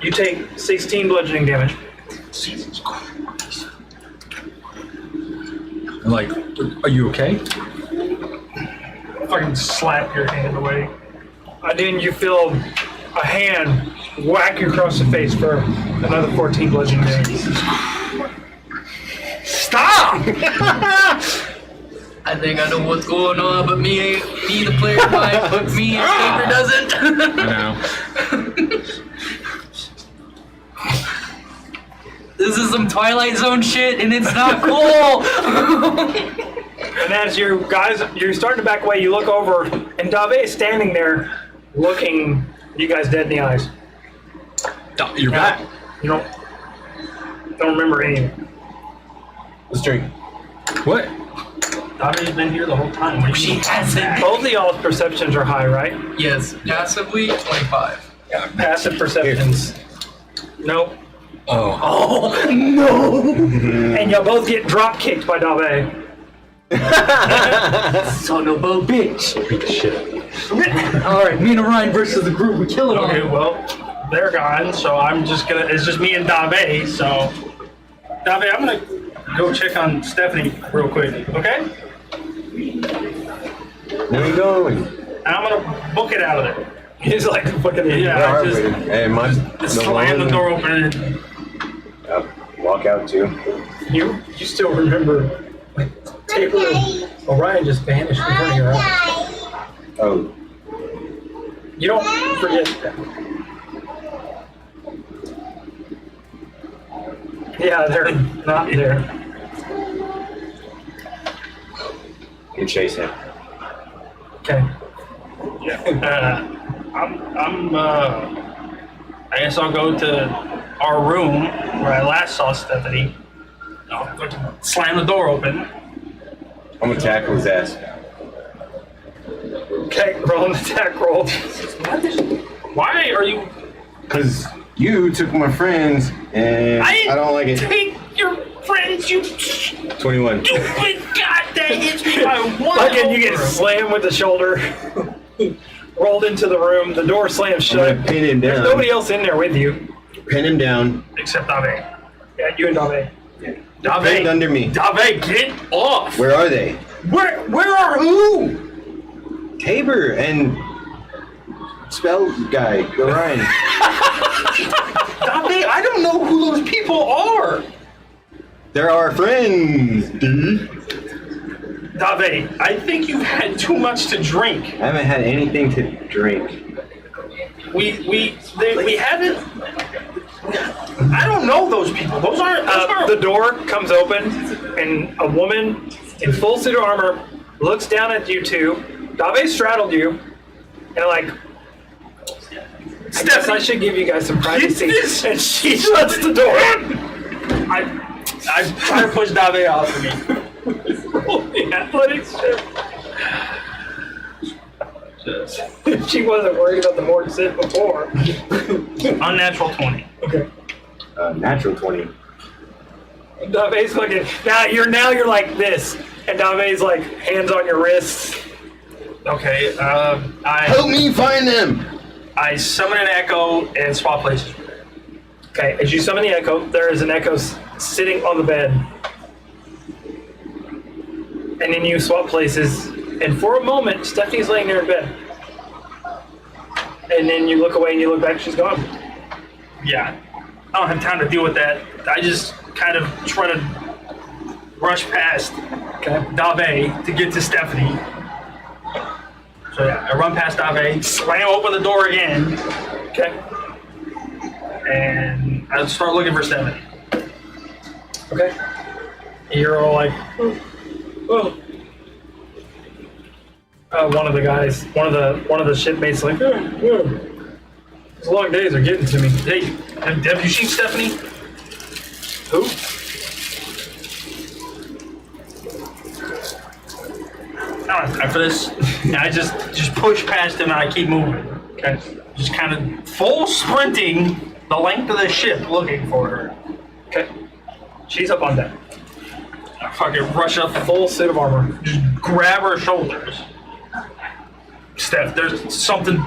You take 16 bludgeoning damage. Jesus Christ. I'm like, are you okay? Fucking slap your hand away. And then you feel a hand whack you across the face for another 14 bludgeoning damage. Stop! I think I know what's going on, but me the player might, but me and Paper doesn't. I know. This is some Twilight Zone shit, and it's not cool. And as you guys, you're starting to back away, you look over, and Dave is standing there looking you guys dead in the eyes. You're back. You don't remember anything. Let's drink. What? Davi's been here the whole time. She hasn't. Both of y'all's perceptions are high, right? Yes, passively 25. Passive perceptions. Nope. Oh. Oh no! And y'all both get drop kicked by Dave. Son of a bitch. Beat the shit out of you. All right, me and Orion versus the group. We kill it all. Okay, well, they're gone, so I'm just gonna. It's just me and Dave. So, Dave, I'm gonna go check on Stephanie real quick. Okay? Where are you going? And I'm gonna book it out of there. He's like fucking Yeah, I just Hey, my slam the door open and walk out too. You still remember like Taper Orion just vanished in front of your eyes. Oh, You don't forget that. Yeah, they're not there. You chase him. Okay. I guess I'll go to our room where I last saw Stephanie. I'll slam the door open. I'm gonna tackle his ass. Okay, roll an attack roll. Why are you? Because you took my friends, and I don't like it. Take your friends, you 21. stupid god! That hits me by one. Again, you get over. slammed with the shoulder. Rolled into the room. The door slams I'm gonna shut. pin him There's down. nobody else in there with you. Pin him down. Except Dave. Yeah, you and Dave. Pinned Dave, under me. Dave, get off! Where are they? Where are who? Tabor and spell guy Orion. Dave, I don't know who those people are. They're our friends, dude. Dave, I think you've had too much to drink. I haven't had anything to drink. We haven't. I don't know those people. Those aren't. The door comes open, and a woman in full suit of armor looks down at you two. Dave straddled you, and like, I guess I should give you guys some privacy. And she shuts the door. I try to push Dave off of me. The athletics check. She wasn't worried about the morgue sit before. Unnatural 20. Okay. Natural 20. Dave's looking. Now you're like this, and Dave's like hands on your wrists. Okay. Help me find them. I summon an echo and swap places. Okay, as you summon the echo, there is an echo sitting on the bed. And then you swap places, and for a moment, Stephanie's laying there in bed. And then you look away and you look back, she's gone. Yeah. I don't have time to deal with that. I just kind of try to rush past Dave to get to Stephanie. So yeah, I run past Dave, slam open the door again. Okay. And I start looking for Stephanie. Okay. And you're all like, oh. One of the guys, one of the shipmates, like, these long days are getting to me. Hey, have you seen Stephanie? Who? I don't have time for this. And I just push past him and I keep moving. Okay. Just kind of full sprinting the length of the ship looking for her. Okay. She's up on deck. I fucking rush up, Full suit of armor. just grab her shoulders. Steph, there's something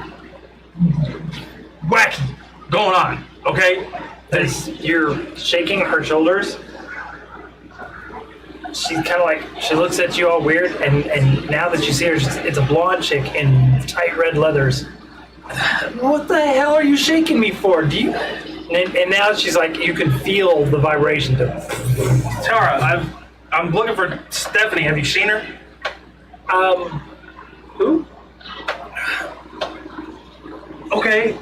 wacky going on, okay? As you're shaking her shoulders, she's kind of like, she looks at you all weird, and now that you see her, it's a blonde chick in tight red leathers. What the hell are you shaking me for? Do you? And now she's like, you can feel the vibration. Tara, I'm looking for Stephanie. Have you seen her? Who? Okay,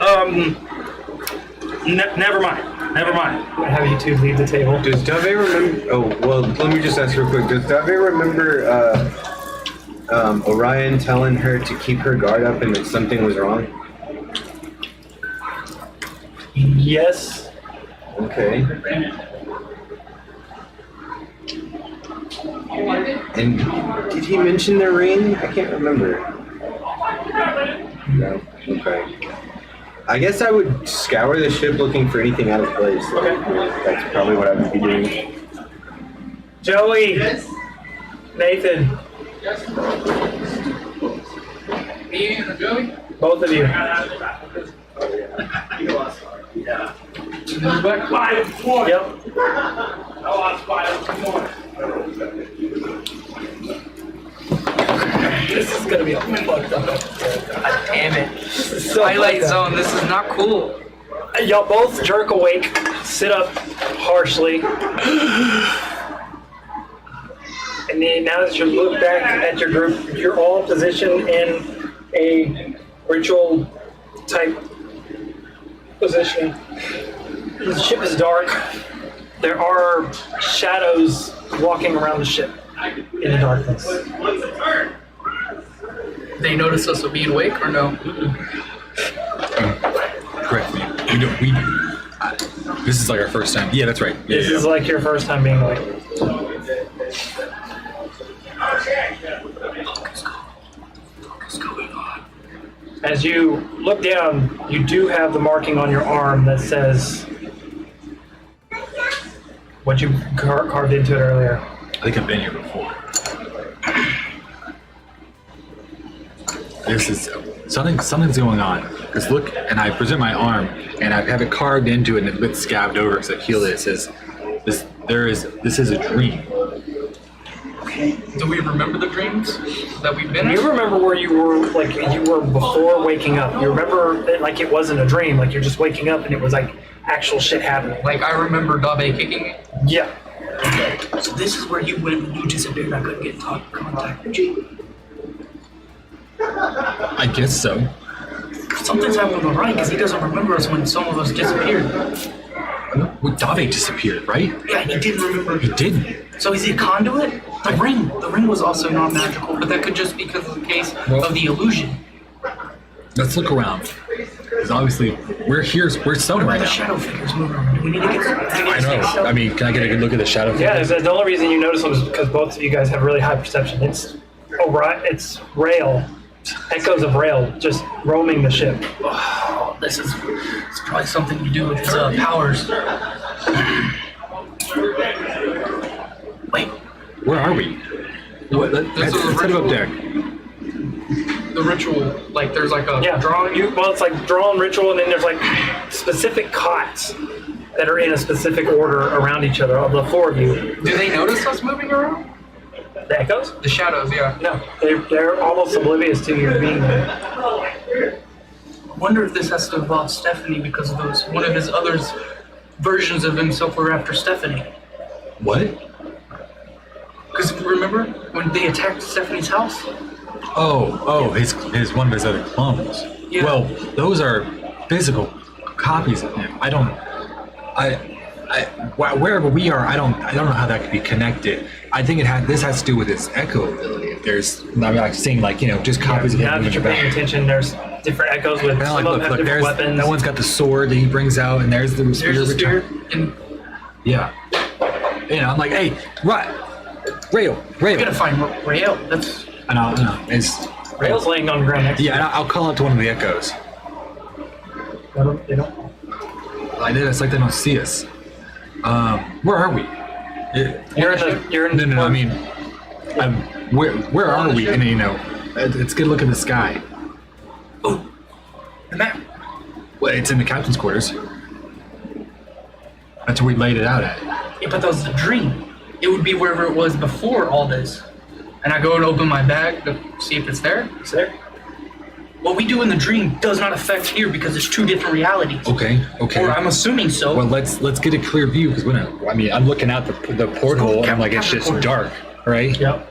never mind. Never mind. I have you two leave the table. Does Dave remember? Oh, well, let me just ask real quick. Does Dave remember Orion telling her to keep her guard up and that something was wrong? Yes. Okay. And did he mention the ring? I can't remember. No. Okay. I guess I would scour the ship looking for anything out of place. Okay. That's probably what I would be doing. Joey. Yes. Nathan. Yes. Me and Joey. Both of you. Yep. This is gonna be a fucked up episode. God damn it. This is so Twilight fucked up. Zone, this is not cool. Y'all both jerk awake, sit up harshly. And then now that you look back at your group, you're all positioned in a ritual type position. The ship is dark. there are shadows walking around the ship in the darkness. They notice us being awake or no? Correct me. This is like our first time. Yeah, that's right. Yeah, This is like your first time being awake. What's going on? As you look down, you do have the marking on your arm that says what you carved into it earlier. I think I've been here before. This is something's going on. Because look, and I present my arm, and I have it carved into it, and it's a bit scabbed over because I feel it. It says, "This is a dream." Okay. Do we remember the dreams that we've been in? You remember where you were before waking up. You remember it like it wasn't a dream, like you're just waking up and it was like actual shit happening. Like, I remember Dabe kicking me. Yeah. So this is where you went when you disappeared and I couldn't get in contact with you? I guess so. Something's happened with Ryan because he doesn't remember us when some of us disappeared. Well, Dave disappeared, right? Yeah, and he didn't remember. He didn't. So is he a conduit? The ring was also not magical. But that could just be because of the case Well- of the illusion. Let's look around. Because obviously, we're here. We're What somewhere about the now. shadow figures moving around? Do we need to get? I know. I mean, can I get a good look at the shadow? Yeah, figures? the only reason you notice them is because both of you guys have really high perception. It's rail, echoes of rail just roaming the ship. Oh, it's probably something to do with his powers. Wait, Where are we? What, This is a let's head up ritual. there. The ritual, like there's like a Yeah, drawing. it's like drawing ritual, and then there's like specific cots that are in a specific order around each other. The four of you. Do they notice us moving around? The echoes? The shadows, yeah. No, they're almost oblivious to your being there. I wonder if this has to involve Stephanie because of those. One of his others versions of himself were after Stephanie. What? Because remember when they attacked Stephanie's house? Oh, his one of his other clones. Yeah. Well, those are physical copies of him. Wherever we are, I don't know how that could be connected. I think this has to do with his echo ability. I'm like seeing just copies of him Now that moving you're paying about. attention, there's different echoes with And some of them have different there's weapons. that one's got the sword that he brings out, and there's the spear. There's a spear, and Yeah. I'm like, hey, right, Rail. We gotta find Rael. That's And it's Rail's laying on the ground next to you. yeah. And I'll call out to one of the echoes. They don't. Like it's like they don't see us. Where are we? You're in No. I mean, where are we? And it's good. Look at the sky. oh, the map. Well, it's in the captain's quarters. That's where we laid it out at. Yeah, but that was the dream. It would be wherever it was before all this. and I go and open my bag to see if it's there. It's there. What we do in the dream does not affect here because it's two different realities. Okay. Or I'm assuming so. Well, let's get a clear view because I'm looking out the porthole and I'm like, it's just Capricorn. dark, right? Yep.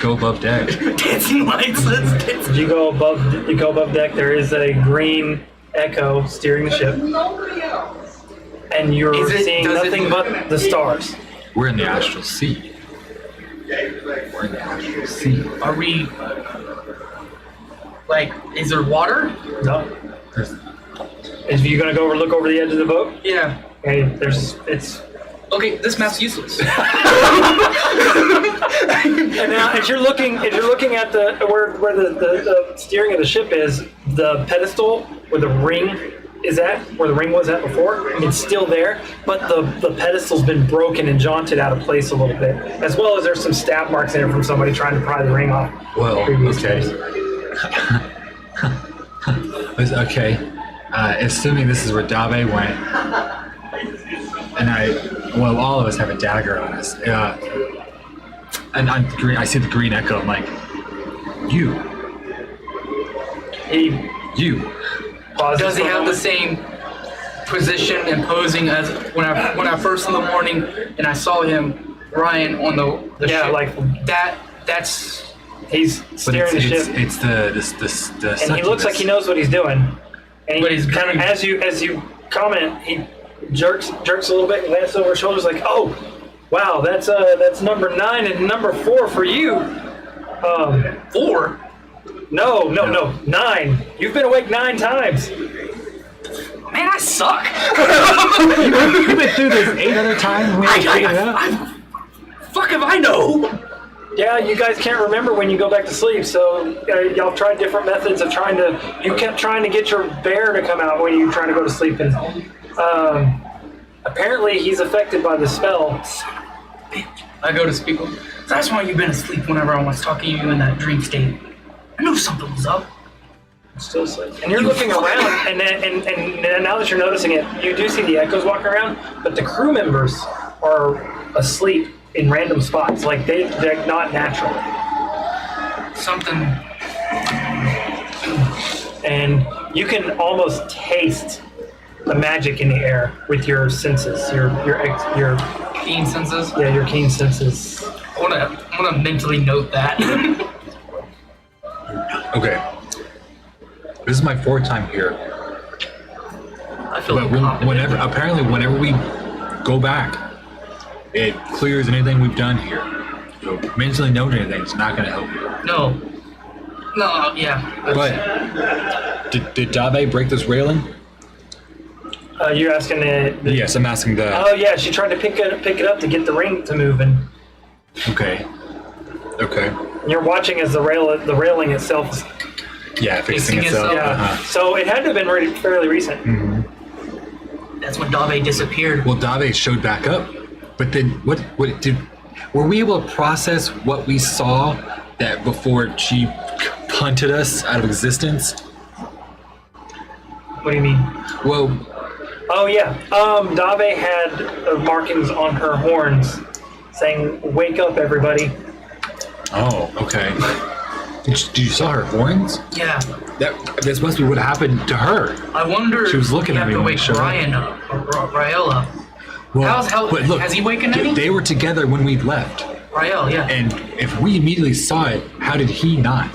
Go above deck. Dancing lights. Let's dance. You go above deck. There is a green echo steering the ship, and you're seeing nothing but the stars. We're in the astral sea. We're in the astral sea. Are we? Like, is there water? No. Is you gonna go look over the edge of the boat? Yeah. Okay. It's. Okay, this map's useless. And now, as you're looking at the where the steering of the ship is, the pedestal where the ring is at, where the ring was at before, it's still there, but the pedestal's been broken and jaunted out of place a little bit, as well as there's some stab marks in it from somebody trying to pry the ring off. Well, previous okay. days. Okay. Assuming this is where Dabe went, and all of us have a dagger on us. And I'm green. I see the green echo. I'm like, you. He pauses. Does he for a have the moment. same position and posing as when I first in the morning and I saw him, Ryan, on the Yeah, ship? like That's he's But steering the ship. it's the And he looks like he knows what he's doing. And But he he's kind of, green. as you comment, he jerks a little bit, glances over his shoulders, like, "Oh, wow, that's number 9 and number 4 for you." 4? No, 9. You've been awake 9 times. Man, I suck. You've been through this 8 other times. We haven't figured it out. Fuck if I know. Yeah, you guys can't remember when you go back to sleep, so y'all tried different methods of you kept trying to get your bear to come out when you were trying to go to sleep, and apparently he's affected by the spell. Bitch. I go to speak with him. That's why you've been asleep whenever I was talking to you in that dream state. I knew something was up. Still asleep. And you're looking around, and now that you're noticing it, you do see the echoes walking around, but the crew members are asleep in random spots, like they're not natural. Something. And you can almost taste the magic in the air with your senses, your Keen senses. yeah, your keen senses. I wanna mentally note that. Okay. This is my 4th time here. I feel But confident. whenever we go back, it clears anything we've done here. So mentally noting anything is not going to help you. No, yeah. But did Dave break this railing? You're asking the Yes, I'm asking the. Oh yeah, she tried to pick it up to get the ring to move, and Okay. you're watching as the railing itself is. Yeah, fixing Fixing itself. itself. Yeah, so it had to have been fairly recent. That's when Dave disappeared. Well, Dave showed back up, but then what did? Were we able to process what we saw that before she punted us out of existence? What do you mean? Well, Oh yeah, Dave had markings on her horns saying, "Wake up, everybody." oh, okay. Did you saw her horns? Yeah. This must be what happened to her. I wonder She was if looking we at have me to when wake she showed up. Ryan up, or Rael up. Well, How's- has he awakened any? They were together when we left, Rael, yeah. and if we immediately saw it, how did he not?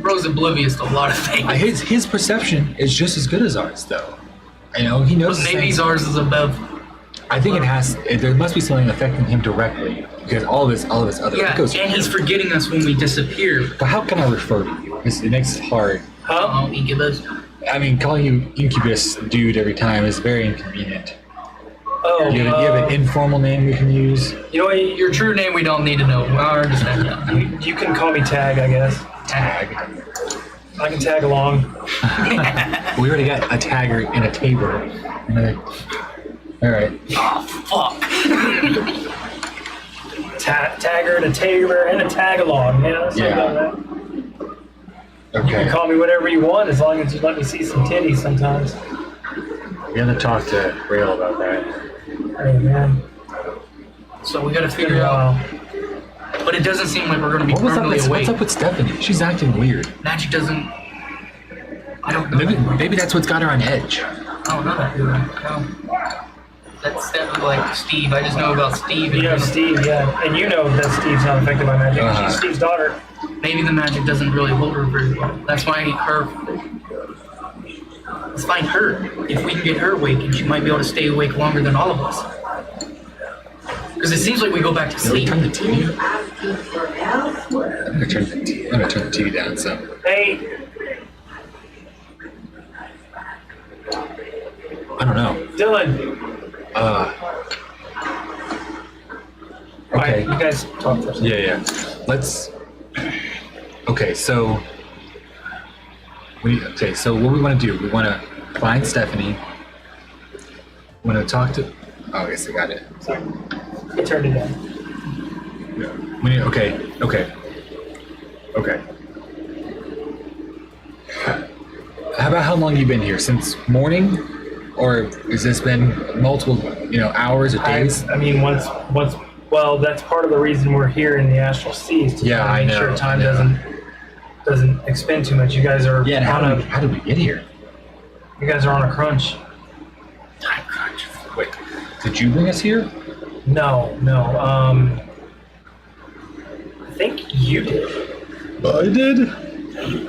Bro's oblivious to a lot of things. His perception is just as good as ours, though. You know, he knows. But the maybe things. ours is above. I think there must be something affecting him directly because all of his other Yeah, echoes. and he's forgetting us when we disappear. But how can I refer to you? It makes it hard. Oh, incubus. I mean, calling you incubus dude every time is very inconvenient. Oh, You have an informal name we can use. you know what? Your true name we don't need to know. I understand that. You can call me Tag, I guess. Tag. I can tag along. We already got a tagger and a taber. All right. Oh, fuck. Tagger and a taber and a tag along. Yeah. Something Yeah. like that. You Okay. can call me whatever you want as long as you let me see some titties sometimes. We have to talk to Rail about that. Hey man, So we gotta it's been figure a out. while. But it doesn't seem like we're gonna be What's permanently awake. up with Stephanie? She's acting weird. Magic doesn't. I don't know. Maybe that's what's got her on edge. I don't know that. No. That's like Steve. I just know about Steve. You know Steve, yeah, and you know that Steve's not affected by magic. Uh-huh. She's Steve's daughter. Maybe the magic doesn't really hold her very well. That's why let's find her. If we can get her awake, and she might be able to stay awake longer than all of us. Because it seems like we go back to Can we sleep. turn the TV? I'm gonna turn the TV down some. Hey, I don't know. Dylan. Okay. Alright, you guys talk first. Yeah. Let's. Okay, so. So what we want to do? We want to find Stephanie. We want to talk to. Oh, I guess I got it. Sorry. I turned it down. We need. Okay. How about how long you been here? Since morning, or has this been multiple, hours or days? I mean, once. Well, that's part of the reason we're here in the astral seas to Yeah, try to I make know, sure time I know. doesn't expend too much. You guys are Yeah. And on how did we get here? you guys are on a crunch. Time crunch. Wait, did you bring us here? No. I think you did. I did.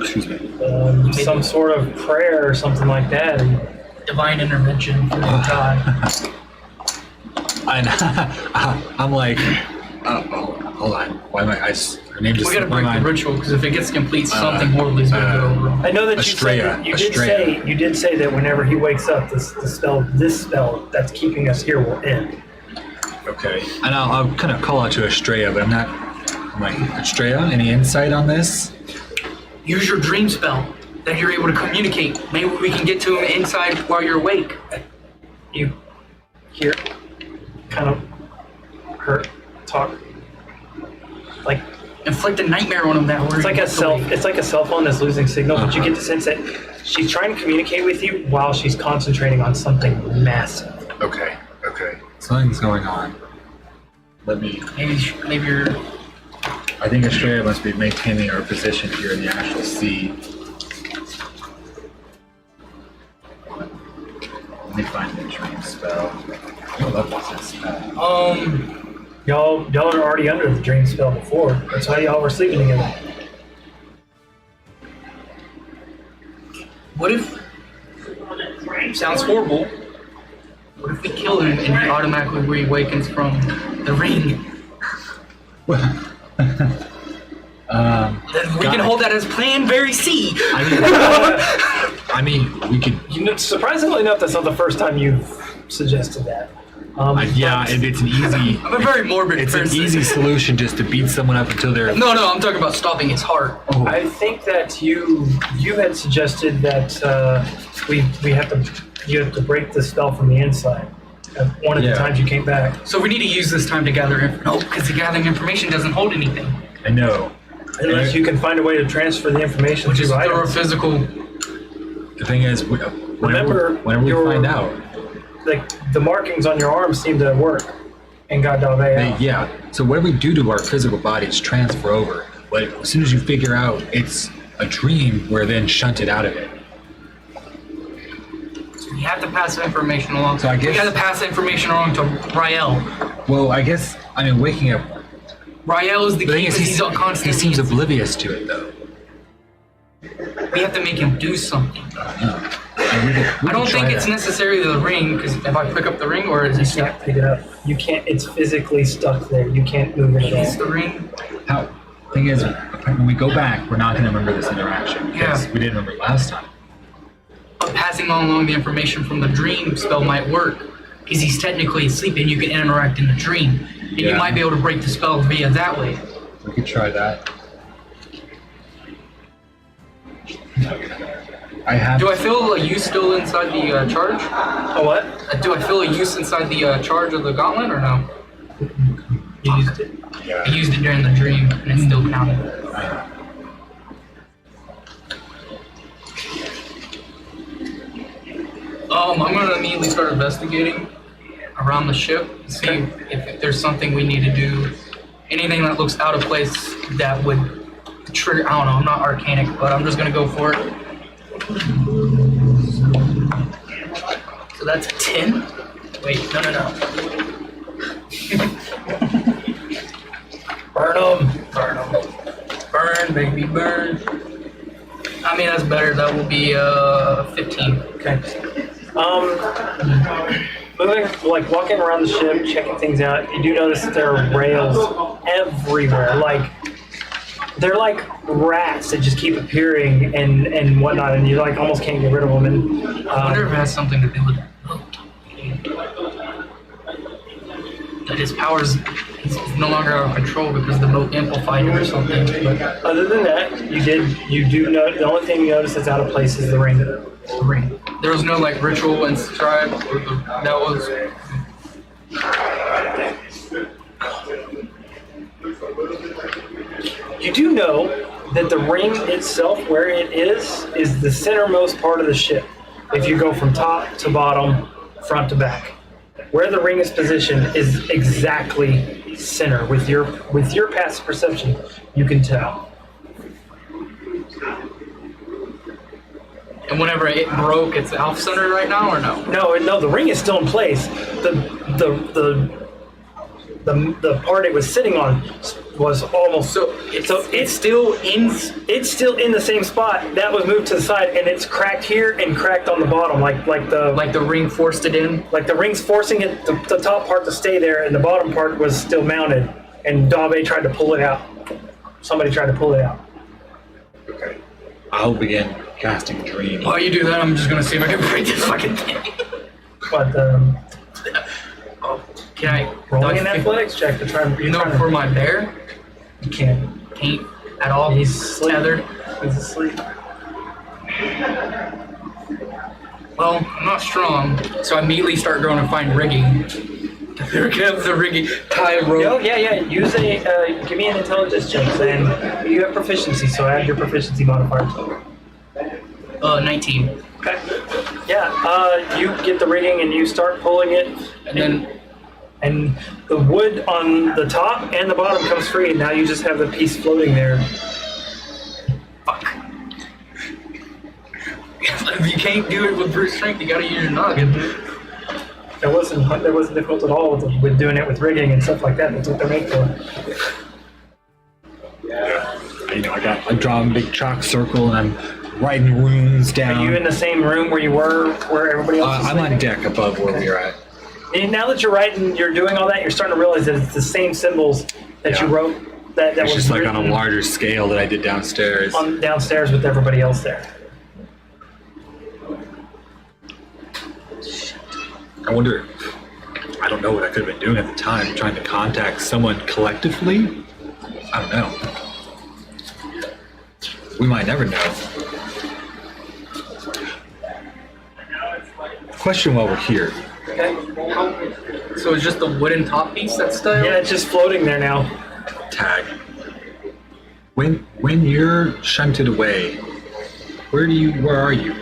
Excuse me. Some sort of prayer or something like that. And divine intervention for the god. I'm like, hold on. Why am I? Her name just We gotta slipped my break the mind. ritual because if it gets complete, something horribly is gonna go wrong. I know that Estrella. you did say that whenever he wakes up, this spell that's keeping us here will end. Okay. And I'll kind of call out to Estrella, but I'm like, Estrella, any insight on this? Use your dream spell that you're able to communicate. Maybe we can get to him inside while you're awake. You hear kind of her talk like Inflict a nightmare on him that it's like a cell phone that's losing signal, but you get the sense that she's trying to communicate with you while she's concentrating on something massive. Okay. Something's going on. Maybe you're. I think Estrella must be maintaining our position here in the actual sea. Let me find the dream spell. I love this spell. Y'all are already under the dream spell before. That's why y'all were sleeping together. What if? Sounds horrible. What if we kill him and he automatically reawakens from the ring? Then we can hold that as Plan Very C. I mean, we could. You know, surprisingly enough, that's not the first time you've suggested that. It's an easy. I'm a very morbid It's person. an easy solution just to beat someone up until they're. No, I'm talking about stopping his heart. Oh. I think that you had suggested that you have to break the spell from the inside. One of the times you came back. So we need to use this time to gather information. No, because the gathering information doesn't hold anything. I know. Unless you can find a way to transfer the information Which is through through a items. physical. The thing is, whenever we find out, Like the markings on your arms seem to work and got Dave out. yeah. So whatever we do to our physical bodies transfer over. But as soon as you figure out it's a dream, we're then shunted out of it. We have to pass the information along. So I guess- we got to pass the information along to Rael. Well, waking up. Rael is the The thing key is, because he's he constantly. seems oblivious to it, though. We have to make him do something. I I don't think it's necessarily the ring, because if I pick up the ring, or is it You can't pick it up. You can't. It's physically stuck there. You can't move it It's at all. the ring? How? Thing is, when we go back, we're not going to remember this interaction because Yeah. we didn't remember last time. But passing along the information from the dream spell might work, because he's technically asleep and you can interact in the dream. And you Yeah. might be able to break the spell via that way. We could try that. Do I feel a use still inside the charge? A what? Do I feel a use inside the charge of the gauntlet, or no? You used it. I used it during the dream, and it still counted. I'm gonna immediately start investigating around the ship, see if there's something we need to do. Anything that looks out of place that would trigger. I don't know. I'm not arcanic, but I'm just gonna go for it. So that's a 10. Wait, no. Burn 'em. Burn, baby, burn. I mean, that's better. That will be 15. Okay. Moving, like walking around the ship, checking things out. You do notice that there are rails everywhere. Like they're like rats that just keep appearing and whatnot, and you like almost can't get rid of them. And I wonder if it has something to do with that boat. That his powers is no longer out of control because the boat amplified it or something. But other than that, you do know the only thing you notice that's out of place is the ring. the ring. There was no like ritual inscribed or that was. You do know that the ring itself, where it is the centermost part of the ship. If you go from top to bottom, front to back, where the ring is positioned is exactly center. With your passive perception, you can tell. And whenever it broke, it's off center right now, or no? No, the ring is still in place. The the part it was sitting on was almost it's still in the same spot. That was moved to the side, and it's cracked here and cracked on the bottom, like the ring forced it in. like the ring's forcing it the top part to stay there, and the bottom part was still mounted. And Dave tried to pull it out. Somebody tried to pull it out. Okay. I'll begin casting Dream. While you do that, I'm just gonna see if I can break this fucking thing. But Oh, can I rolling an athletics check to try and for my bear? you can't. Can't at all. He's tethered. He's asleep. Well, I'm not strong, so I immediately start going to find rigging. Get the rigging, tie a rope. No, yeah. Use give me an intelligence check, and you have proficiency, so add your proficiency modifier. 19. Okay. Yeah. You get the rigging and you start pulling it, and the wood on the top and the bottom comes free, and now you just have the piece floating there. Fuck. If you can't do it with brute strength, you gotta use your noggin. It wasn't difficult at all with doing it with rigging and stuff like that. That's what they're made for. I'm drawing a big chalk circle and I'm writing runes down. Are you in the same room where you were, where everybody else is I'm on sleeping? deck above where we're at. And now that you're writing, you're doing all that, you're starting to realize that it's the same symbols that you wrote. That It's was just like on a written larger scale that I did downstairs. downstairs with everybody else there. I wonder, I don't know what I could have been doing at the time, trying to contact someone collectively? I don't know. We might never know. Question while we're here. Okay. So it's just the wooden top piece that's still? Yeah, it's just floating there now. Tag. When you're shunted away, where are you?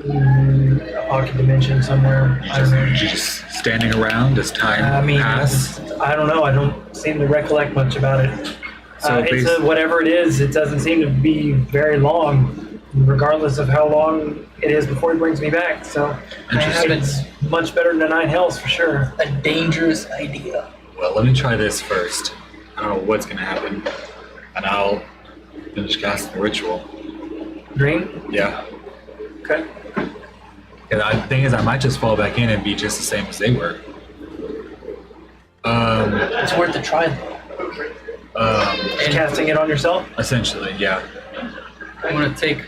A pocket dimension somewhere. I don't know. You're just standing around as time passes? I don't know. I don't seem to recollect much about it. So Whatever it is, it doesn't seem to be very long, regardless of how long it is before he brings me back. So it's much better than 9 hells for sure. A dangerous idea. Well, let me try this first. I don't know what's going to happen. And I'll finish casting the ritual. Dream? Yeah. Okay. And the thing is, I might just fall back in and be just the same as they were. It's worth a try. Casting it on yourself? Essentially, yeah. I'm gonna take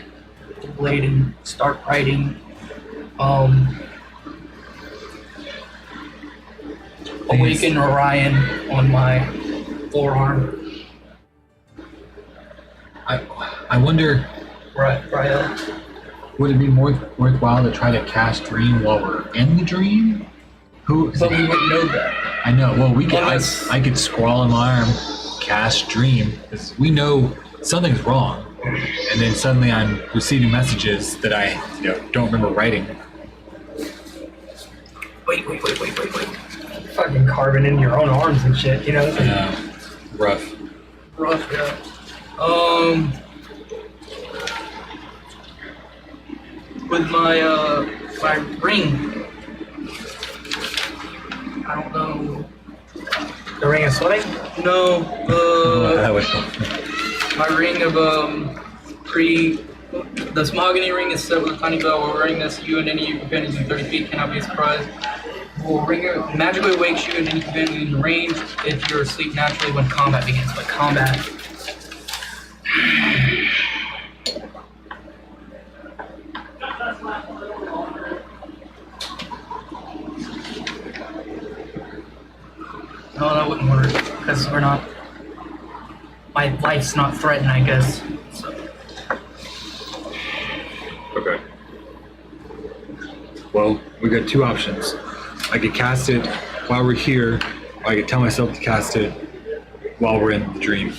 the blade and start writing. Awaken Orion on my forearm. I wonder, Right. would it be more worthwhile to try to cast Dream while we're in the dream? But we wouldn't know that. I know. Well, we could. Unless- I could scrawl an arm, cast Dream, because we know something's wrong, and then suddenly I'm receiving messages that I don't remember writing. Wait. Fucking carving in your own arms and shit, Rough. Rough, yeah. With my ring. I don't know. The ring of swimming? No, That way. my ring of this mahogany ring is set with a tiny bell. While wearing this, you and any of your companions in 30 feet cannot be surprised. Will magically awakes you and any companion in range if you're asleep naturally when combat begins. But combat. No, that wouldn't work because we're not. My life's not threatened, I guess. So. Okay. Well, we got 2 options. I could cast it while we're here, or I could tell myself to cast it while we're in the dream.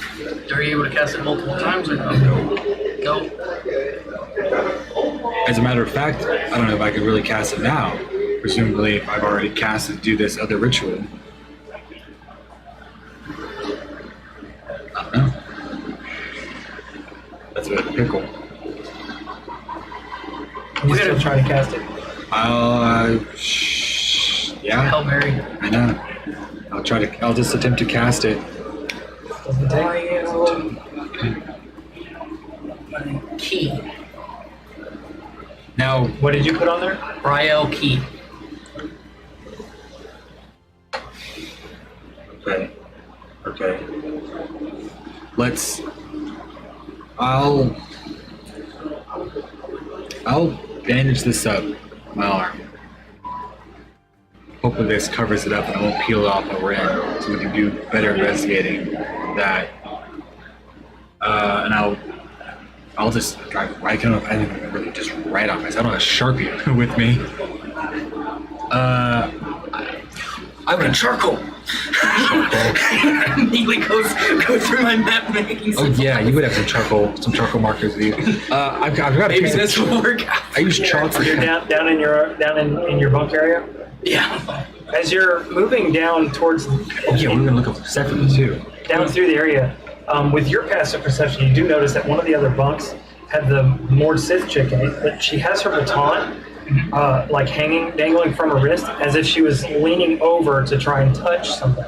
Are you able to cast it multiple times or no? Go. As a matter of fact, I don't know if I could really cast it now. Presumably, I've already cast it to do this other ritual. I don't know. That's a bit of a pickle. You still try to cast it. Yeah, Hail Mary. I know. I'll just attempt to cast it. Key. Now, What did you put on there? Rael Key. okay. I'll bandage this up, my arm. Hopefully this covers it up and it won't peel it off when we're in, so we can do better investigating that. And I'll just drive right. I don't even really just right off. I don't have a Sharpie with me. I'm gonna charcoal. Immediately goes through my map making. Oh yeah, you would have some charcoal markers with you. I've got a Maybe piece of this will work out. I use chalk for You're down in your bunk area. Yeah. As you're moving down towards, Oh yeah, we're gonna look up separately too. down through the area, with your passive perception, you do notice that one of the other bunks had the moored Sith chick in it, but she has her baton like dangling from her wrist, as if she was leaning over to try and touch something.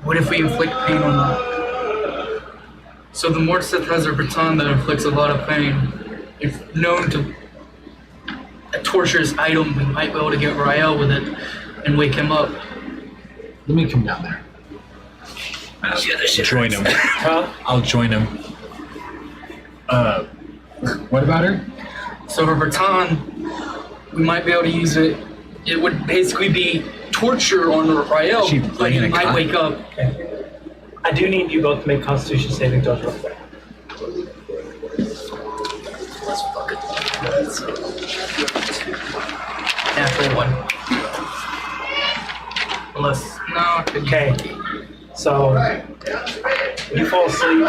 What if we inflict pain on them? So the Mort Sith has her baton that inflicts a lot of pain. If known to a torturous item, we might be able to get Rael with it and wake him up. Let me come down there. Join him. Huh? I'll join him. What about her? So her baton, we might be able to use it. It would basically be torture on Rael, She but laying he a might cot? wake up. I do need you both to make Constitution saving throws real quick. Let's fucking natural one. Unless no. Okay. So you fall asleep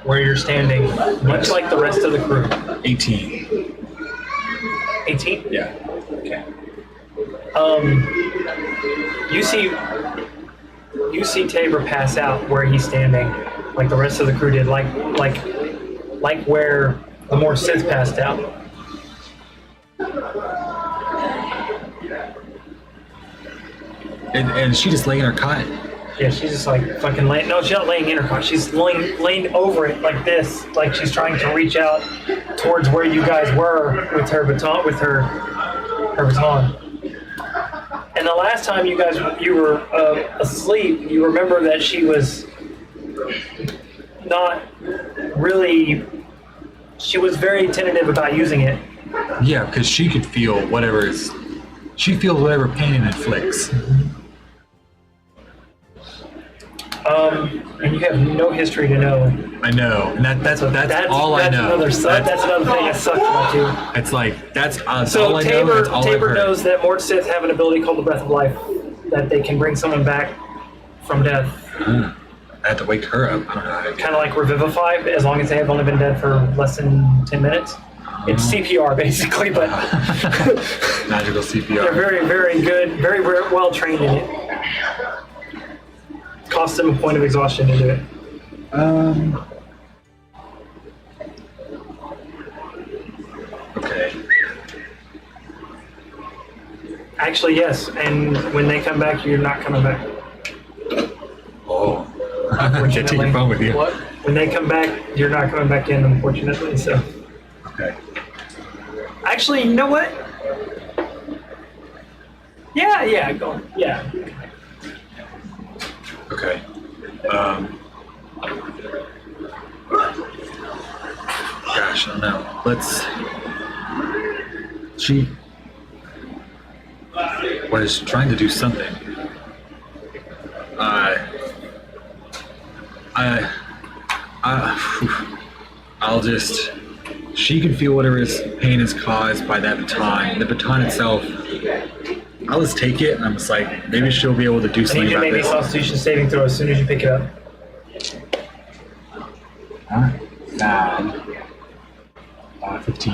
where you're standing, much like the rest of the crew. 18. 18? Yeah. Okay. You see Tabor pass out where he's standing, like the rest of the crew did, like where the more Sith passed out. And she just laying in her cot. Yeah, she's just like fucking laying. No, she's not laying in her cot. She's laying over it like this, like she's trying to reach out towards where you guys were with her baton, her baton. And the last time you were asleep, you remember that she was not really. She was very tentative about using it. Yeah, because she could feel whatever she feels whatever pain it inflicts. And you have no history to know. I know, and that's all I know. That's another thing that sucks about you. It's like that's So all I know. Tabor, That's all I've Tabor heard. knows that Mort Sith have an ability called the Breath of Life, that they can bring someone back from death. I had to wake her up. I don't know how to do Kind of like Revivify, as long as they have only been dead for less than 10 minutes. It's CPR basically, but magical they're CPR. very, very good, very well trained in it. Costs them a point of exhaustion to do it. Okay. Actually, yes, and when they come back, you're not coming back. Oh. Can't take your phone with you. What? When they come back, you're not coming back in, unfortunately, so. Okay. Actually, you know what? Yeah, go on. Yeah. Okay. Gosh, I don't know. She was trying to do something. She can feel whatever pain is caused by that baton. The baton itself, I'll just take it, and I'm just like, maybe she'll be able to do I something need you to about make me a this. Constitution saving throw as soon as you pick it up. Bad. 15.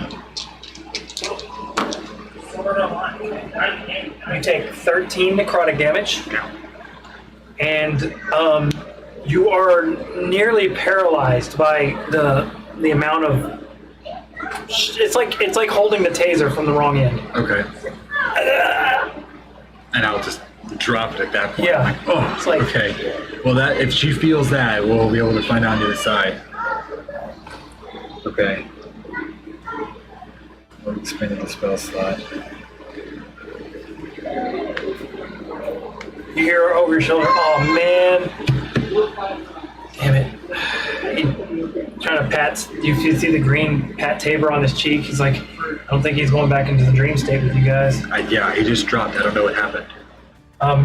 You take 13 necrotic damage, and you are nearly paralyzed by the amount of. It's like holding the taser from the wrong end. Okay. and I'll just drop it at that point. Yeah. Like, oh, It's like- okay. Well, that if she feels that, we'll be able to find out on the other side. Okay. We're expanding the spell slot. You hear over your shoulder, oh man. Damn it. He trying to pat, you see the green pat Tabor on his cheek. He's like, I don't think he's going back into the dream state with you guys. Yeah, he just dropped. I don't know what happened.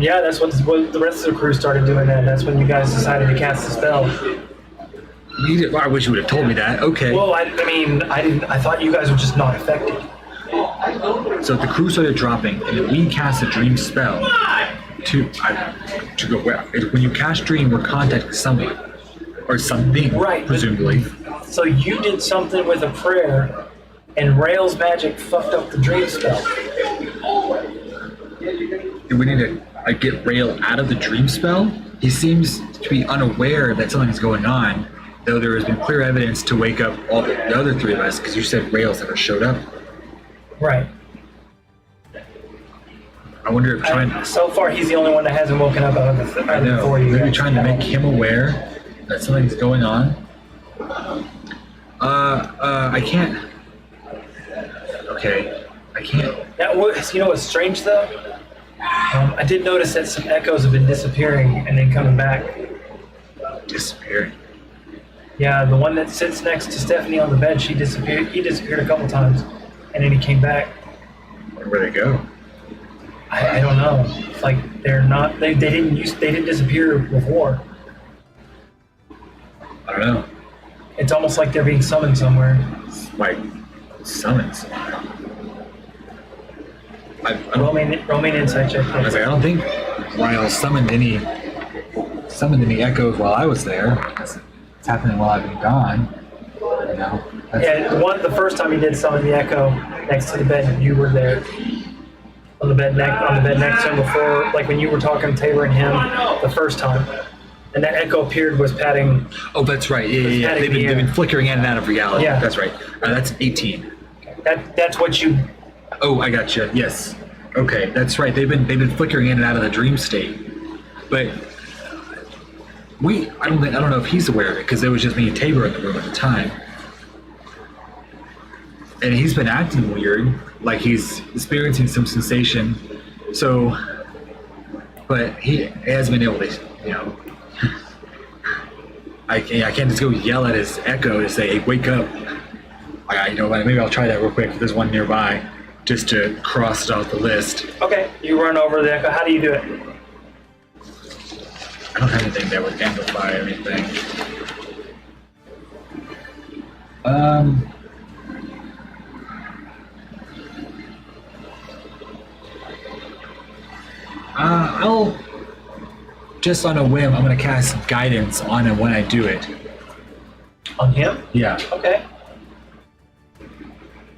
Yeah, that's what the rest of the crew started doing that. That's when you guys decided to cast the spell. I wish you would have told me that. Okay. Well, I mean, I didn't. I thought you guys were just not affected. So the crew started dropping, and then we cast a dream spell to go where? When you cast dream, we're contacting someone or something, Right. presumably. So you did something with a prayer, and Rail's magic fucked up the dream spell. And we need to get Rail out of the dream spell. He seems to be unaware that something's going on, though there has been clear evidence to wake up all the other three of us, because you said Rail's never showed up. Right. I wonder if trying. So far, he's the only one that hasn't woken up out of the I know. four of you Maybe guys. trying to make him aware that something's going on. I can't. Okay, I can't. That was, you know what's strange though? I did notice that some echoes have been disappearing and then coming back. Disappearing. Yeah, the one that sits next to Stephanie on the bed, she disappeared. He disappeared a couple times, and then he came back. Where'd they go? I don't know. It's like they're not. They didn't disappear before. I don't know. It's almost like they're being summoned somewhere. Like summons. I don't. Romaine insight check. I was like, I don't think Ryle summoned any echoes while I was there. It's happening while I've been gone. You know. Yeah, the first time he did summon the echo next to the bed, you were there. On the bed next to him before, like when you were talking to Tabor and him the first time, and that echo appeared was patting. Oh, that's right. Yeah. They've been flickering in and out of reality. Yeah. That's right. That's 18. That's what you. Oh, I gotcha. Yes. Okay, that's right. They've been flickering in and out of the dream state, but I don't know if he's aware of it because there was just me and Tabor in the room at the time, and he's been acting weird, like he's experiencing some sensation. So, but he has been able to, you know. I can't just go yell at his echo to say, "Hey, wake up!" Maybe I'll try that real quick. There's one nearby, just to cross it off the list. Okay, you run over the echo. How do you do it? I don't have anything that would amplify anything. I'll just on a whim. I'm gonna cast guidance on him when I do it. On him? Yeah. Okay.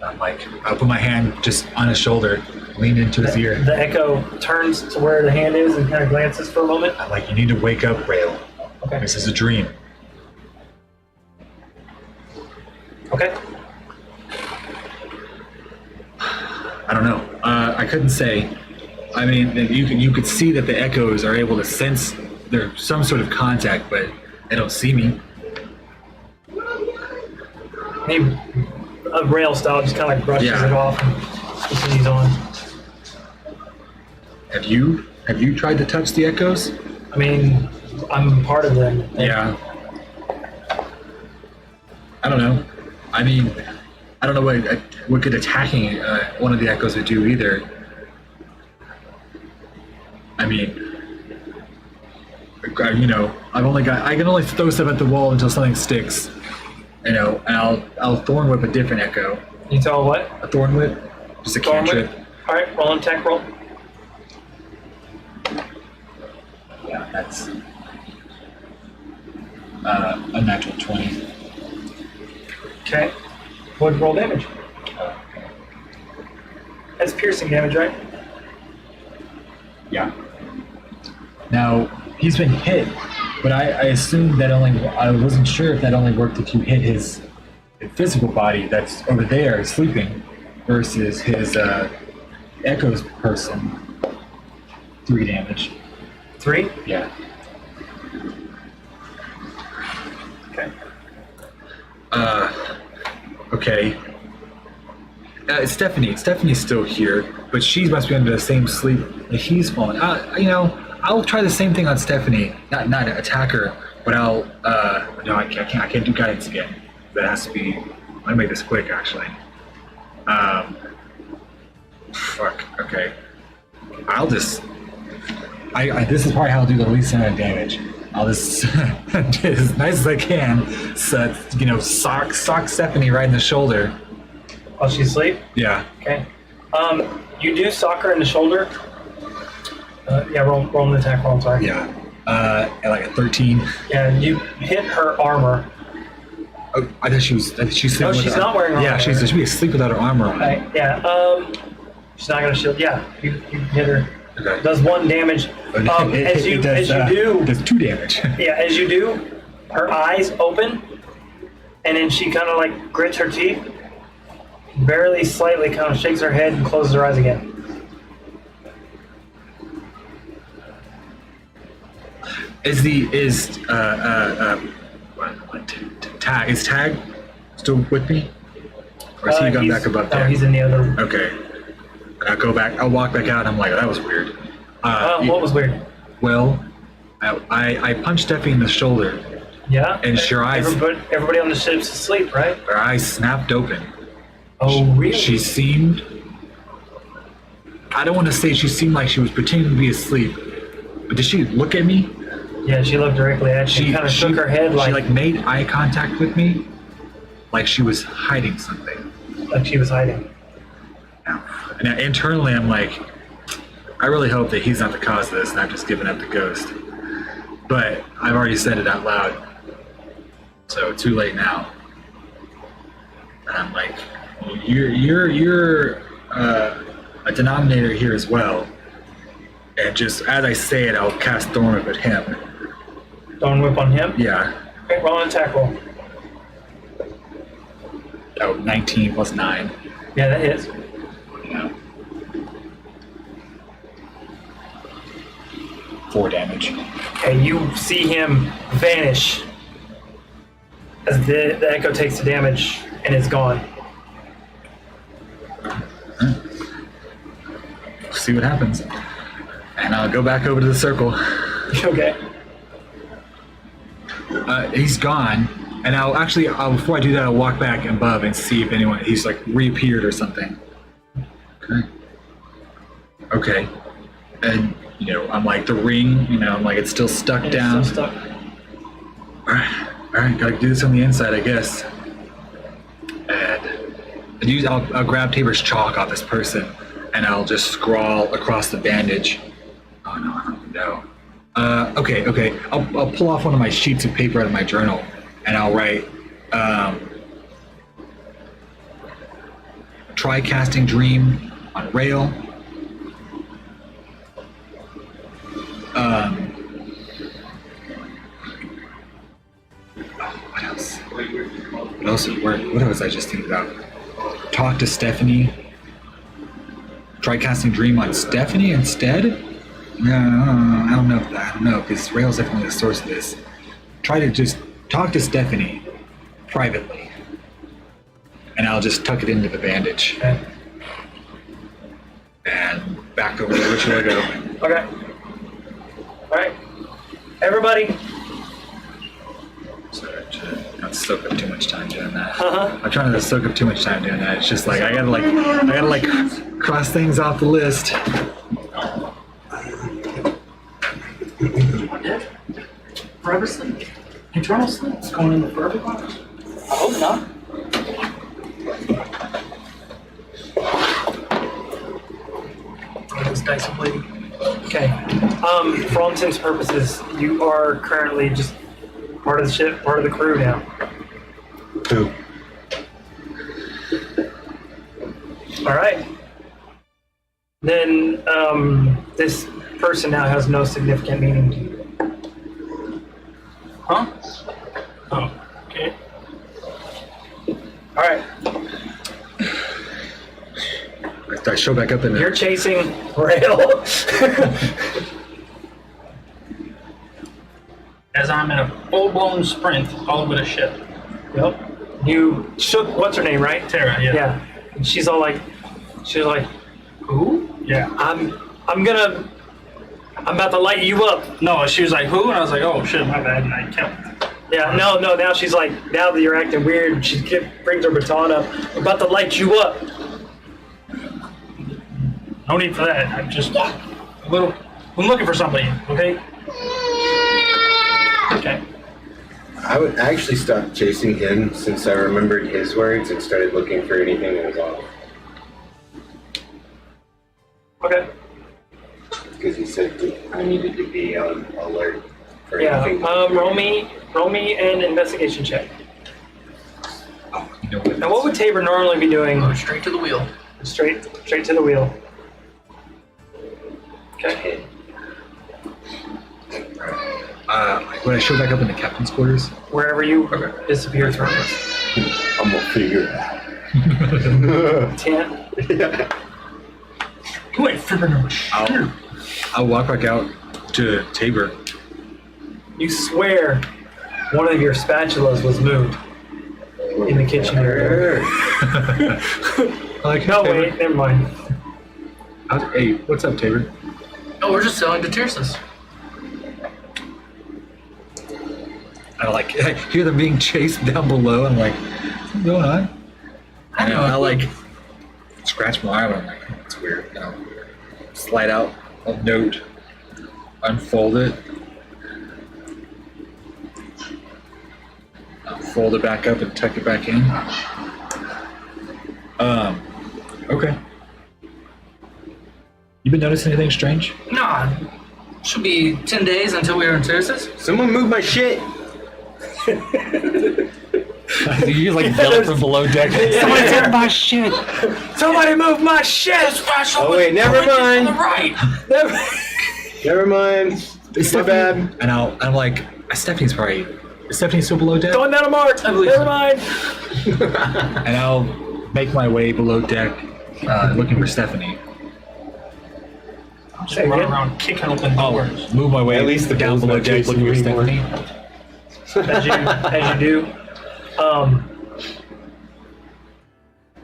I'm like, I'll put my hand just on his shoulder, lean into his ear. The echo turns to where the hand is and kind of glances for a moment. I'm like, you need to wake up, Rail. Okay. This is a dream. Okay. I don't know. I couldn't say. I mean, you could see that the echoes are able to sense there's some sort of contact, but they don't see me. He, Rail style, just kind of like brushes Yeah. it off and continues on. Have you tried to touch the echoes? I mean, I'm part of them. Yeah. I don't know. I mean, I don't know what good attacking one of the echoes would do either. I mean, you know, I can only throw stuff at the wall until something sticks. You know, and I'll thorn whip a different echo. You tell what? A thorn whip, just a Thorn whip? cantrip. All right, roll an attack roll. Yeah, that's a natural 20. Okay. What roll damage? That's piercing damage, right? Yeah. Now, he's been hit, but I assumed that I wasn't sure if that only worked if you hit his physical body that's over there sleeping versus his echoes person. 3 damage. 3? Yeah. Okay. Okay. Stephanie's still here, but she must be under the same sleep that he's fallen. I'll try the same thing on Stephanie. Not attack her, but I'll. No, I can't do guidance again. That has to be. Let me make this quick, actually. Fuck. Okay. I'll just. This is probably how I'll do the least amount of damage. I'll just as nice as I can. So, sock Stephanie right in the shoulder. While she's asleep? Yeah. Okay. You do sock her in the shoulder. Yeah, roll an attack roll, I'm sorry. Yeah. At like a 13. Yeah, you hit her armor. Oh, I thought she was sleeping with she's her, not wearing armor. Yeah, she should be asleep without her armor on. Right, yeah. She's not gonna shield. Yeah, you hit her. Okay. Does 1 damage. As you do, does 2 damage. yeah, as you do, her eyes open, and then she kind of like grits her teeth, barely, slightly, kind of shakes her head and closes her eyes again. Is Tag still with me? Or is he gone back above No, there? he's in the other room. Okay. I'll walk back out and I'm like, that was weird. What was weird? Well, I punched Steffi in the shoulder. Yeah? And her eyes... Everybody on the ship's asleep, right? Her eyes snapped open. Oh, really? She seemed... I don't want to say she seemed like she was pretending to be asleep, but did she look at me? Yeah, she looked directly at you. She kind of shook her head She made eye contact with me, like she was hiding something. Like she was hiding. And internally, I'm like, I really hope that he's not the cause of this, and I've just given up the ghost. But I've already said it out loud, so too late now. And I'm like, you're a denominator here as well. And just as I say it, I'll cast Thorn Whip at him. Thorn Whip on him? Yeah. Okay, roll an attack roll. Oh, 19 plus 9. Yeah, that hits. Yeah. 4 damage. Okay, you see him vanish as the echo takes the damage and is gone. See what happens. And I'll go back over to the circle. Okay. He's gone. And before I do that, I'll walk back above and see if he's like reappeared or something. Okay. And, I'm like the ring, I'm like it's still stuck down. It's still stuck. Alright, gotta do this on the inside, I guess. And I'll grab Tabor's chalk off this person and I'll just scrawl across the bandage. Oh no, I don't know. Okay. I'll pull off one of my sheets of paper out of my journal and I'll write, try casting dream on rail. What else I just think about? Talk to Stephanie. Try casting dream on Stephanie instead? No, I don't know, because Rail's definitely the source of this. Try to just talk to Stephanie privately. And I'll just tuck it into the bandage. Okay. And back over to where should I go? Okay. Alright. Everybody. Sorry, not soak up too much time doing that. Uh-huh. I'm trying to soak up too much time doing that. It's just like I gotta cross things off the list. Forever sleep? Eternal sleep? It's going in the forever box? I hope not. This dice are bleeding. Okay. For all intents and purposes, you are currently just part of the ship, part of the crew now. Who? All right. Then this person now has no significant meaning to you. Huh? Oh, okay. All right. show back up in You're chasing Rail. As I'm in a full-blown sprint all over the ship. Yep. You shook what's her name, right? Tara, yeah. Yeah. And she's like, who? Yeah. I'm about to light you up. No, she was like, who? And I was like, oh shit, my bad. And I kept. Yeah, no, now she's like, now that you're acting weird, she brings her baton up. I'm about to light you up. No need for that. I'm looking for somebody, okay? Okay. I would actually stop chasing him since I remembered his words and started looking for anything that was off. Okay. Because he said I needed to be on alert for Yeah. anything. Roll me an investigation check. You know what? Now, what would Tabor normally be doing? Go straight to the wheel. Straight to the wheel. Okay. When I show back up in the captain's quarters, Wherever you disappeared from. I'm gonna figure it out. 10. You ain't figuring out shit. I'll walk back out to Tabor. You swear one of your spatulas was moved in the kitchen area. Like, No, Tabor. wait, never mind. Hey, what's up, Tabor? Oh, we're just selling to Tirsus. I hear them being chased down below. I'm like, what's going on? I know. I like scratch my arm. I'm like, it's weird. You know, slide out a note, unfold it, fold it back up and tuck it back in. Okay. You been noticing anything strange? Nah, should be 10 days until we are in Tirsus. Someone move my shit! You like yell from below deck. Somebody take my shit. Somebody move my shit! Oh wait, never mind. On the right. Never mind. My bad. And I'm like, Stephanie's probably. Is Stephanie still below deck? Going down a march! Never mind! And I'll make my way below deck, looking for Stephanie. I'm just running around kicking open doors. Move my way At least the down Bills below not deck, chasing looking for you anymore. Stephanie. As you do.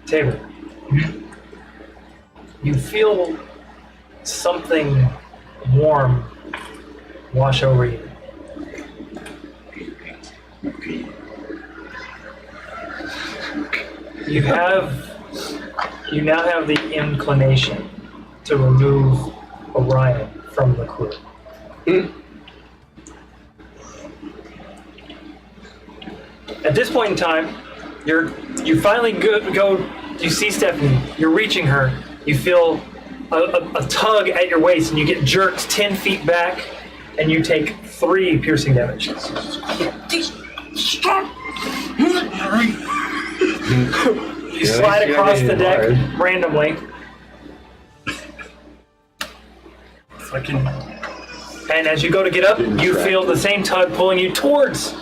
Tabor. You feel something warm wash over you. You now have the inclination to remove Orion from the crew. At this point in time, you finally go. You see Stephanie. You're reaching her. You feel a tug at your waist, and you get jerked 10 feet back, and you take 3 piercing damage. You slide across the deck randomly. And as you go to get up, you feel the same tug pulling you towards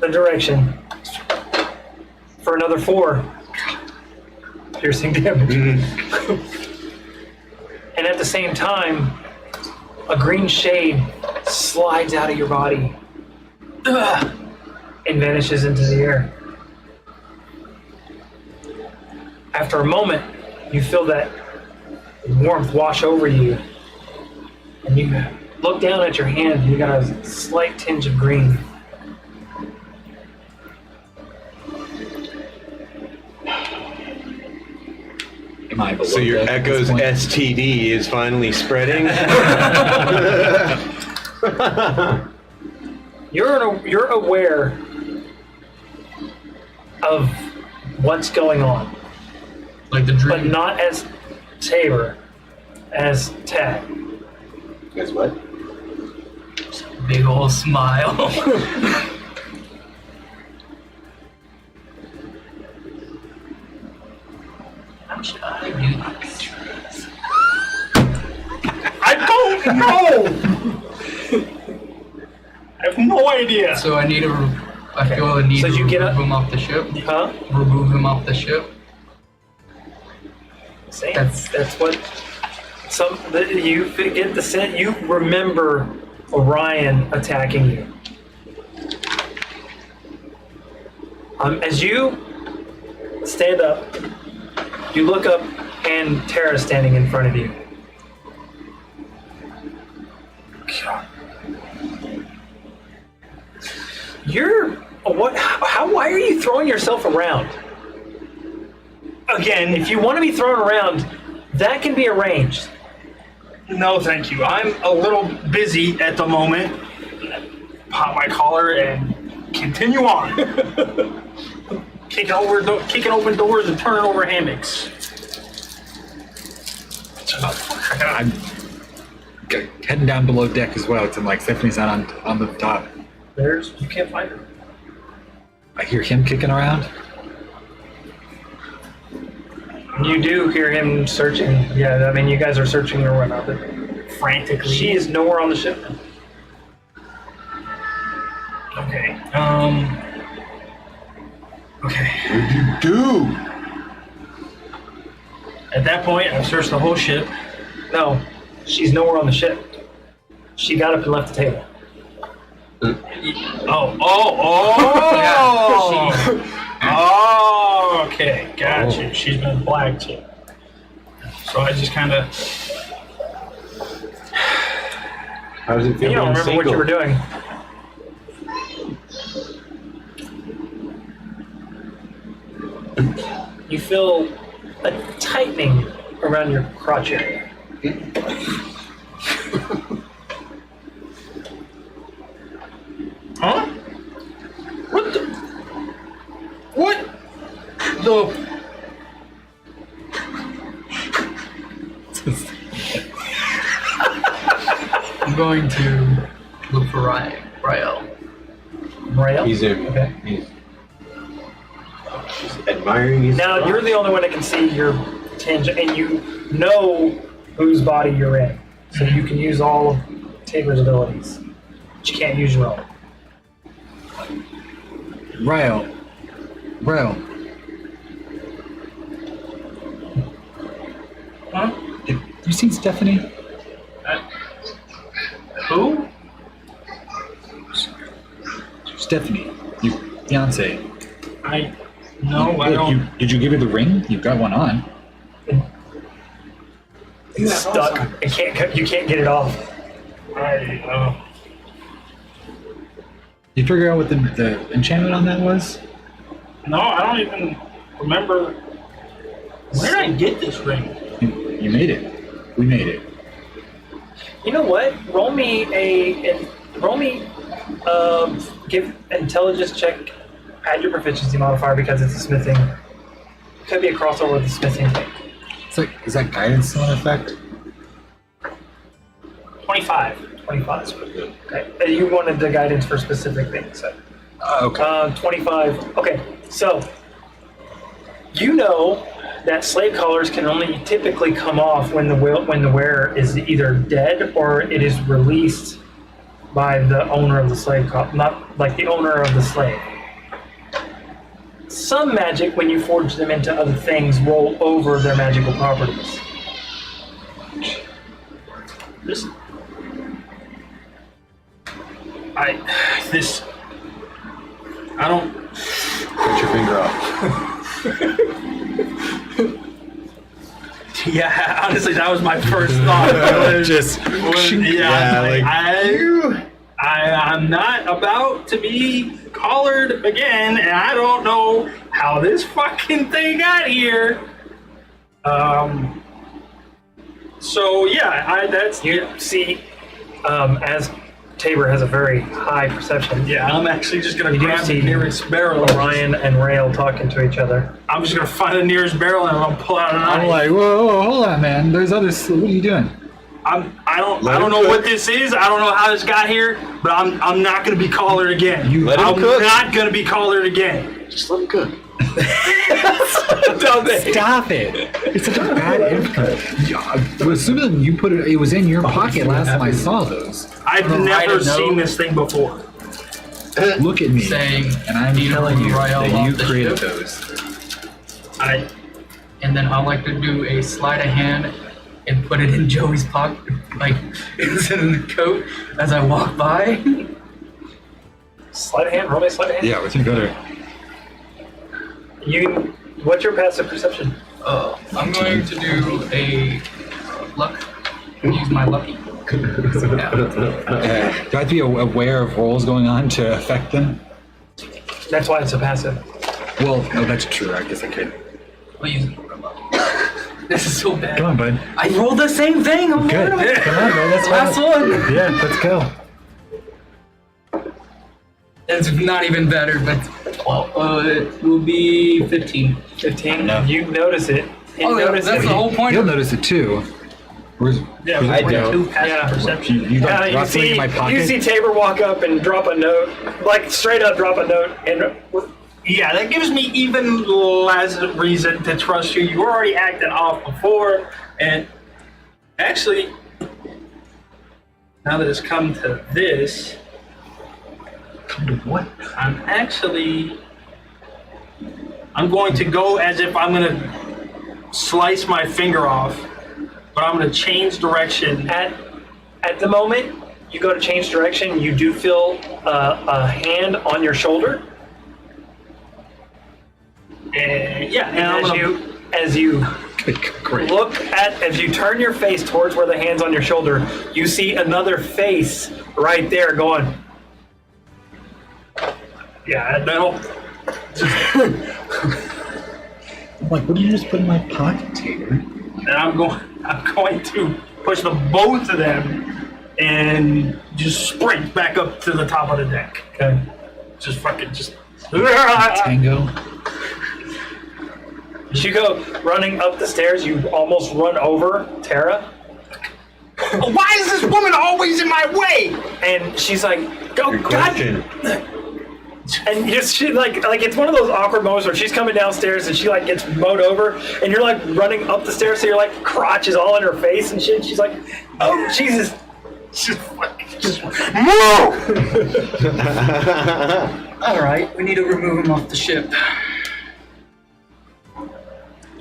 the direction for another 4 piercing damage. And at the same time, a green shade slides out of your body and vanishes into the air. After a moment, you feel that warmth wash over you, and you look down at your hand, and you got a slight tinge of green. Am I below So your deck at this Echo's point? STD is finally spreading? You're aware of what's going on, Like the but dream. not as Tabor, as Tad. Guess what? Big old smile. How should I do this? I don't know! I have no idea. So I need to. I feel I need So to you get remove up- him off the ship. Huh? Remove him off the ship. Same. That's what you get the sense. You remember Orion attacking you. As you stand up, you look up, and Tara's standing in front of you. God. Why are you throwing yourself around? Again, if you want to be thrown around, that can be arranged. No, thank you. I'm a little busy at the moment. Pop my collar and continue on. Kicking open doors and turning over hammocks. I'm heading down below deck as well. I'm like, Stephanie's not on the top. You can't find her. I hear him kicking around. You do hear him searching. Yeah, I mean, you guys are searching or whatnot, but Frantically. she is nowhere on the ship. Okay. Okay. What'd you do? At that point, I've searched the whole ship. No, she's nowhere on the ship. She got up and left the table. Oh, okay, gotcha. She's been black too. So I just kind of. How does it feel? You don't remember what you were doing. You feel a tightening around your crotch area. Huh? What the? What the? I'm going to look for Rael. Rael? He's in. Okay. He's admiring his. Now you're the only one that can see your tinge, and you know whose body you're in, so you can use all of Tabor's abilities, but you can't use your own. Rael. Huh? Have you seen Stephanie? Who? Stephanie, your fiance. No, I don't. Did you give her the ring? You've got one on. It's stuck. You can't get it off. You figure out what the enchantment on that was? No, I don't even remember. Where did I get this ring? You made it. We made it. You know what? Roll me give intelligence check. Add your proficiency modifier because it's a smithing. Could be a crossover with the smithing thing. It's like, is that guidance still in effect? 25. 25. Okay. You wanted the guidance for specific things. So. Okay. 25. Okay. So you know that slave collars can only typically come off when the wearer is either dead or it is released by the owner of the slave collar, not like the owner of the slave. Some magic, when you forge them into other things, roll over their magical properties. I don't. Cut your finger off. Yeah, honestly, that was my first thought. I'm not about to be collared again, and I don't know how this fucking thing got here. So yeah, that's You see, as Tabor has a very high perception. yeah. I'm actually just gonna You do grab the see nearest barrel. Orion and Rael talking to each other. I'm just gonna find the nearest barrel and I'm gonna pull out a knife. I'm like, whoa, hold on, man. There's others. What are you doing? I don't know what this is. I don't know how this got here, but I'm not gonna be collared again. Let him I'm cook. not gonna be collared again. Just let him cook. Stop it! It's such a bad influence. Assuming you put it was in your pocket last time I saw those. I've Write never a note. seen this thing before. Look at me, Saying, and I'm "Do you telling know you Rael that you off the created ship?" those. and then I like to do a sleight of hand and put it in Joey's pocket, like instead of the coat as I walk by. Sleight of hand, roll me sleight of hand. Yeah, what's your better? What's your passive perception? I'm going to do a luck. Use my lucky. Yeah. Do I have to be aware of rolls going on to affect them? That's why it's a passive. Well, no, that's true. I guess I could. I'll use it for luck. This is so bad. Come on, bud. I rolled the same thing. I'm Good. good. Come on, bud. That's Last fine. one. Yeah, let's go. It's not even better, but it will be 15. 15. No. You notice it. You notice that's it. the whole point. You'll notice it too. Where's, Yeah, I with don't. 2 passive Yeah. perception. you got You dropped something see, in my pocket? you see Tabor walk up and drop a note, like straight up drop a note, and Yeah, that gives me even less reason to trust you. You were already acting off before, and actually, now that it's come to this, Come to what? I'm going to go as if I'm going to slice my finger off, but I'm going to change direction. at the moment you go to change direction, you do feel a hand on your shoulder, And yeah, and and I'm gonna, as you Great. as you turn your face towards where the hand's on your shoulder, you see another face right there going. yeah, that'll. I'm like, what did you just put in my pocket, Tabor? And I'm going to push the both of them and just sprint back up to the top of the deck. Okay. Just Tango. As you go running up the stairs, you almost run over Tara, Why is this woman always in my way? and she's like, "Go, Good God!" question. And she like it's one of those awkward moments where she's coming downstairs and she like gets mowed over, and you're like running up the stairs, so your like crotch is all in her face and shit. And she's like, "Oh Jesus!" Just All right, we need to remove him off the ship.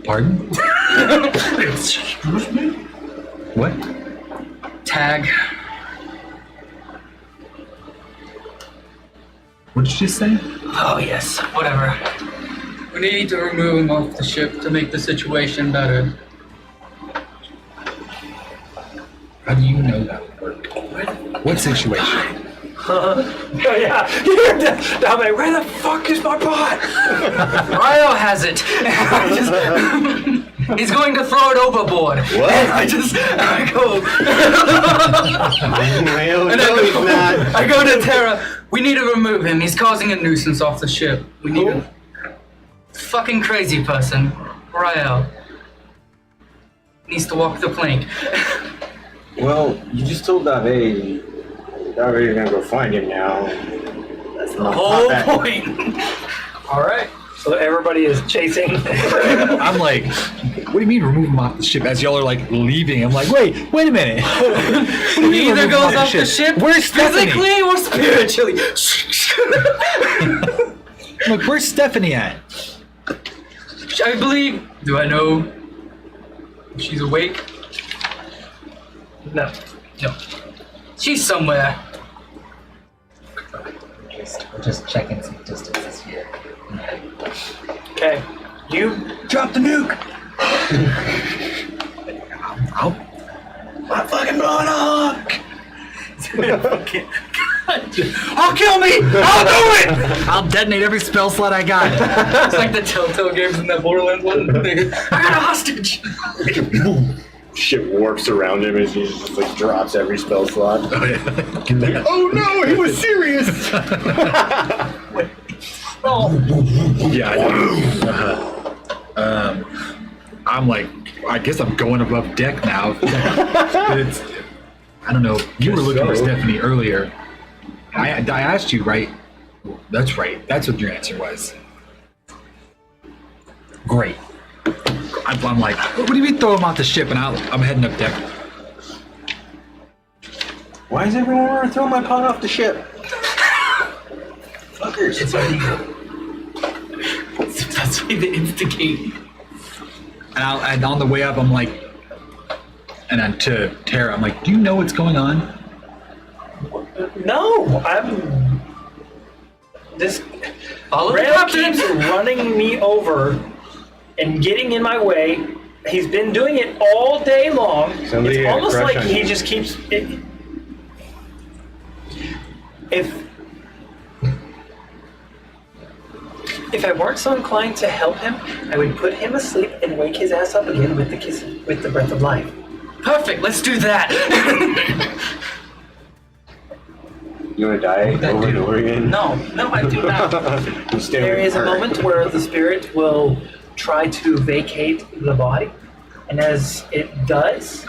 Pardon? excuse me. What? Tag. What did you just say? Oh yes, whatever. We need to remove him off the ship to make the situation better. How do you know that would work? What situation? Oh yeah, you're down there. Where the fuck is my pot? Ryo has it. He's going to throw it overboard. What? I go. Well, And no, he's not. I go to Tara. We need to remove him. He's causing a nuisance off the ship. We need a fucking crazy person. Ryo needs to walk the plank. Well, you just told Dave you're gonna go find him now. That's The whole point. All right. So everybody is chasing. I'm like, what do you mean remove him off the ship? As y'all are like leaving, I'm like, wait a minute. What do you mean He either remove him goes off the ship Where's Stephanie? physically or spiritually. I'm like, where's Stephanie at? I believe. Do I know if she's awake? No. No. She's somewhere. We're just checking some distances here. Okay. You Drop the nuke! I'll I'm fucking blowing up! I'll kill me! I'll do it! I'll detonate every spell slot I got. It's like the Telltale games in that Borderlands one. I got a hostage. Shit warps around him as he just like drops every spell slot. Oh, yeah. Oh no, he was serious! Yeah, I know. I'm like, I guess I'm going above deck now. But it's, I don't know. You were looking for So? Stephanie earlier. I asked you, right? That's right. That's what your answer was. Great. I'm like, what do you mean throw him off the ship? And I'm heading up deck. Why does everyone want to throw my pot off the ship? Fuckers. It's illegal. That's why they instigate. And on the way up, I'm like, and then to Tara, I'm like, do you know what's going on? No, I'm. This Follow the Red captain. keeps running me over and getting in my way. He's been doing it all day long. Somebody It's had a almost crush like on he you. just keeps. If I weren't so inclined to help him, I would put him asleep and wake his ass up again with the kiss, with the breath of life. Perfect. Let's do that. You want to die over and over again? No, I do not. You stay There with is a her. moment where the spirit will try to vacate the body, and as it does,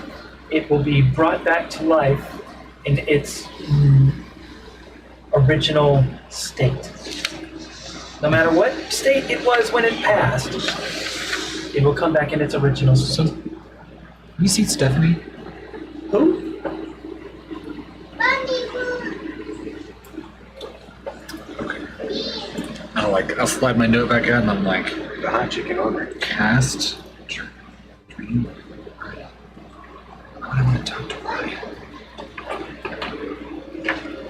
it will be brought back to life in its original state. No matter what state it was when it passed, it will come back in its original So, state. you see Stephanie? Who? I'll slide my note back out and I'm like, The hot chicken over. cast dream. I want to talk to Ryan.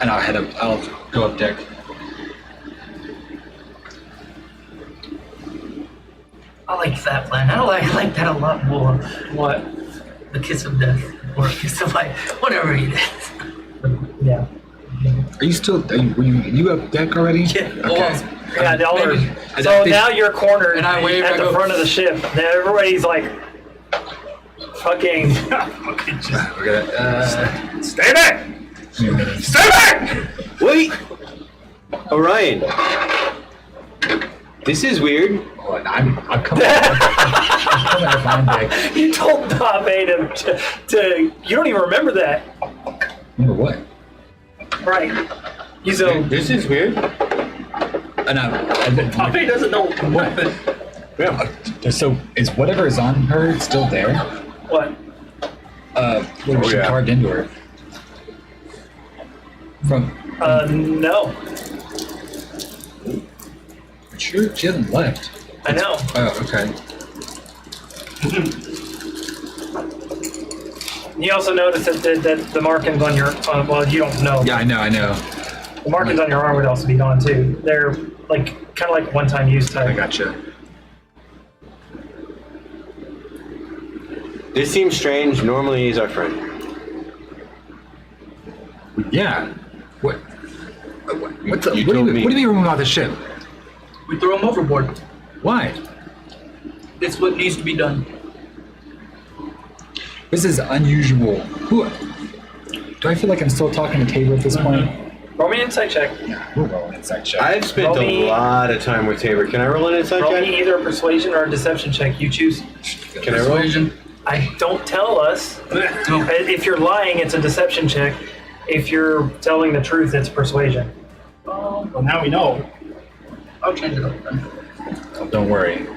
And I'll go up deck. I like that plan. I like that a lot more. What? The kiss of death or a kiss of life, whatever it is. Yeah. Are you still, were you up deck already? Yeah. Okay. Yeah, y'all are. Maybe. So now you're cornered And I wave, at I the go, front of the ship. Now everybody's like, fucking. We're gonna, Stay back! uh, Stay back! Wait! Orion. This is weird. I'm coming. I'm coming up on deck. You told Dave to. You don't even remember that. Remember what? Right. You so. This is weird. And He doesn't know what. Yeah. so is whatever is on her still there? What? What she yeah. carved into her? From No. sure she hasn't left. I know. Oh, okay. You also notice that the markings on your. Well, you don't know. Yeah, I know. The markings on your arm would also be gone too. They're like kind of like one-time use I type. gotcha. This seems strange. Normally he's our friend. Yeah. What? What do You you told me. mean room about the ship? We throw him overboard. Why? It's what needs to be done. This is unusual. Who? Do I feel like I'm still talking to Tabor at this point? Roll me an insight check. Yeah, we're rolling inside check. I've spent Roll a me- lot of time with Tabor. Can I roll an inside Roll check? me either a persuasion or a deception check. You choose. Can I roll? Persuasion. I don't tell us. If you're lying, it's a deception check. If you're telling the truth, it's persuasion. Well, now we know. I'll change it up then. Oh, don't worry.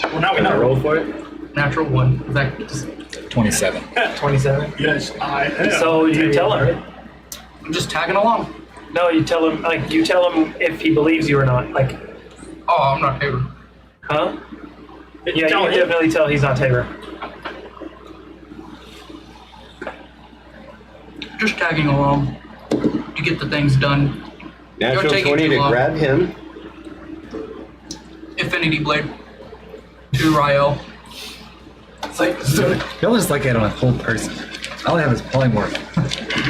Well, now we Can I know. roll for it? Natural 1. That just, 27. 27. Yes, I am. So you tell him. I'm just tagging along. No, you tell him. Like you tell him if he believes you or not. Like, Oh, I'm not Tabor. huh? Did Yeah, you tell can him? definitely tell he's not Tabor. Just tagging along to get the things done. Natural taking 20 too to long. grab him. Infinity Blade to Rael. It's like Y'all just like it on a whole person. All I have is polymorph.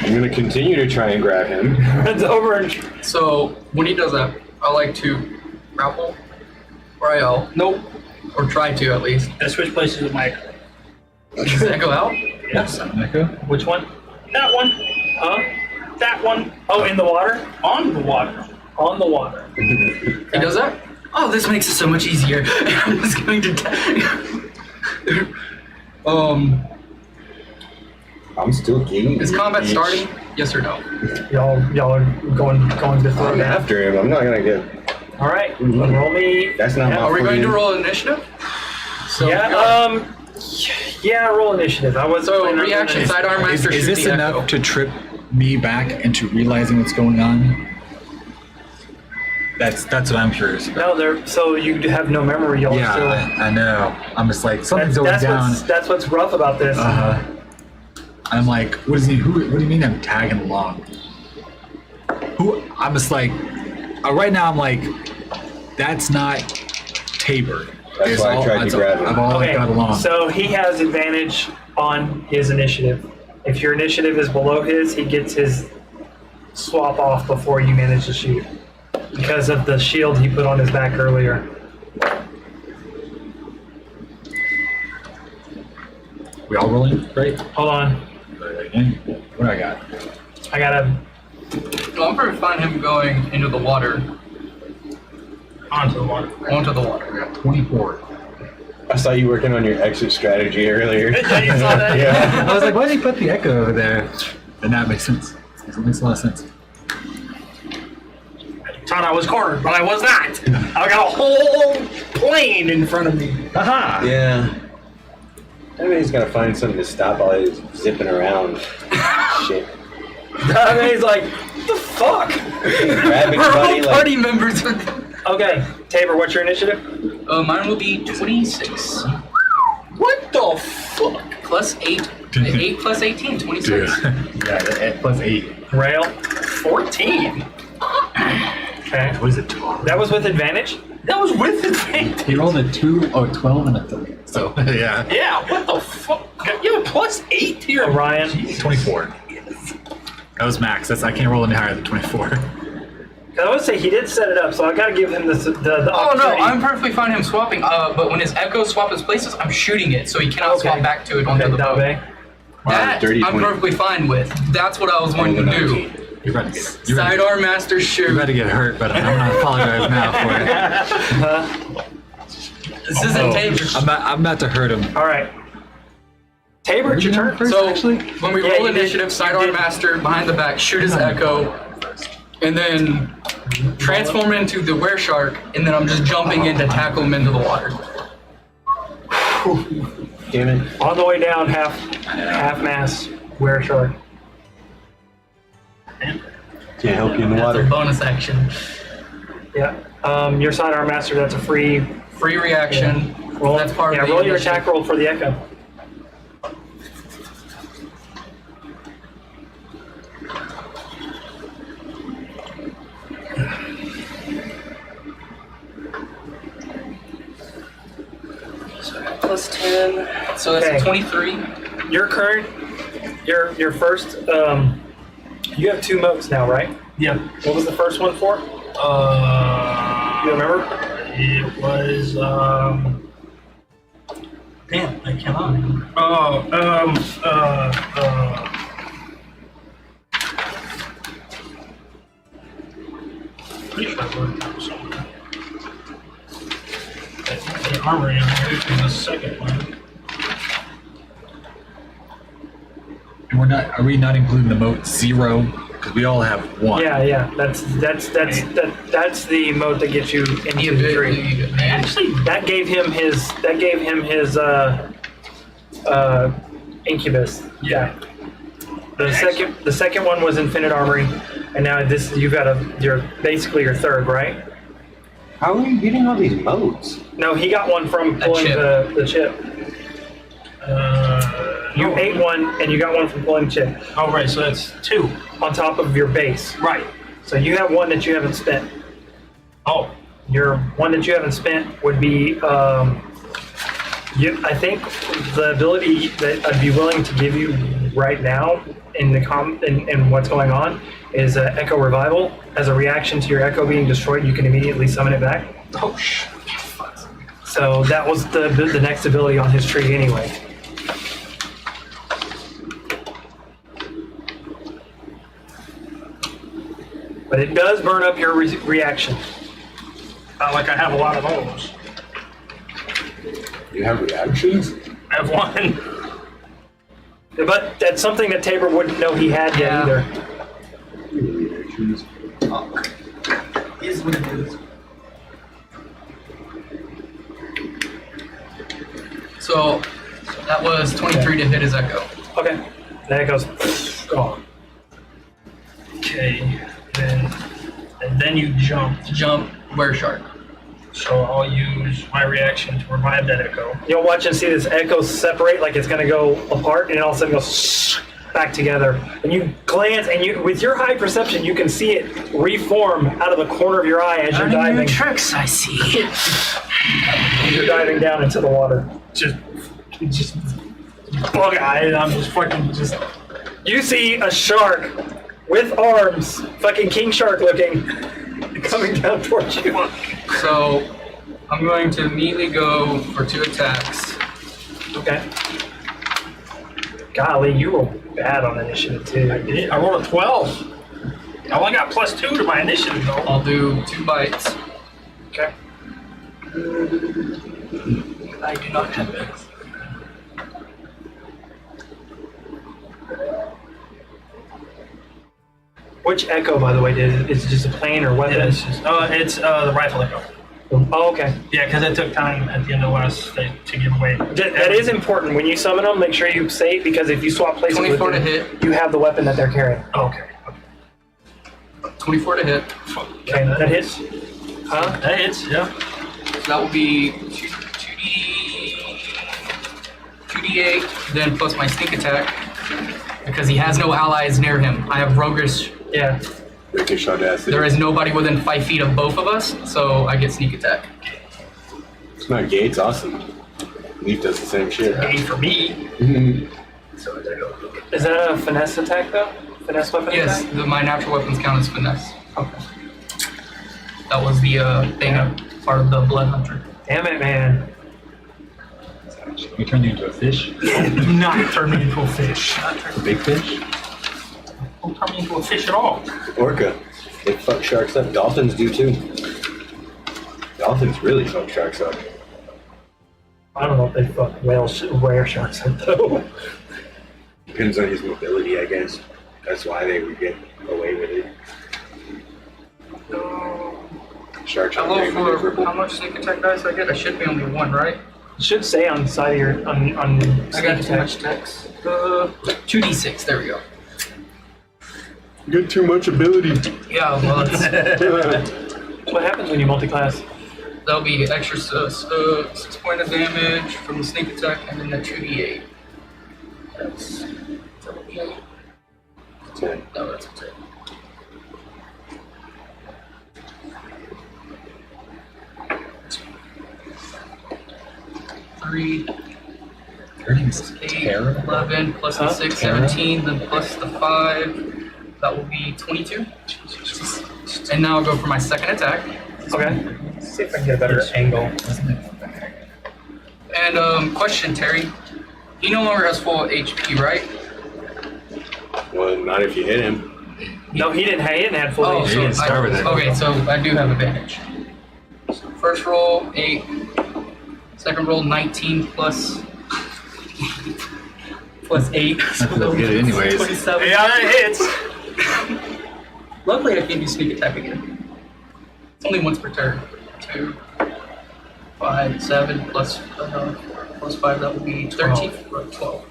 I'm going to continue to try and grab him. runs over and So when he does that, I like to grapple Rael. Nope. Or try to at least. I switch places with Mike. Does that go out? Yes. Echo? which one? That one. Huh? That one. Oh, in the water? On the water. On the water. He does that? Oh, this makes it so much easier. I was going to I'm still getting. is combat starting? Yes or no? Y'all are going to throw I'm that. after him. I'm not going to get. All right. Roll me. That's not my Are we going to plan. roll initiative? So Yeah, roll initiative. I was So planning on reaction doing sidearm Is master shoot this the enough echo. to trip me back into realizing what's going on? That's what I'm curious about. No, they're so you have no memory. Y'all Yeah, still. I know. I'm just like something's going down. That's what's rough about this. I'm like, what does he? What do you mean I'm tagging along? Who? I'm just like, right now I'm like, that's not Tabor. That's why I tried to grab him. I've all Okay, got along. so he has advantage on his initiative. If your initiative is below his, he gets his swap off before you manage to shoot because of the shield he put on his back earlier. We all rolling, right? Hold on, What do I got? I gotta. Well, I'm pretty fine him going into the water. Onto the water. Onto the water, yeah. 24. I saw you working on your exit strategy earlier. Yeah, you saw that? Yeah. I was like, why did he put the echo over there? And that makes sense. It makes a lot of sense. Thought I was cornered, but I was not. I got a whole plane in front of me. Aha! Yeah. Everybody's got to find something to stop all his zipping around. Shit. And he's like, what the fuck? Grabbing We're buddy all like. party members. Okay, Tabor, what's your initiative? Mine will be 26. What the fuck? Plus 8. 8 plus 18, 26. Dude. Yeah, plus 8. Rail. 14. Okay. What is it? That was with advantage? That was with advantage. He rolled a 12 and a 3. So, yeah. Yeah, what the fuck? You have a plus 8 to your... Orion. 24. That was max. I can't roll any higher than 24. I would say he did set it up, so I gotta give him the Oh no, opportunity. I'm perfectly fine him swapping. But when his echo swap places, I'm shooting it, so he cannot swap back to it onto the boat. Dave. That dirty I'm 20. perfectly fine with. That's what I was going to do. You're about to get Sidearm master You're shoot. about to get hurt, but I'm gonna apologize now for it. This isn't Tabor. I'm about to hurt him. All right. Tabor, it's your turn. First, So actually? when we Yeah, roll you did. initiative, sidearm master behind the back, shoot his echo, and then transform into the were shark, and then I'm just jumping in to tackle him into the water. Damn it. On the way down, half mass, were shark. Can't help you in the That's a water. bonus action. Yeah. Your sidearm master, that's a free Free reaction. roll. That's part yeah, of the roll your initiative. attack roll for the echo. Plus 10. So that's Okay. a 23. Your current, your first, you have 2 moats now, right? Yeah. What was the first one for? You remember? It was, damn, I cannot remember. Pretty sure I wrote it down somewhere. The armory in there is the second one. And are we not including the moat 0? Because we all have 1. Yeah. That's the moat that gets you into The the tree. ability. Actually, That gave him his incubus. yeah. The second one was Infinite Armory, and now this you've got you're basically your third, right? How are you getting all these modes? No, he got one from A pulling chip. the chip. You ate one, and you got one from pulling the chip Oh, right, so that's 2. on top of your base. Right. So you have one that you haven't spent. Oh, Your one that you haven't spent would be, I think the ability that I'd be willing to give you right now in in what's going on is Echo Revival. As a reaction to your Echo being destroyed, you can immediately summon it back. oh shit. So that was the next ability on his tree anyway. But it does burn up your reaction. Not like I have a lot of those. You have reactions? I have one. But that's something that Tabor wouldn't know he had yet Yeah. either. Reactions. Is what it is. So that was 23 to hit his echo. Okay. Then it goes gone. Okay, then and then you jump. Jump, where shark. So I'll use my reaction to revive that echo. You'll watch and see this echo separate, like it's gonna go apart, and all of a sudden goes back together. And you glance, and you, with your high perception, you can see it reform out of the corner of your eye as you're diving. Tricks, I see. You're diving down into the water. Just bug-eyed, and I'm just fucking just. You see a shark with arms, fucking king shark looking, coming down towards you. So I'm going to immediately go for 2 attacks. Okay. Golly, you were bad on initiative too. I rolled a 12. I only got +2 to my initiative though. I'll do 2 bites. Okay. I do not have it. Which echo, by the way, is it just a plane or weapon? Yeah, it's the rifle echo. Oh, okay. Yeah, because it took time at the end of the last stage to give away. That is important. When you summon them, make sure you save, because if you swap places 24 with to them, hit. you have the weapon that they're carrying. Oh, okay. 24 to hit. Okay, that hits. Huh? That hits, yeah. So that will be 2d8, then plus my sneak attack. Because he has no allies near him. I have roguish. Yeah. Rakish audacity. There is nobody within 5 feet of both of us, so I get sneak attack. It's not gay, it's awesome. Leaf does the same shit. A for me. So is that a finesse attack though? Finesse weapon Yes, attack? my natural weapons count as finesse. Okay. That was the thing, part of the blood hunter. Damn it, man. We turn you into a fish. Do not turn me into a fish. A big fish? Don't turn me into a fish at all. Orca. They fuck sharks up. Dolphins do too. Dolphins really fuck sharks up. I don't know if they fuck whale sharks up though. Depends on his mobility, I guess. That's why they would get away with it. Sharks are very Hello, for maneuverable. how much sneak attack dice I get? I should be only 1, right? It should say on the side of your on I got sneak too much attack. attacks. 2d6, there we go. Get too much ability. Yeah, well, What happens when you multi-class? that'll be extra 6 point of damage from the sneak attack, and then the 2d8. That's 8. 10. No, that's a 10. Three, Earnings 8, terrible. 11, plus the 6, 17, then plus the 5. That will be 22. And now I'll go for my second attack. Okay. Let's see if I can get a better angle. And question, Terry. He no longer has full HP, right? Well, not if you hit him. No, he didn't have full Oh, HP. he didn't start with it. Okay, so I do have advantage. So first roll 8, second roll 19 plus 8. That's good anyways. 27. Yeah, that hits. Luckily, I can't do sneak attack again. It's only once per turn. 2, 5, 7 plus 5. That would be 13. 12.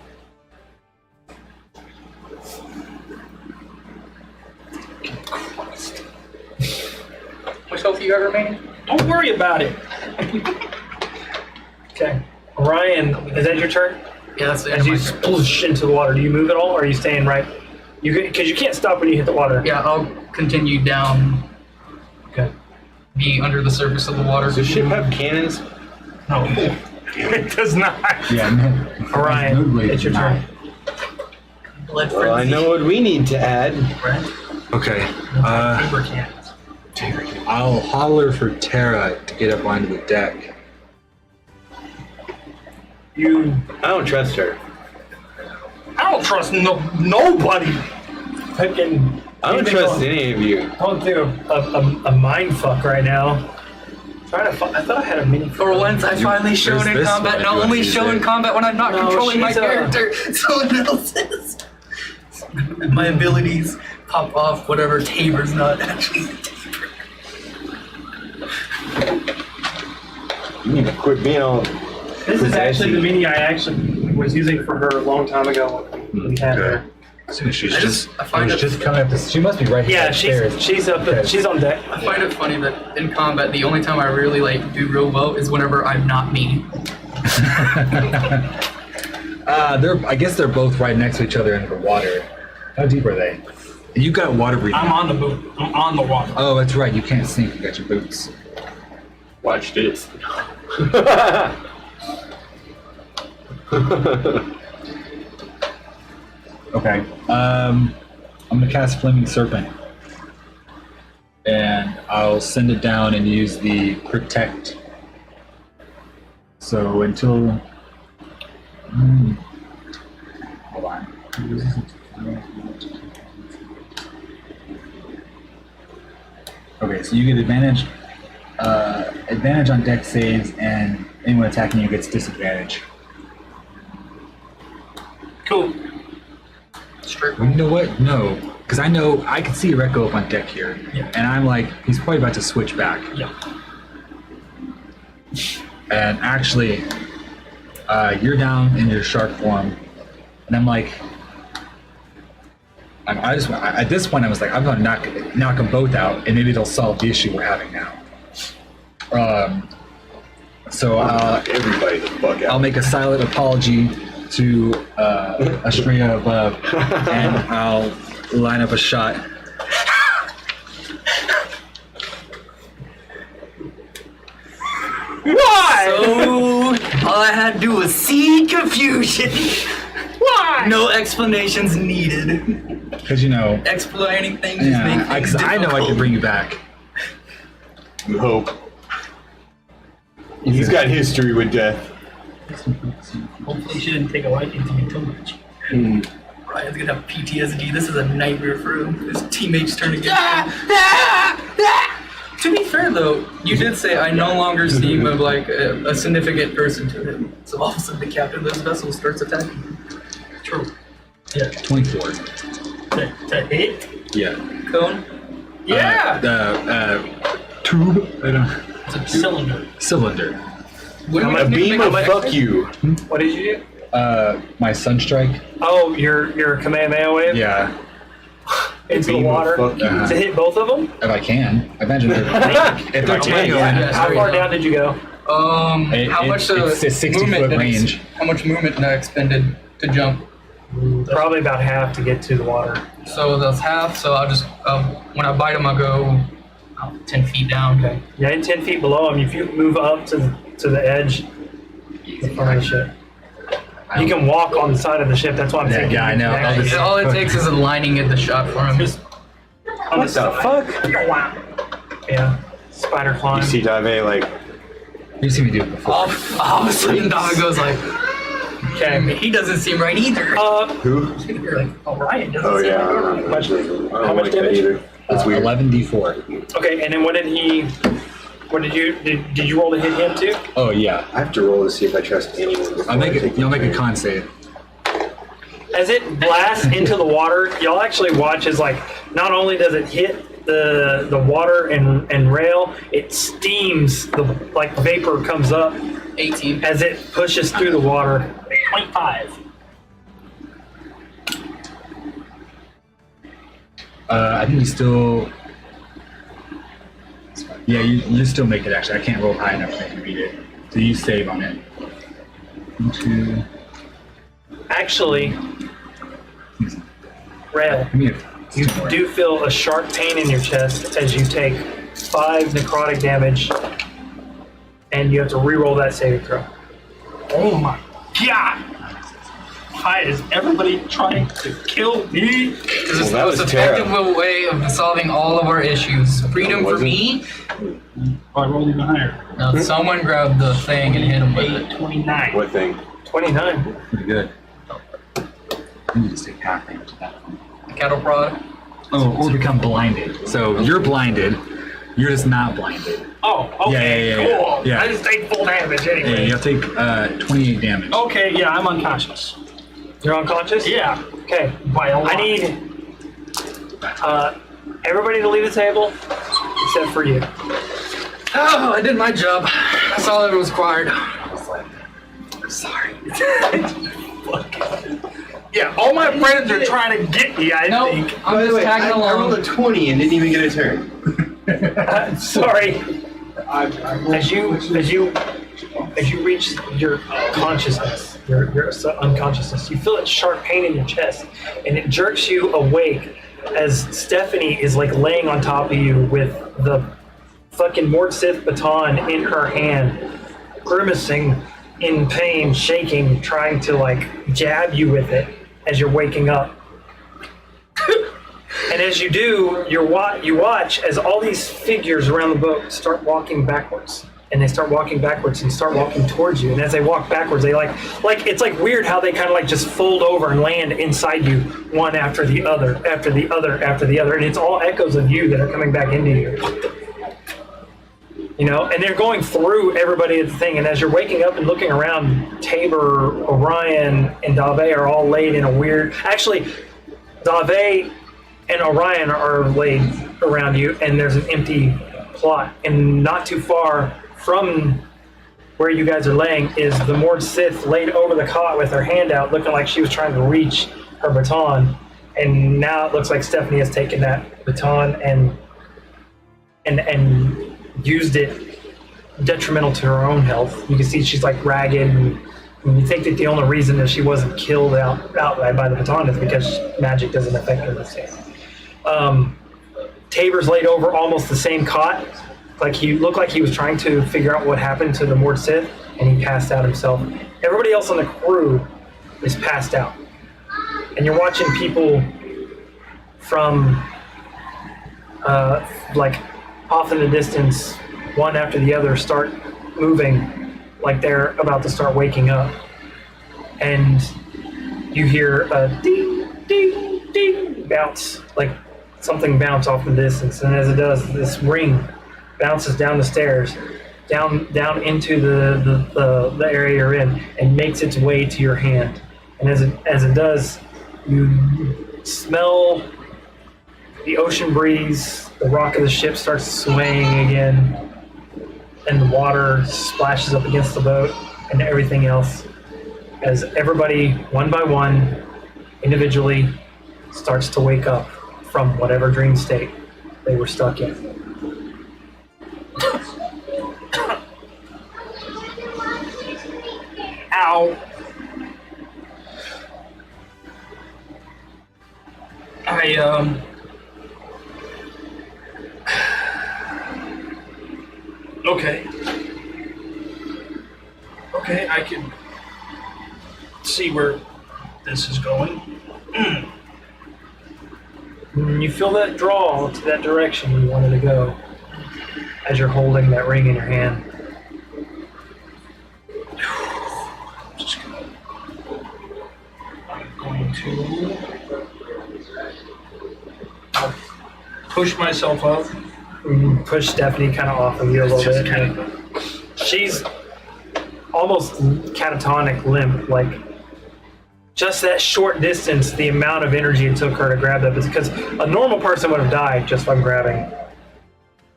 How much health you got remaining? Don't worry about it. Okay. Ryan, is that your turn? Yeah, that's the end As of you my turn. sploosh into the water, do you move at all, or are you staying right? Because you can't stop when you hit the water. Yeah, I'll continue down, Okay. be under the surface of the water. Does this ship have cannons? No, it does not. Yeah, man. Orion, it's your turn. Blood Well, I know what we need to add. Okay. Paper cannons. I'll holler for Terra to get up onto the deck. I don't trust her. I don't trust nobody. Fucking. I don't trust any of you. Going through a mind fuck right now. Trying to. I thought I had a mini. For once, I finally shown in this combat, one, not you only use show in it. combat when I'm not No, controlling my she's a- character, someone else's. My abilities pop off, whatever. Tabor's not actually a Tabor. You need to quit being all. This is actually the mini I actually was using for her a long time ago when we had her. So she's I just, find it, just coming up. She must be right here. Yeah, upstairs. she's up. She's on deck. I find it funny that in combat, the only time I really like do real well is whenever I'm not me. I guess they're both right next to each other in the water. How deep are they? You got water breathing. I'm on the boat. I'm on the water. Oh, that's right. You can't sink. You got your boots. Watch this. Okay. I'm gonna cast Flaming Serpent, and I'll send it down and use the protect. So until. Hold on. Okay, so you get advantage. Advantage on deck saves, and anyone attacking you gets disadvantage. Cool. Straight. Well, you know what? No, because I know I can see Rekko up on deck here, Yeah. and I'm like, he's probably about to switch back. Yeah. And actually, you're down in your shark form, and I'm like, at this point, I was like, I'm gonna knock them both out, and maybe they'll solve the issue we're having now. So Everybody the fuck out. I'll make a silent apology to Estrella above, and I'll line up a shot. Why? So all I had to do was see confusion. Why? No explanations needed. Because you know, Explaining things just make yeah, things I know I can difficult. bring you back. You hope. He's got history with death. Hopefully she didn't take a liking to me too much. Ryan's gonna have PTSD. This is a nightmare for him. His teammates turn against him. To be fair though, you did say I no longer seem like a significant person to him. So all of a sudden the captain of this vessel starts attacking him. True. 24. To hit? Yeah. Cone? Yeah! Tube. I don't. It's a cylinder. Cylinder. A beam of fuck you. What did you do? My Sunstrike. Oh, your Kamehameha wave Yeah. into the Beam of water fuck you. to hit both of them. If I can. Imagine if they're I can, tango. yeah. How far down did you go? How much it's a 60-foot movement did range. how much movement did I expended to jump? Probably about half to get to the water. So that's half. So I'll just when I bite him, I'll go 10 feet down. Okay. Yeah, 10 feet below him. If you move up to the edge, the front of the ship. You can walk on the side of the ship. That's why I'm thinking. yeah, I know. I'll just- All it takes is aligning at the shot for him. On What the fuck? Yeah. Spider climb. You see Dave like, You've seen me do it before. All of a sudden, Dog goes like, Okay. he doesn't seem right either. who? You're like, oh, Ryan doesn't Oh seem yeah. right. I don't Much- know. I how don't much like that damage? either. That's weird. 11d4. Okay, and then what did you roll to hit him too? Oh yeah. I have to roll to see if I trust anyone. before I'll make I it. take You'll the make a turn. con save. As it blasts into the water, y'all actually watch as like not only does it hit the water and rail, it steams, the like vapor comes up 18. as it pushes through the water. 25. I think you still. Yeah, you still make it. Actually, I can't roll high enough to make you beat it. So you save on it. 2. Actually, rail. Give me a. You do feel a sharp pain in your chest as you take 5 necrotic damage, and you have to re-roll that saving throw. Oh my god! Why is everybody trying to kill me? This is Well, the that most was effective terrible. way of solving all of our issues. Freedom for wasn't. me. Oh, I rolled even higher. Now someone grabbed the thing and hit him with it. 29. What thing? 29. Pretty good. You need to take half damage at that point. Cattle prod. Oh, or become blinded. So you're blinded. You're just not blinded. Oh, okay, Yeah. cool. Yeah. I just take full damage Yeah, anyway. you'll take 28 damage. Okay, yeah, I'm unconscious. You're unconscious? Yeah, Okay. by a lot. I need everybody to leave the table except for you. Oh, I did my job. That's all that was required. Sorry. Yeah, all my friends are trying to get me, I Nope. think. I'm just tagging I rolled along. a 20 and didn't even get a turn. Sorry. As you reach your consciousness, your unconsciousness, you feel a sharp pain in your chest, and it jerks you awake as Stephanie is like laying on top of you with the fucking Mordsith baton in her hand, grimacing in pain, shaking, trying to like jab you with it as you're waking up. And as you do, you watch as all these figures around the boat start walking backwards. And they start walking backwards and start walking towards you. And as they walk backwards, they like it's like weird how they kind of like just fold over and land inside you, one after the other, after the other, after the other. And it's all echoes of you that are coming back into you. You know, and they're going through everybody at the thing. And as you're waking up and looking around, Tabor, Orion, and Dave are all laid in a weird. Actually, Dave and Orion are laid around you, and there's an empty plot. And not too far from where you guys are laying is the Mord Sith laid over the cot with her hand out, looking like she was trying to reach her baton. And now it looks like Stephanie has taken that baton and used it detrimental to her own health. You can see she's like ragged, and you think that the only reason that she wasn't killed outright by the baton is because magic doesn't affect her the same. Tabor's laid over almost the same cot. Like he looked like he was trying to figure out what happened to the Mord Sith, and he passed out himself. Everybody else on the crew is passed out. And you're watching people from like off in the distance, one after the other, start moving like they're about to start waking up. And you hear a ding, ding, ding bounce, like something bounce off in the distance. And as it does, this ring bounces down the stairs, down into the area you're in, and makes its way to your hand. And as it does, you smell the ocean breeze. The rock of the ship starts swaying again, and the water splashes up against the boat and everything else. As everybody, one by one, individually, starts to wake up from whatever dream state they were stuck in. Ow. Okay, I can see where this is going. You feel that draw to that direction you wanted to go as you're holding that ring in your hand. I'm going to push myself up. You push Stephanie kind of off of you a little Just bit. kind of She's almost catatonic limp, like just that short distance, the amount of energy it took her to grab that, because a normal person would have died just from grabbing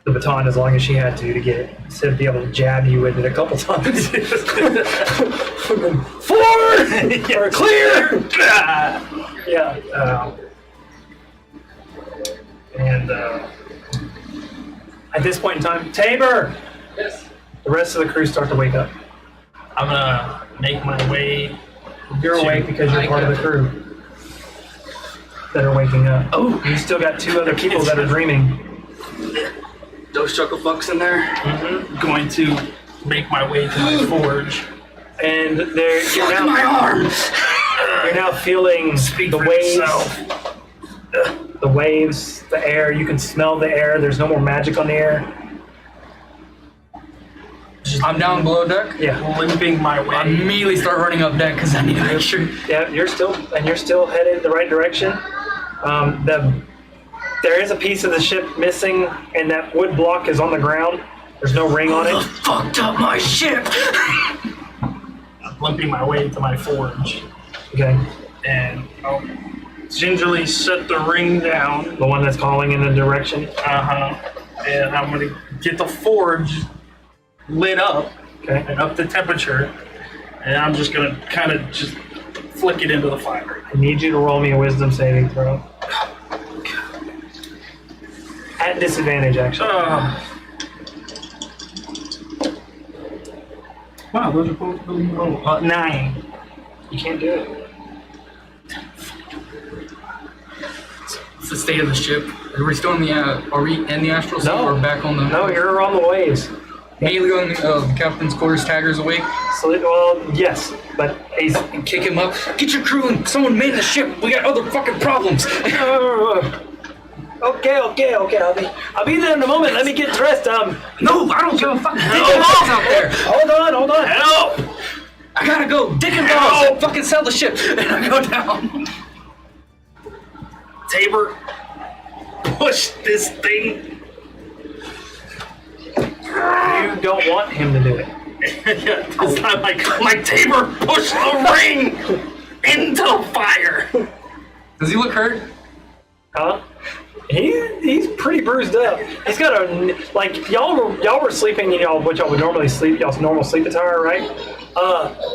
the baton as long as she had to get it, instead of be able to jab you with it a couple times. Forward! Or clear! Yeah. And at this point in time, Tabor! Yes. The rest of the crew start to wake up. I'm gonna make my way. You're awake because you're part of the crew that are waking up. Oh, you still got two other people that are dreaming. Those chuckle fucks in there. Going to make my way to my forge. And you're now, my arm. you're now feeling Speak the for waves, yourself. the waves, the air. You can smell the air. There's no more magic on the air. I'm down below deck. Yeah, Limping my way. I immediately start running up deck because I need to make sure. yeah. You're still headed the right direction. There is a piece of the ship missing, and that wood block is on the ground. There's no ring on it. Fucked up my ship. I'm limping my way to my forge. Okay, And I'll gingerly set the ring down. the one that's calling in the direction. And I'm gonna get the forge lit up Okay. and up the temperature. And I'm just gonna kind of just flick it into the fire. I need you to roll me a wisdom saving throw. At disadvantage, actually. Wow, those are both really low. 9. You can't do it. What's the state of the ship? Are we still in the? Are we in the astral sea No. or back on the? No, you're on the waves. Immediately on the captain's quarters. Tagger's awake. So, well, yes, but he's. Kick him up. Get your crew and someone man the ship. We got other fucking problems. Okay. I'll be there in a moment. Let me get dressed. No, I don't give a fuck. Dick and balls out there. Hold on. Help! I gotta go. Dick and balls. Fucking sell the ship. And I go down. Tabor, push this thing. You don't want him to do it. This time, like Tabor, push the ring into the fire. Does he look hurt? Huh? He's pretty bruised up. He's got a like y'all were sleeping in what y'all would normally sleep, y'all's normal sleep attire, right?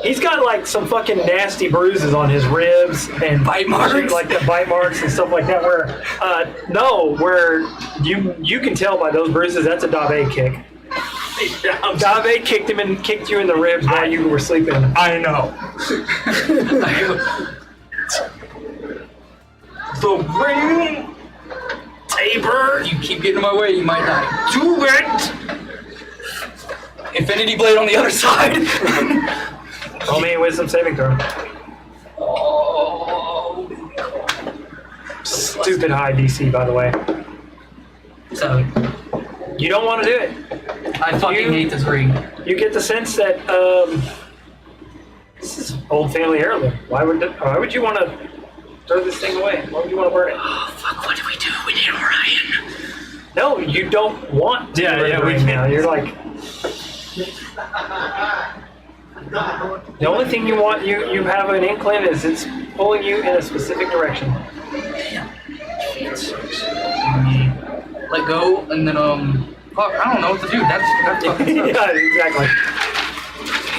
He's got like some fucking nasty bruises on his ribs and Bite marks? like the bite marks and stuff like that. Where you can tell by those bruises that's a Dave kick. Dave kicked you in the ribs while you were sleeping. I know. The ring, Tabor. You keep getting in my way, you might die. Do it. Infinity Blade on the other side. Roll me a wisdom saving throw. Oh. Stupid high DC, by the way. 7. You don't want to do it. I fucking hate this ring. You get the sense that this is old family heirloom. Why would you want to throw this thing away? Why would you want to burn it? Oh fuck! What do we do? We need Orion. No, you don't want to burn the we ring now. can't. You're like the only thing you want. You have an inkling is it's pulling you in a specific direction. Let go, and then fuck, I don't know what to do. That's fucking sucks. Yeah, exactly.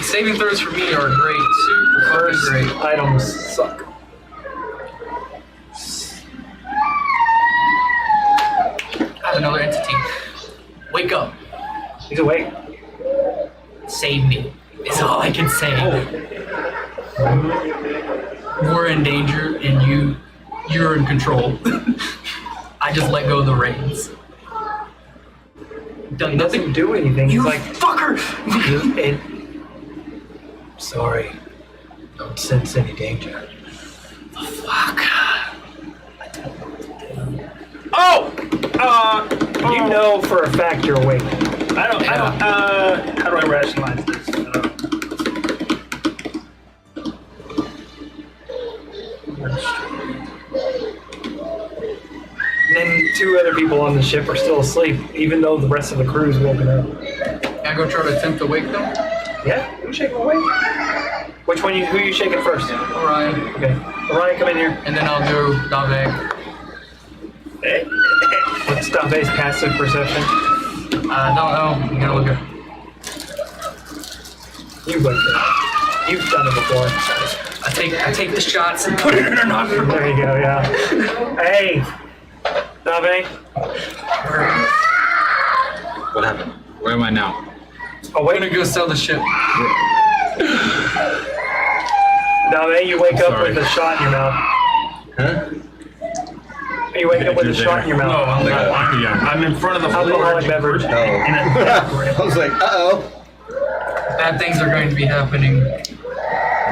Saving throws for me are great, super fucking First great. items suck. I have another entity. Wake up, He's awake. save me. Is all I can say. We're in danger, and you're in control. I just let go of the reins. Done He nothing. doesn't do anything. You He's like, fucker! sorry, don't sense any danger. Fuck. You know for a fact you're awake. I don't. How do I rationalize this? Then 2 other people on the ship are still asleep, even though the rest of the crew's woken up. I go try to attempt to wake them. Yeah, you shake them awake. Which one? Who are you shaking first? Orion. Okay, Orion, come in here. And then I'll do Davek. What's Dave's passive perception? I don't know. You gotta look at. You've looked at it. You've done it before. I take the shots and put it in her nostril. There you go. Yeah. Hey, Dave. What happened? Where am I now? I'm Awake. gonna go sell the ship. Dave, you wake up Sorry. with a shot in your mouth. Huh? You wake up with a shot in your mouth. I'm in front of the Alcoholic beverage. Oh. I was like, uh-oh. Bad things are going to be happening.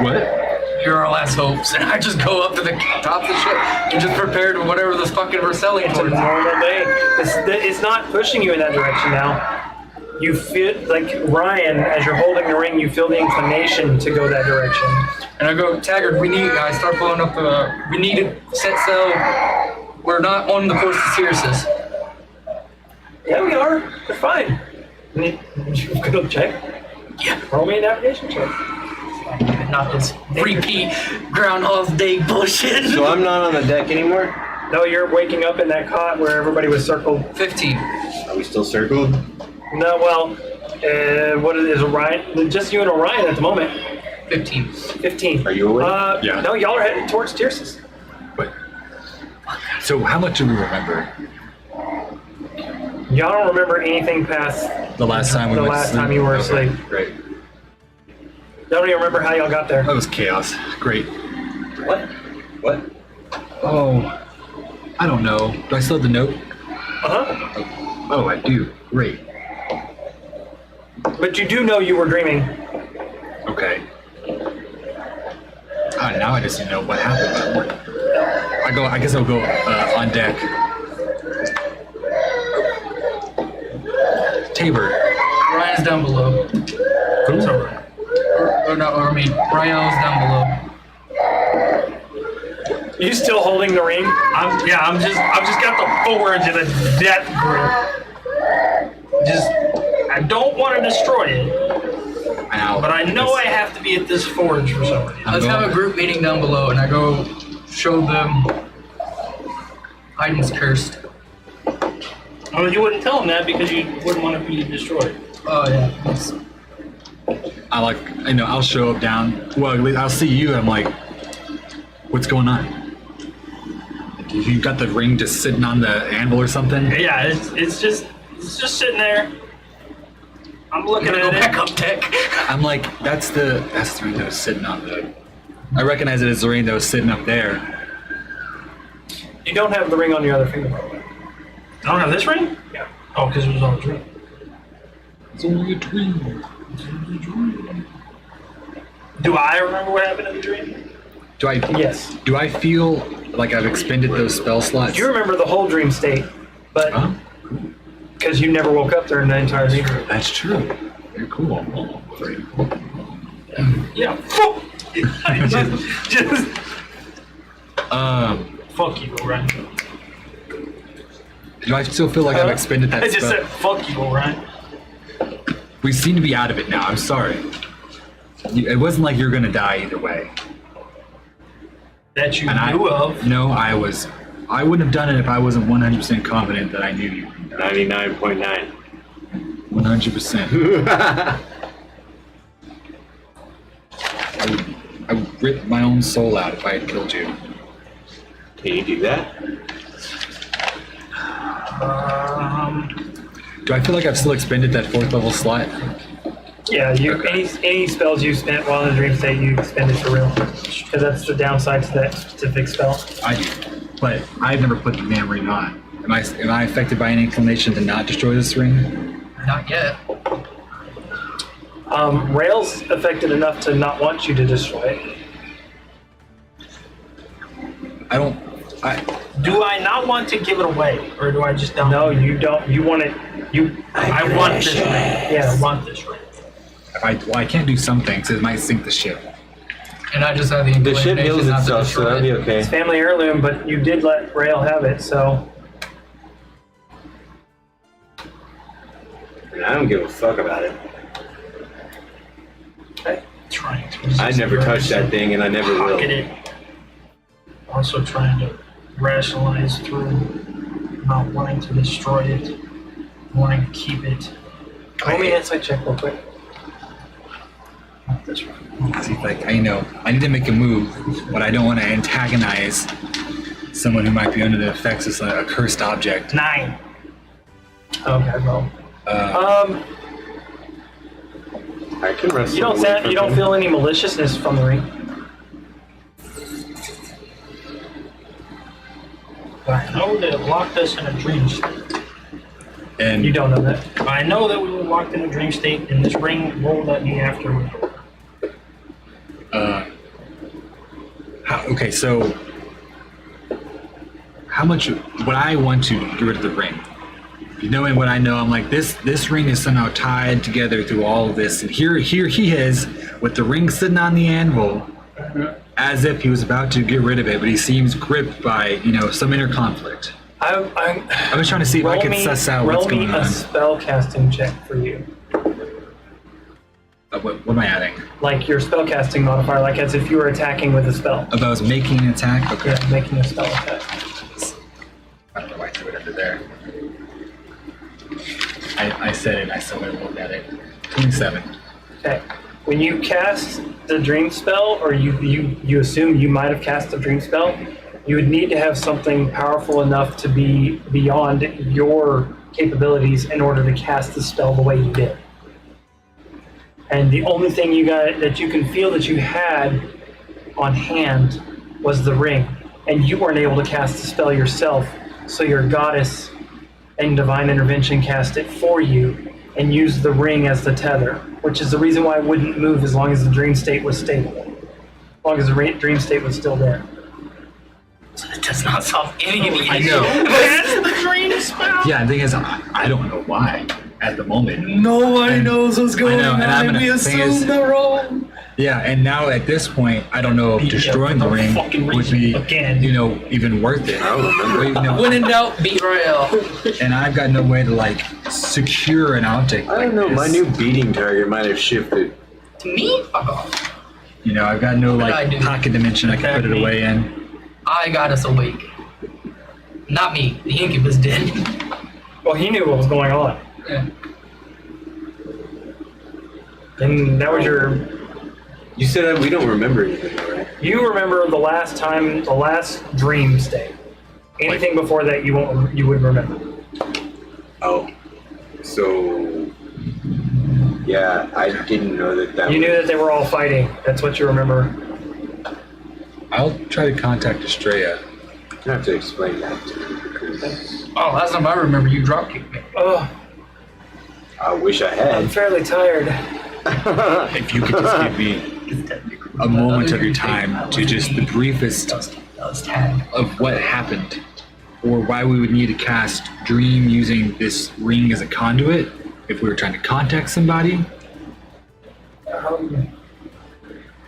What? You're our last hopes. And I just go up to the top of the ship and just prepare to whatever this fucking we're selling It's a towards. normal day. It's not pushing you in that direction now. You feel like Ryan, as you're holding the ring, you feel the inclination to go that direction. And I go, Taggart, I start pulling up we need to set sail. We're not on the course to Sirius. Yeah, we are. They're fine. You go check. Yeah. Roll me a navigation check. Not this repeat Groundhog Day bullshit. So I'm not on the deck anymore? No, you're waking up in that cot where everybody was circled. 15. Are we still circled? No, well, what is Orion? Just you and Orion at the moment. 15. 15. Are you awake? Yeah. No, y'all are headed towards Tyrsis. But so how much do we remember? Y'all don't remember anything past The last time we the went to last sleep? time you were Okay, asleep. Great. Y'all don't even remember how y'all got there. That was chaos. Great. What? What? Oh, I don't know. Do I still have the note? Uh-huh. Oh, I do. Great. But you do know you were dreaming. Okay. Now I just didn't know what happened. I guess I'll go on deck. Tabor. Ryan's down below. Who? I mean, Ryan's down below. You still holding the ring? I've just got the forge in a death grip. I don't want to destroy it, Ow. but I know I have to be at this forge for some reason. Let's have a group meeting down below, and I go show them items cursed. Well, you wouldn't tell them that because you wouldn't want to be destroyed. Oh yeah. It's- I'll show up down. Well, at least I'll see you. And I'm like, what's going on? You got the ring just sitting on the anvil or something? Yeah, it's just sitting there. I'm looking Gonna go at it. back up deck. I'm like, that's the ring that was sitting on the. I recognize it as the ring that was sitting up there. You don't have the ring on your other finger, by the way. I don't have this ring? Yeah. Oh, because it was on the dream. It's only a dream. Do I remember what happened in the dream? Do I? Yes. Do I feel like I've expended those spell slots? You remember the whole dream state, but Huh? because you never woke up during the entire dream. That's true. Very cool. Very cool. Yeah. just fuck you, Orion. Do I still feel like I've expended that I just spell? said fuck you, Orion. We seem to be out of it now. I'm sorry. It wasn't like you're gonna die either way. That you And knew of. No, I wouldn't have done it if I wasn't 100% confident that I knew you. 99.9. 100%. I would rip my own soul out if I had killed you. Can you do that? Do I feel like I've still expended that 4th level slot? Yeah, any spells you spent while in the dream state, you expended for real. Because that's the downside to that specific spell. I do. But I've never put the damn ring on. Am I affected by any inclination to not destroy this ring? Not yet. Rail's affected enough to not want you to destroy it. Do I not want to give it away, or do I just don't? No, you don't. You want it. I want this ring. Yeah. I want this ring. I can't do some things. It might sink the ship. And I just have the The ship inclination heals not to itself, so destroy that'll be it. okay. It's family heirloom, but you did let Rail have it, so I don't give a fuck about it. Trying to. I never touched that thing, and I never will. Pocket it. Also trying to rationalize through not wanting to destroy it, wanting to keep it. roll me an insight check real quick. Not this one. See, like, I know I need to make a move, but I don't want to antagonize someone who might be under the effects of a cursed object. 9. Okay, well. I can rest. You don't feel any maliciousness from the ring. I know that it locked us in a dream state. And You don't know that. I know that we were locked in a dream state, and this ring rolled at me after. okay, so how much would I want to get rid of the ring? Knowing what I know, I'm like, this ring is somehow tied together through all of this, and here he is with the ring sitting on the anvil, as if he was about to get rid of it, but he seems gripped by some inner conflict. I was trying to see if I could suss out what's going Roll me on. a spell casting check for you. What am I adding? Like your spell casting modifier, like as if you were attacking with a spell. If I was making an attack? Okay. Yeah, making a spell attack. I don't know why I threw it under there. I said it, I still haven't looked at it. 27. Okay. when you cast the dream spell, or you assume you might have cast a dream spell, you would need to have something powerful enough to be beyond your capabilities in order to cast the spell the way you did. And the only thing you got that you can feel that you had on hand was the ring, and you weren't able to cast the spell yourself, so your goddess and divine intervention cast it for you and used the ring as the tether, which is the reason why it wouldn't move as long as the dream state was stable, as long as the dream state was still there. So that does not solve any of the I issues. know. That's the dream spell. Yeah, the thing is, I don't know why at the moment. Nobody knows what's going know, and I'm gonna- We thing assume is- they're wrong. Yeah, and now at this point, I don't know if destroying the ring fucking would be, again. even worth it. I don't remember. But, When in doubt, beat Rael. and I've got no way to like secure an object. I don't know. My new beating target might have shifted. To me, fuck off. I've got no What did I like do? pocket dimension I can put it away in. I got us awake. Not me. The incubus did. Well, he knew what was going on, Yeah. and that was your. You said we don't remember anything, though, right? You remember the last dream state. Anything before that, you wouldn't remember. Oh. So. Yeah, I didn't know that You knew that they were all fighting. That's what you remember. I'll try to contact Estrella. You have to explain that to me because Oh, last time I remember, you drop kicked me. Oh, I wish I I'm had. fairly tired. If you could just give me a moment of your time to just the briefest That was tag. of what happened, or why we would need to cast Dream using this ring as a conduit if we were trying to contact somebody.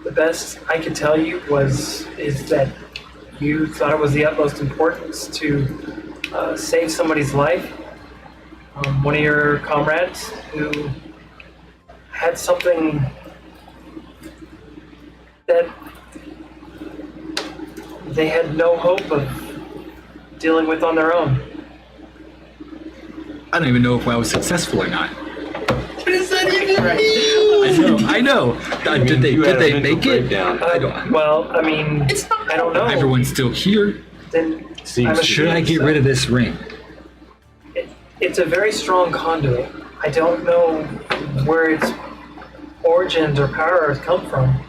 The best I could tell you is that you thought it was the utmost importance to save somebody's life. One of your comrades who had something that they had no hope of dealing with on their own. I don't even know if I was successful or not. What does that even mean? I know. Did they make it? I don't. Well, I mean, It's not. I don't know. Everyone's still here. Then Seems Should I get rid of this ring? It's a very strong conduit. I don't know where its origins or power has come from,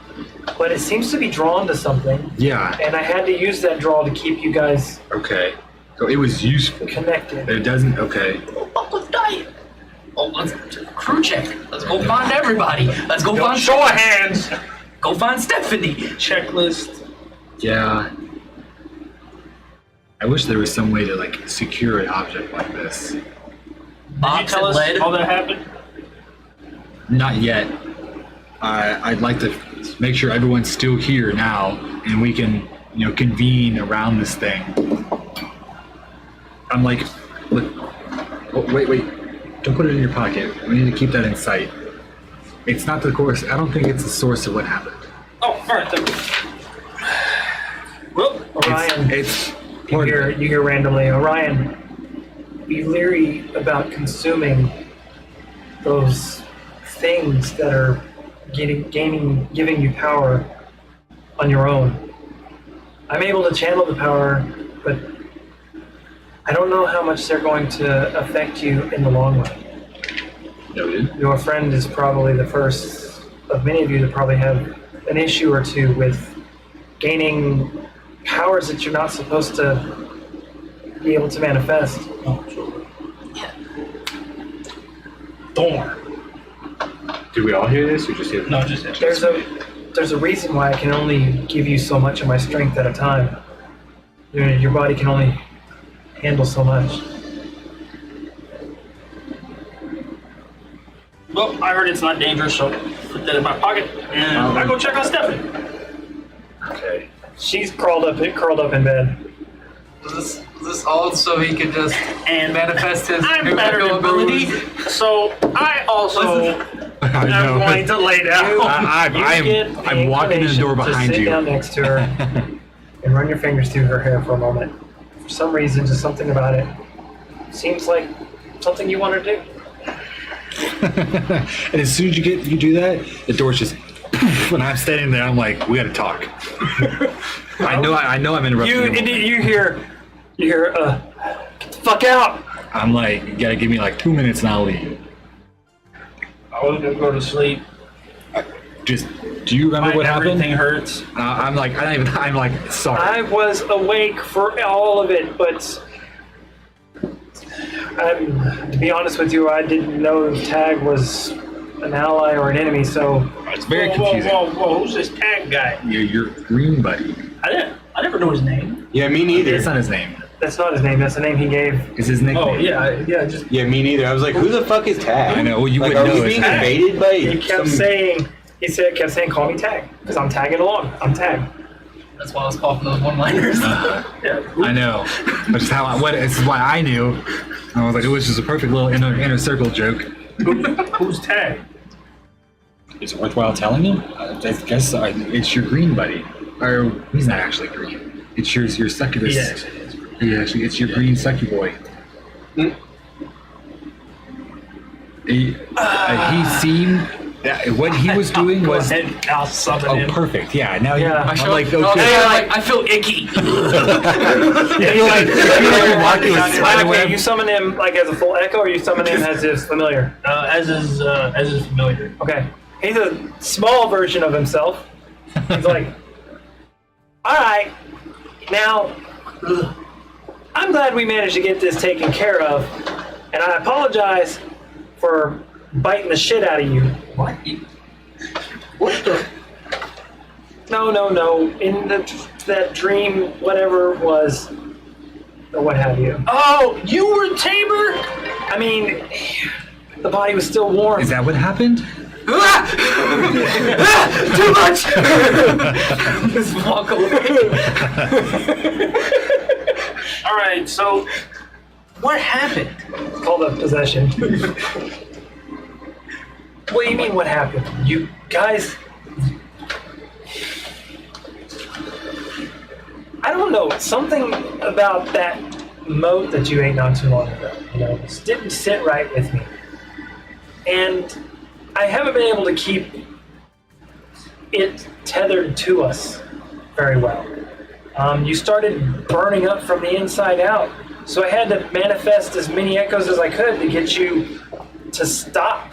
but it seems to be drawn to something, Yeah. and I had to use that draw to keep you guys Okay. So it was useful. connected. It doesn't. Okay. Fuck with diet. Oh, let's crew check. Let's go find everybody. Let's go find. Show of hands. Go find Stephanie. Checklist. Yeah. I wish there was some way to like secure an object like this. Did you Box tell and us lead. how that happened? Not yet. I'd like to make sure everyone's still here now, and we can, convene around this thing. I'm like, look. Oh, wait. Don't put it in your pocket. We need to keep that in sight. It's not the course. I don't think it's the source of what happened. Oh, all right. Thank you. Well, Orion, It's you hear randomly, Orion, be leery about consuming those things that are giving you power on your own. I'm able to channel the power, but I don't know how much they're going to affect you in the long run. noted. Your friend is probably the first of many of you to probably have an issue or two with gaining powers that you're not supposed to be able to manifest. Thorn. Did we all hear this or just hear? No, just There's a reason why I can only give you so much of my strength at a time. Your body can only handle so much. Well, I heard it's not dangerous, so put that in my pocket, and I go check on Stephanie. Okay. She's curled up in bed. Is this all so he could just And manifest his I'm new better than ability? Booze, so I also am going to lay down. I'm walking in the door behind Sit you. down next to her and run your fingers through her hair for a moment. For some reason, just something about it seems like something you want to do. And as soon as you do that, the door's just when I'm standing there, I'm like, we gotta talk. I know I'm interrupting. You hear, get the fuck out. I'm like, you gotta give me like 2 minutes and I'll leave. I was gonna go to sleep. Just, do you remember what happened? Everything hurts. I'm like, sorry. I was awake for all of it, but to be honest with you, I didn't know Tag was an ally or an enemy, so It's very confusing. Whoa, who's this Tag guy? Your green buddy. I never know his name. Yeah, me neither. That's not his name. that's not his name. That's the name he gave. It's his nickname. Oh yeah, just Yeah, me neither. I was like, who the fuck is Tag? I know. Well, you Like, wouldn't are know we his being name. invaded by He kept saying, kept saying, call me Tag, because I'm tagging along. I'm Tag. That's why I was coughing those one-liners. yeah. I know. Which is this is why I knew. I was like, it was just a perfect little inner circle joke. Who's Tag? Is it worthwhile telling him? I guess it's your green buddy. Or he's not actually green. It's your succubus. He actually is. It's your green sucky boy. He seemed what he was doing Go was ahead, I'll summon him. perfect. Yeah. Now Yeah. I'm show- like oh, okay. yeah, I feel icky. You feel like you're walking with spider Okay, web. you summon him like as a full echo, or you summon him as his familiar? As is familiar. Okay. He's a small version of himself. He's like, all right, now, I'm glad we managed to get this taken care of, and I apologize for biting the shit out of you. What? What the? No. In that dream, whatever it was, or what have you. Oh, you were Tabor? I mean, the body was still warm. Is that what happened? Too much. Just walk away. All right, so what happened? It's called a possession. What do you mean, what happened? You guys... I don't know. Something about that moat that you ate not too long ago, just didn't sit right with me. And I haven't been able to keep it tethered to us very well. You started burning up from the inside out, so I had to manifest as many echoes as I could to get you to stop.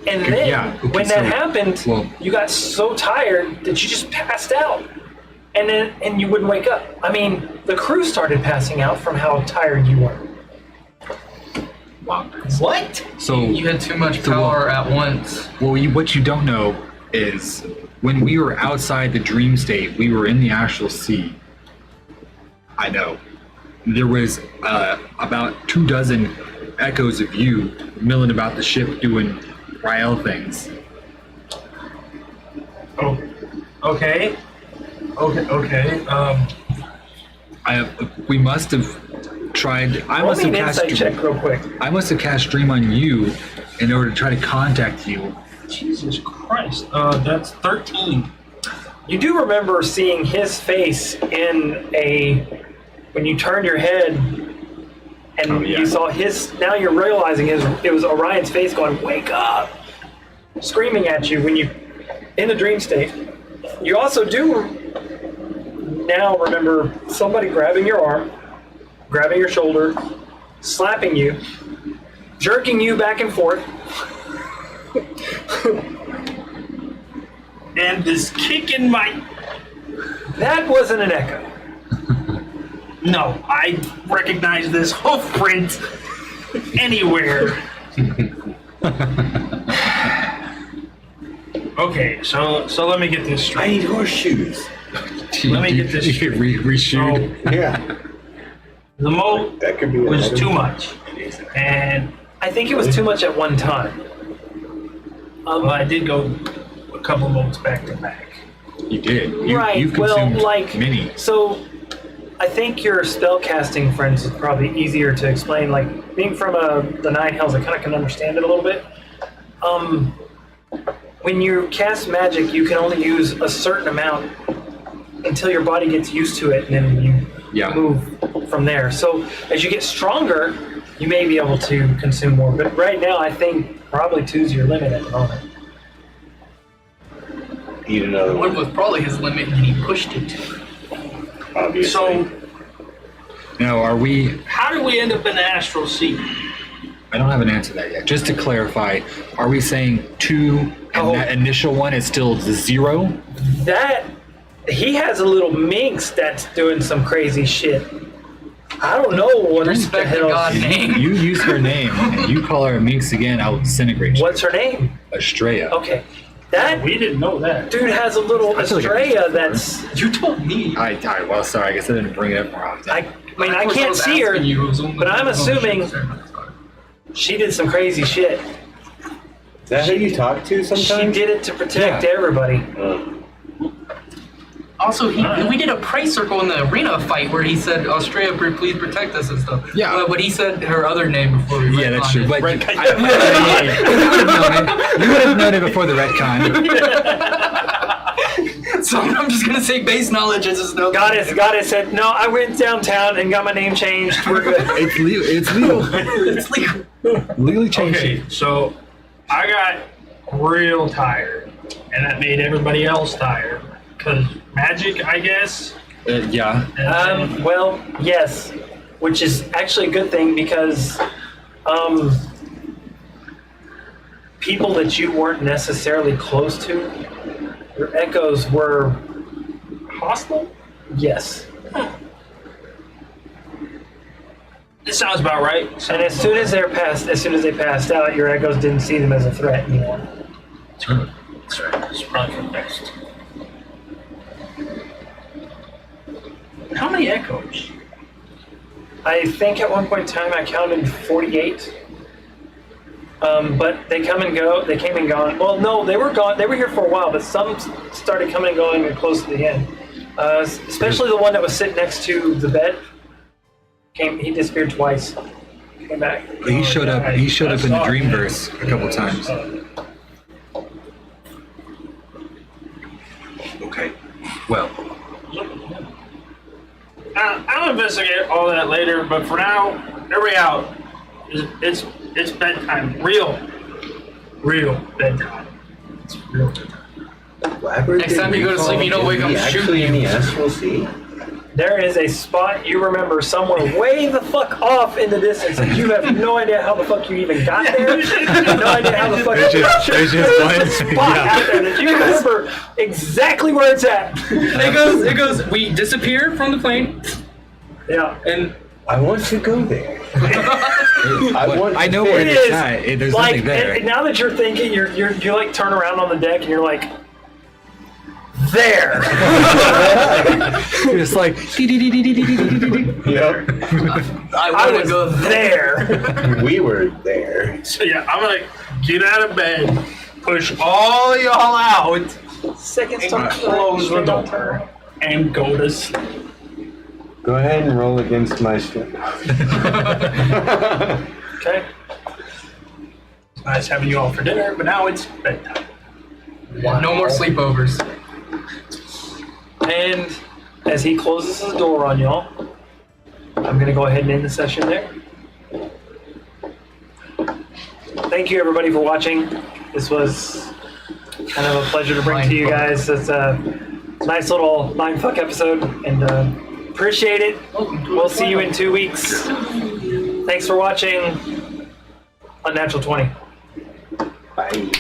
And then, when that happened, you got so tired that you just passed out, and you wouldn't wake up. I mean, the crew started passing out from how tired you were. Wow. What? So You had too much power at once. well, what you don't know is when we were outside the dream state, we were in the astral sea. I know. There was about 24 echoes of you milling about the ship doing Rael things. Oh, okay. We must have tried. I Roll must me have an cast. insight check real quick. I must have cast Dream on you in order to try to contact you. Jesus Christ. That's 13. You do remember seeing his face when you turned your head and you saw his, now you're realizing it was Orion's face going, wake up, screaming at you when you, in the dream state. You also do now remember somebody grabbing your arm, grabbing your shoulder, slapping you, jerking you back and forth. And this kick in my... That wasn't an echo. No, I recognize this hoof print anywhere. Okay, so let me get this I straight. need horseshoes. Let me get this You straight. reshoot. So, Yeah, the moat that could be was item. too much. And I think it was too much at one time. well, I did go a couple moats back to back. You did. You well, consumed like, many. so I think your spellcasting friends is probably easier to explain. Like, being from the Nine Hells, I kind of can understand it a little bit. When you cast magic, you can only use a certain amount until your body gets used to it, and then you move from there. So as you get stronger, you may be able to consume more. But right now, I think probably 2's your limit at the moment. Eat another One one, was probably his limit, and he pushed it. obviously. So, No, are we? how do we end up in the astral sea? I don't have an answer to that yet. Just to clarify, are we saying 2 and Oh. that initial one is still the 0? That he has a little minx that's doing some crazy shit. I don't know what the Respect the hell. god name. You use her name and you call her Minx again, I'll disintegrate you. What's her name? Estrella. Okay, that We didn't know that. dude has a little I feel like I've Estrella been that's. You told me. Well, sorry, I guess I didn't bring it up more often. I mean, I can't see her, but I'm assuming she did some crazy shit. Is that who you talk to She sometimes? did it to protect Yeah. everybody. Also, we did a praise circle in the arena fight where he said, Australia, please protect us and stuff. Yeah. But he said her other name before we Yeah, that's true. retconned But it. you would have known it before the retcon. So I'm just going to say base knowledge. I just know. Goddess said, no, I went downtown and got my name changed. We're good. It's legal. It's legal. It's legal. Legally changed. Okay, so I got real tired, and that made everybody else tired. Because magic, I guess. Yeah. Well, yes, which is actually a good thing because people that you weren't necessarily close to, your echoes were Hostile? yes. This sounds about right. And as soon as they passed out, your echoes didn't see them as a threat anymore. That's right. It's probably for the best. How many echoes? I think at one point in time I counted 48. But they come and go. They came and gone. Well, no, they were gone. They were here for a while, but some started coming and going close to the end. Especially the one that was sitting next to the bed. He disappeared twice. Came back. He showed up. He showed up in the Dreamverse a couple times. Okay. Well, I'll investigate all that later, but for now, everybody out. It's bedtime. Real bedtime. It's real bedtime. Next time you go to sleep, you don't wake up Actually shooting in you. the astral sea? There is a spot you remember somewhere way the fuck off in the distance, and you have no idea how the fuck you even got there. You have no idea how the fuck There's you just There's one- a spot out there that you remember exactly where it's at. It goes, we disappear from the plane, Yeah. and I want to go there. I know It where it's is at. There's like, nothing there. and now that you're thinking, you like turn around on the deck and you're like, there. It's like. Yep. I I want to was go there. there. We were there. So yeah, I'm gonna get out of bed, push all y'all out, Second and start. close the door, and go to sleep. Go ahead and roll against my strength. Okay. It's nice having you all for dinner, but now it's bedtime. No more sleepovers. And as he closes his door on y'all, I'm going to go ahead and end the session there. Thank you, everybody, for watching. This was kind of a pleasure to bring to you guys. It's a nice little mindfuck episode, and appreciate it. We'll see you in 2 weeks. Thanks for watching Unnatural 20. Bye.